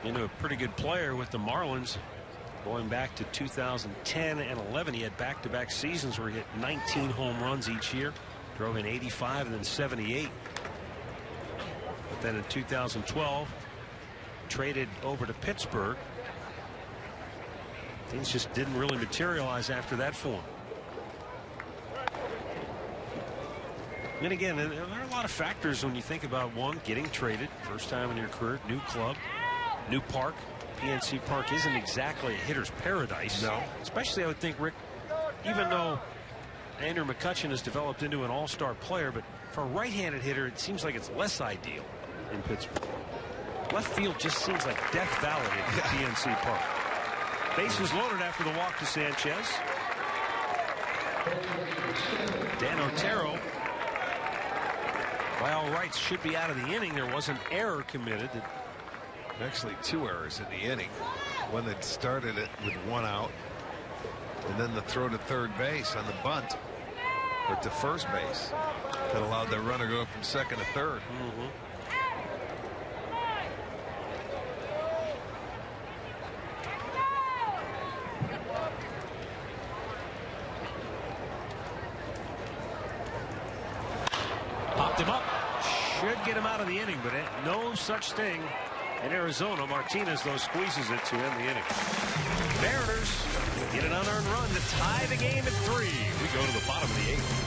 into a pretty good player with the Marlins. Going back to 2010 and 11, he had back-to-back seasons where he hit 19 home runs each year, drove in 85 and then 78. But then in 2012, traded over to Pittsburgh. Things just didn't really materialize after that for him. And again, there are a lot of factors when you think about one, getting traded, first time in your career, new club, new park. PNC Park isn't exactly a hitter's paradise. No. Especially, I would think, Rick, even though Andrew McCutchen has developed into an all-star player, but for a right-handed hitter, it seems like it's less ideal in Pittsburgh. Left field just seems like Death Valley at PNC Park. Bases loaded after the walk to Sanchez. Dan Otero, by all rights, should be out of the inning. There was an error committed. Actually 2 errors in the inning. One that started it with 1 out, and then the throw to third base on the bunt, or to first base, that allowed the runner to go from second to third. Popped him up. Should get him out of the inning, but no such thing in Arizona. Martinez, though, squeezes it to end the inning. Mariners get an unearned run to tie the game at 3. We go to the bottom of the 8th.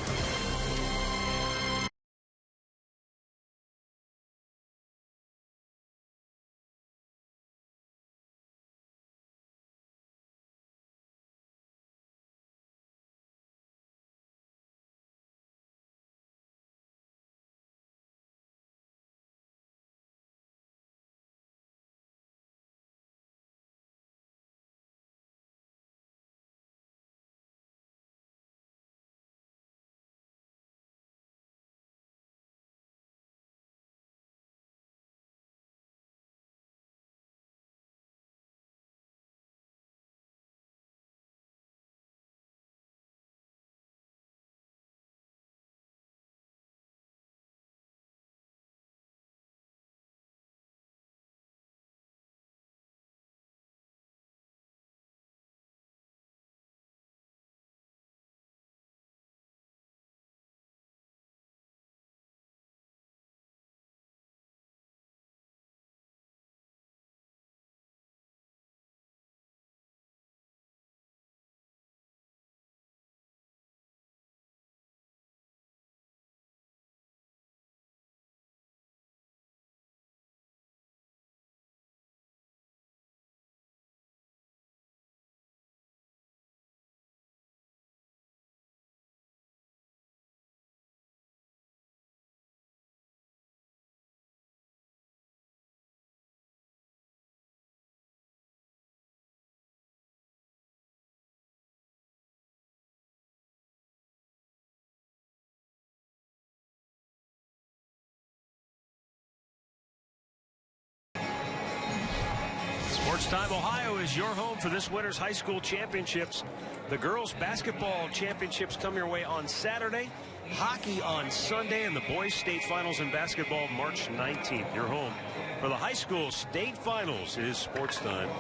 Sports Time Ohio is your home for this winter's high school championships. The girls basketball championships come your way on Saturday, hockey on Sunday, and the boys state finals in basketball March 19th. Your home for the high school state finals is Sports Time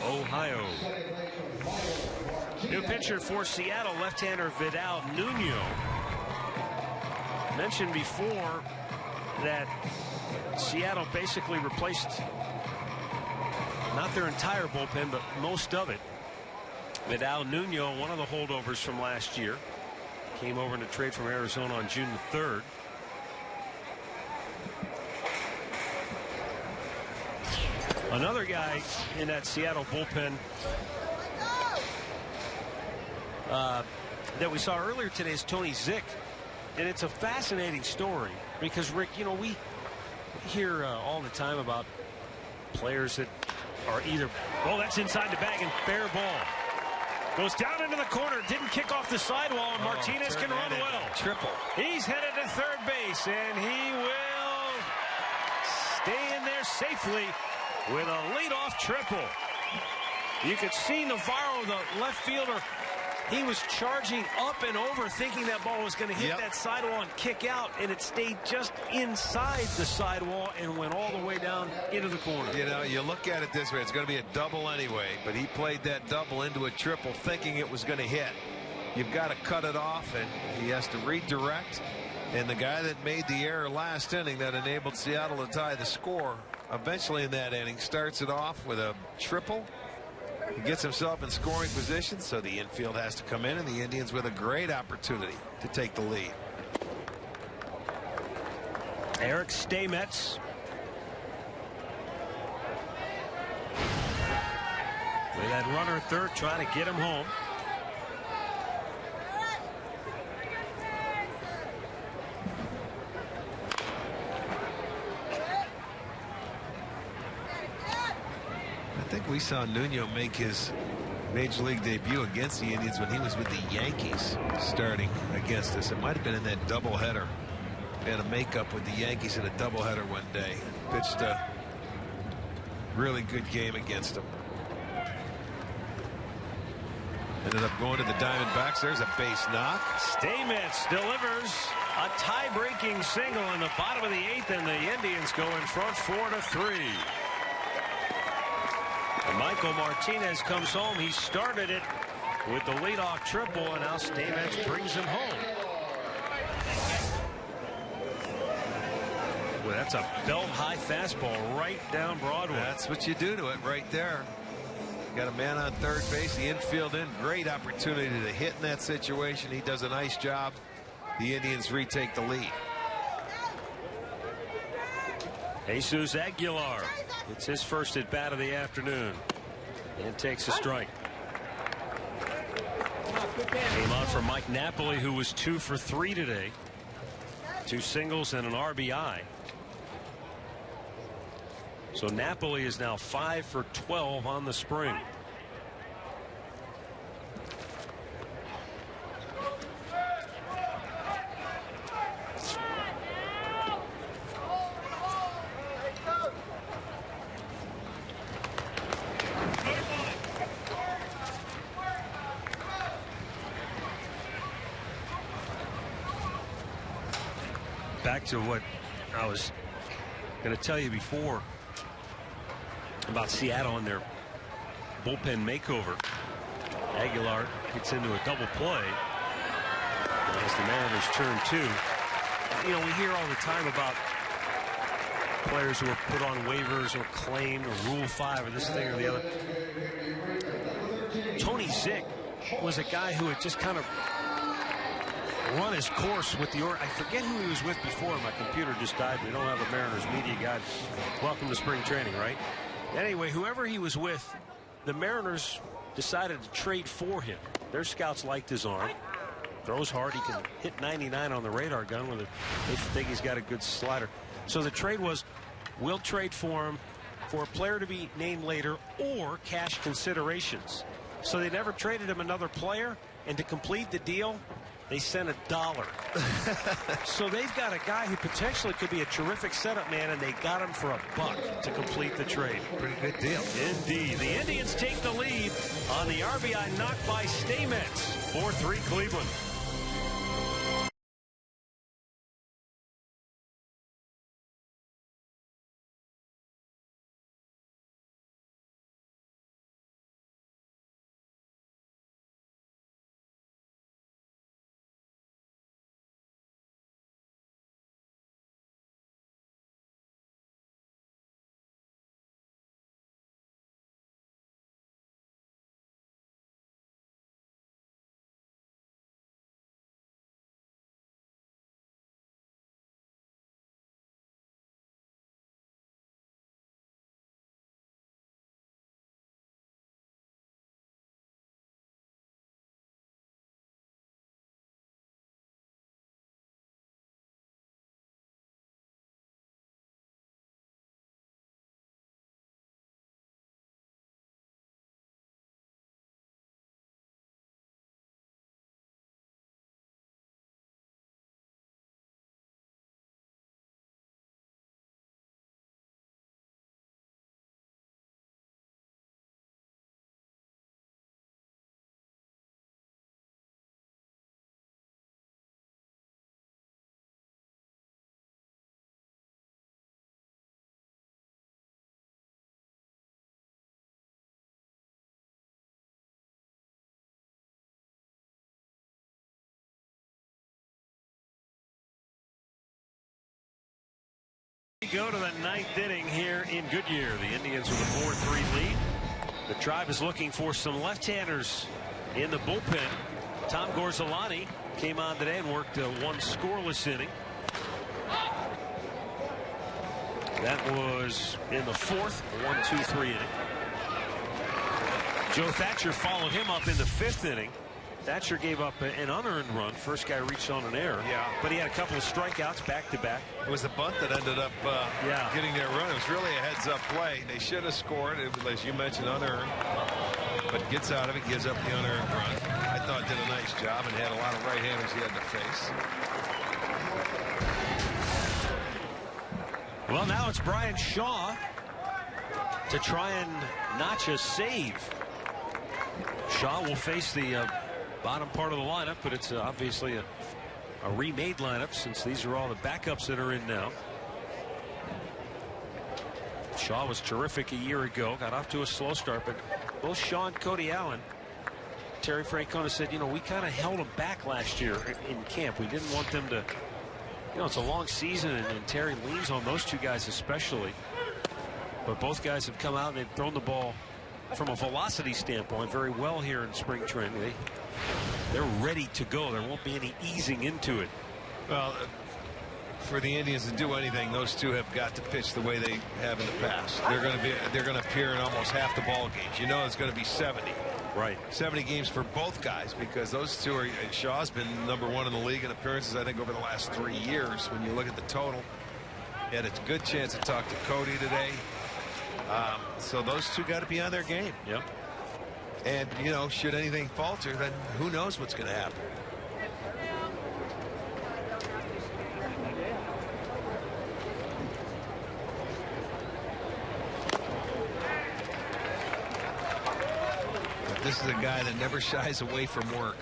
Ohio. New pitcher for Seattle, left-hander Vidal Nuno. Mentioned before that Seattle basically replaced not their entire bullpen, but most of it. Vidal Nuno, one of the holdovers from last year, came over in a trade from Arizona on June the 3rd. Another guy in that Seattle bullpen that we saw earlier today is Tony Zick. And it's a fascinating story because, Rick, you know, we hear all the time about players that are either, oh, that's inside the bag and fair ball. Goes down into the corner, didn't kick off the sidewall, and Martinez can run well. Triple. He's headed to third base, and he will stay in there safely with a leadoff triple. You could see Navarro, the left fielder, he was charging up and over thinking that ball was going to hit that sidewall and kick out, and it stayed just inside the sidewall and went all the way down into the corner. You know, you look at it this way, it's going to be a double anyway, but he played that double into a triple thinking it was going to hit. You've got to cut it off, and he has to redirect. And the guy that made the error last inning that enabled Seattle to tie the score eventually in that inning starts it off with a triple. He gets himself in scoring position, so the infield has to come in, and the Indians with a great opportunity to take the lead. Eric Stamets. With that runner at third, trying to get him home. I think we saw Nuno make his major league debut against the Indians when he was with the Yankees starting against us. It might have been in that doubleheader. He had a makeup with the Yankees in a doubleheader one day. Pitched a really good game against them. Ended up going to the Diamondbacks. There's a base knock. Stamets delivers a tie-breaking single in the bottom of the 8th, and the Indians go in front 4-3. And Michael Martinez comes home. He started it with the leadoff triple, and now Stamets brings him home. Well, that's a belt-high fastball right down Broadway. That's what you do to it right there. Got a man on third base. The infield in. Great opportunity to hit in that situation. He does a nice job. The Indians retake the lead. Jesus Aguilar. It's his first at bat of the afternoon. And takes a strike. Came on for Mike Napoli, who was 2 for 3 today. 2 singles and an RBI. So Napoli is now 5 for 12 on the spring. Back to what I was going to tell you before about Seattle and their bullpen makeover. Aguilar gets into a double play as the Mariners turn 2. You know, we hear all the time about players who are put on waivers or claimed or Rule 5 or this thing or the other. Tony Zick was a guy who had just kind of run his course with the I forget who he was with before. My computer just died. We don't have a Mariners media guy. Welcome to spring training, right? Anyway, whoever he was with, the Mariners decided to trade for him. Their scouts liked his arm. Throws hard. He can hit 99 on the radar gun with it. They think he's got a good slider. So the trade was, we'll trade for him for a player to be named later or cash considerations. So they never traded him another player, and to complete the deal, they sent $1. So they've got a guy who potentially could be a terrific setup man, and they got him for $1 to complete the trade. Pretty good deal. Indeed. The Indians take the lead on the RBI knock by Stamets. 4-3 Cleveland. Go to the 9th inning here in Goodyear. The Indians with a 4-3 lead. The Tribe is looking for some left-handers in the bullpen. Tom Gorzolani came on today and worked one scoreless inning. That was in the 4th, a 1-2-3 inning. Joe Thatcher followed him up in the 5th inning. Thatcher gave up an unearned run. First guy reached on an error. Yeah. But he had a couple of strikeouts back to back. It was the bunt that ended up getting their run. It was really a heads-up play. They should have scored, as you mentioned, unearned. But gets out of it, gives up the unearned run. I thought did a nice job and had a lot of right-handers he had to face. Well, now it's Brian Shaw to try and notch a save. Shaw will face the bottom part of the lineup, but it's obviously a remade lineup since these are all the backups that are in now. Shaw was terrific a year ago, got off to a slow start, but both Shaw and Cody Allen, Terry Francona said, you know, we kind of held them back last year in camp. We didn't want them to, you know, it's a long season, and Terry leans on those two guys especially. But both guys have come out and they've thrown the ball from a velocity standpoint very well here in spring training. They're ready to go. There won't be any easing into it. Well, for the Indians to do anything, those two have got to pitch the way they have in the past. They're going to appear in almost half the ball games. You know, it's going to be 70. Right. 70 games for both guys, because those two are. Shaw's been #1 in the league in appearances, I think, over the last 3 years. When you look at the total, he had a good chance to talk to Cody today. So those two got to be on their game. Yep. And you know, should anything falter, then who knows what's going to happen. This is a guy that never shies away from work.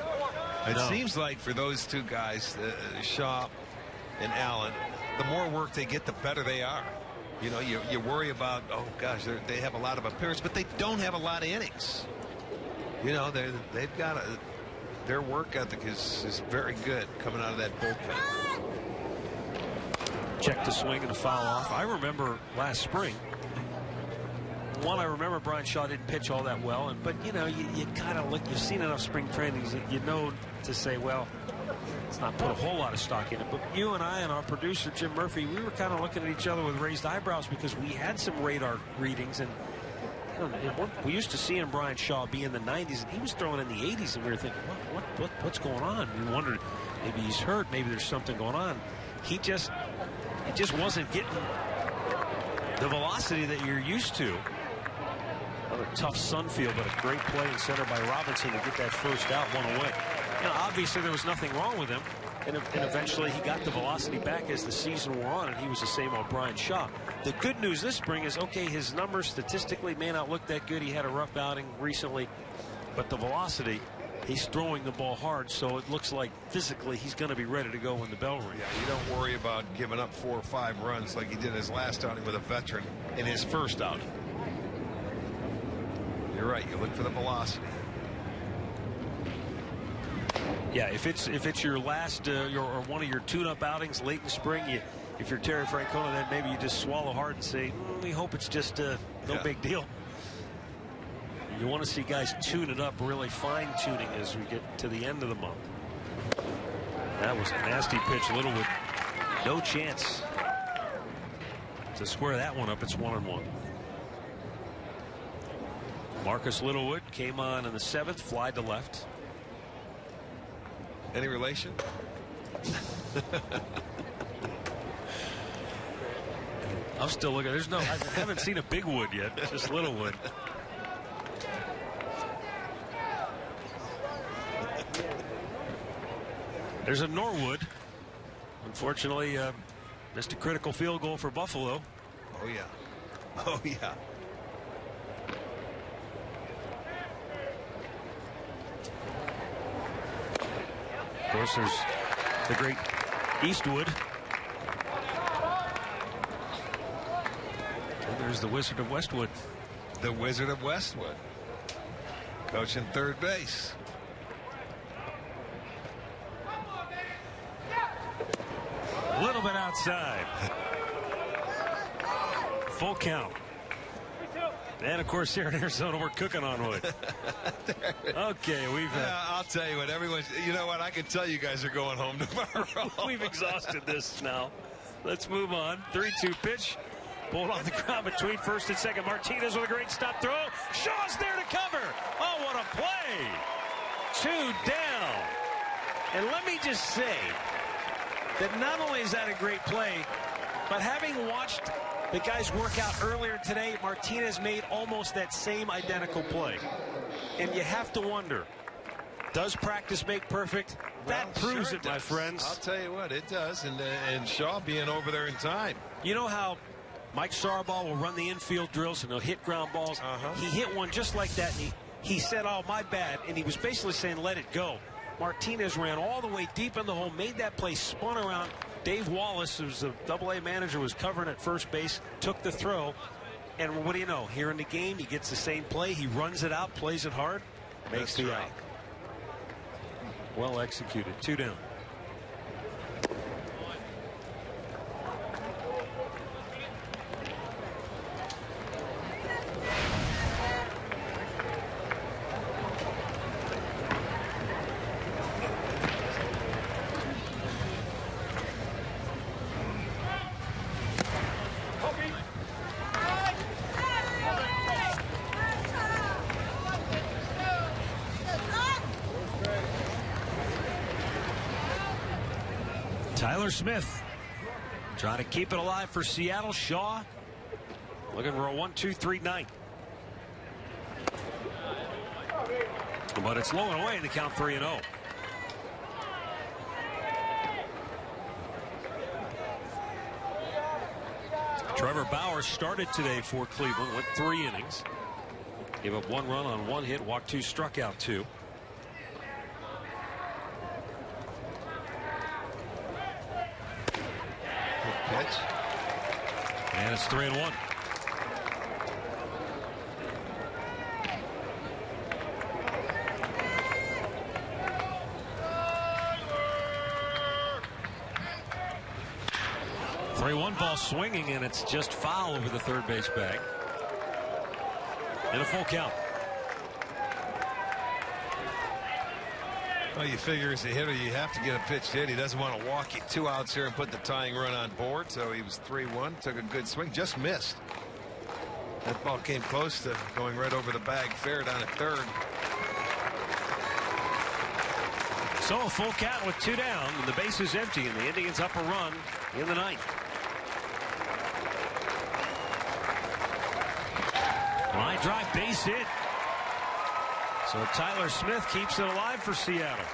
It seems like for those two guys, Shaw and Allen, the more work they get, the better they are. You know, you worry about, oh gosh, they have a lot of appearances, but they don't have a lot of innings. You know, they've got their work ethic is very good coming out of that bullpen. Check the swing and a foul off. I remember last spring. I remember Brian Shaw didn't pitch all that well, but you know, you kind of look. You've seen enough spring trainings that you know to say, well, let's not put a whole lot of stock in it. But you and I and our producer Jim Murphy, we were kind of looking at each other with raised eyebrows because we had some radar readings, and you know, we used to see Brian Shaw be in the 90s, and he was throwing in the 80s, and we were thinking, what's going on? We wondered, maybe he's hurt, maybe there's something going on. He just wasn't getting the velocity that you're used to. Another tough Sunfield, but a great play in center by Robinson to get that first out, one away. You know, obviously there was nothing wrong with him, and eventually he got the velocity back as the season wore on, and he was the same old Brian Shaw. The good news this spring is, okay, his numbers statistically may not look that good. He had a rough outing recently, but the velocity, he's throwing the ball hard, so it looks like physically he's going to be ready to go when the bell rings. Yeah, you don't worry about giving up 4 or 5 runs like he did his last outing with a veteran in his first outing. You're right. You look for the velocity. Yeah, if it's your last or one of your tune-up outings late in spring, if you're Terry Francona, then maybe you just swallow hard and say, we hope it's just no big deal. You want to see guys tune it up, really fine-tuning as we get to the end of the month. That was a nasty pitch. Littlewood, no chance to square that one up. It's 1-1. Marcus Littlewood came on in the 7th, fly to left. Any relation? I'm still looking. I haven't seen a big wood yet. Just Littlewood. There's a Norwood. Unfortunately, missed a critical field goal for Buffalo. Oh yeah. Oh yeah. Of course, there's the great Eastwood. And there's the Wizard of Westwood. The Wizard of Westwood. Coaching third base. A little bit outside. Full count. And of course, here in Arizona, we're cooking on wood. Okay, we've. I'll tell you what, everyone's. You know what? I can tell you guys are going home tomorrow. We've exhausted this now. Let's move on. 3-2 pitch. Pulled on the ground between first and second. Martinez with a great stop throw. Shaw's there to cover. Oh, what a play. 2 down. And let me just say that not only is that a great play, but having watched the guys work out earlier today, Martinez made almost that same identical play. And you have to wonder, does practice make perfect? That proves sure it, my friends. I'll tell you what, it does. And Shaw being over there in time. You know how Mike Saraball will run the infield drills and he'll hit ground balls? He hit one just like that, and he said, oh, my bad. And he was basically saying, let it go. Martinez ran all the way deep in the hole, made that play, spun around. Dave Wallace, who's the AA manager, was covering at first base, took the throw, and what do you know? Here in the game, he gets the same play. He runs it out, plays it hard, makes the out. Well executed. 2 down. Tyler Smith trying to keep it alive for Seattle. Shaw looking for a 1-2-3 night. But it's low and away in the count 3-0. Trevor Bauer started today for Cleveland, went 3 innings. Gave up 1 run on 1 hit, walked 2, struck out 2. Good pitch. And it's 3-1. Ball swinging, and it's just foul over the third base bag. And a full count. Well, you figure as a hitter you have to get a pitch hit. He doesn't want to walk you 2 outs here and put the tying run on board. So he was 3-1, took a good swing, just missed. That ball came close to going right over the bag fair down at third. So a full count with 2 down, and the base is empty, and the Indians up a run in the ninth. Line drive, base hit. So Tyler Smith keeps it alive for Seattle.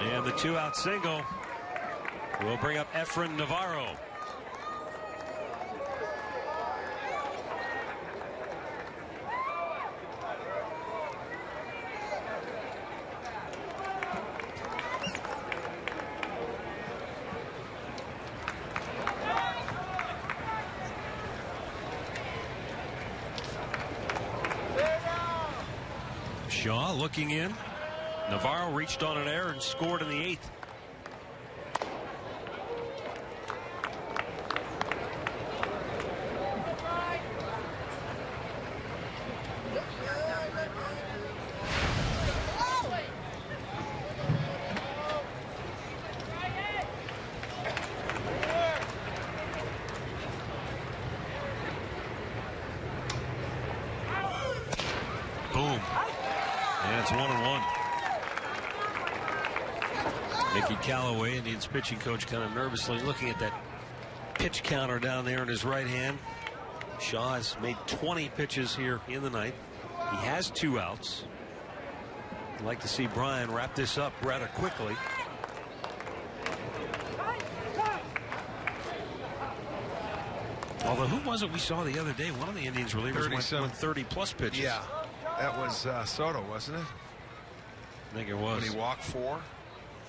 And the 2-out single will bring up Efren Navarro. Shaw looking in. Navarro reached on an error and scored in the 8th. Boom. And it's 1-1. Mickey Callaway, Indians pitching coach, kind of nervously looking at that pitch counter down there in his right hand. Shaw has made 20 pitches here in the ninth. He has 2 outs. I'd like to see Brian wrap this up rather quickly. Although, who was it we saw the other day? One of the Indians relievers went 30-plus pitches. Yeah, that was Soto, wasn't it? I think it was. When he walked 4?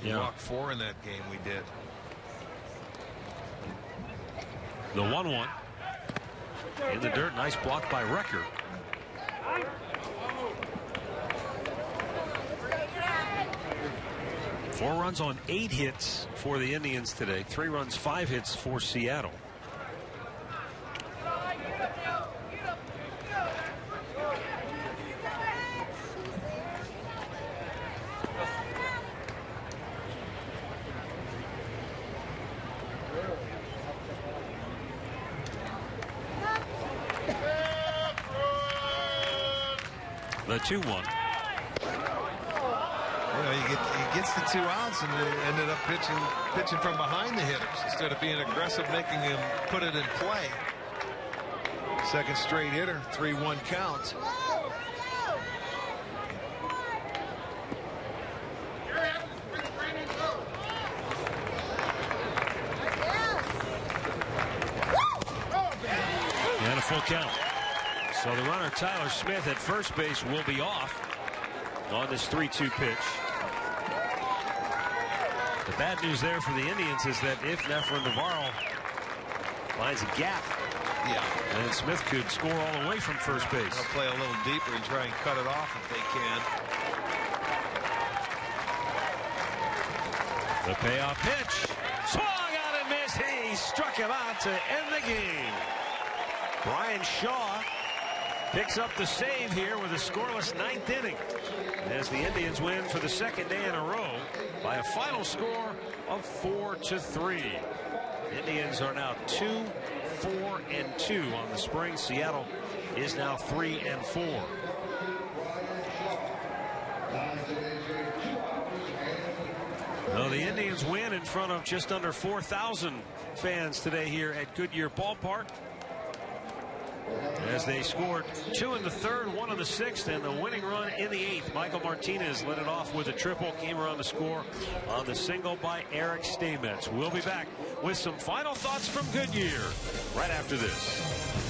He walked 4 in that game we did. The 1-1. In the dirt, nice block by Recker. Four runs on 8 hits for the Indians today. 3 runs, 5 hits for Seattle. The 2-1. He gets the 2 outs and they ended up pitching from behind the hitters instead of being aggressive, making him put it in play. Second straight hitter, 3-1 count. And a full count. So the runner, Tyler Smith, at first base will be off on this 3-2 pitch. The bad news there for the Indians is that if Efren Navarro finds a gap, then Smith could score all the way from first base. They'll play a little deeper and try and cut it off if they can. The payoff pitch. Swung out and missed. He struck him out to end the game. Brian Shaw picks up the save here with a scoreless 9th inning as the Indians win for the 2nd day in a row by a final score of 4-3. Indians are now 2-4-2 on the spring. Seattle is now 3-4. Well, the Indians win in front of just under 4,000 fans today here at Goodyear Ballpark, as they scored 2 in the third, 1 in the sixth, and the winning run in the eighth. Michael Martinez led it off with a triple, came around the score on the single by Eric Steinmetz. We'll be back with some final thoughts from Goodyear right after this.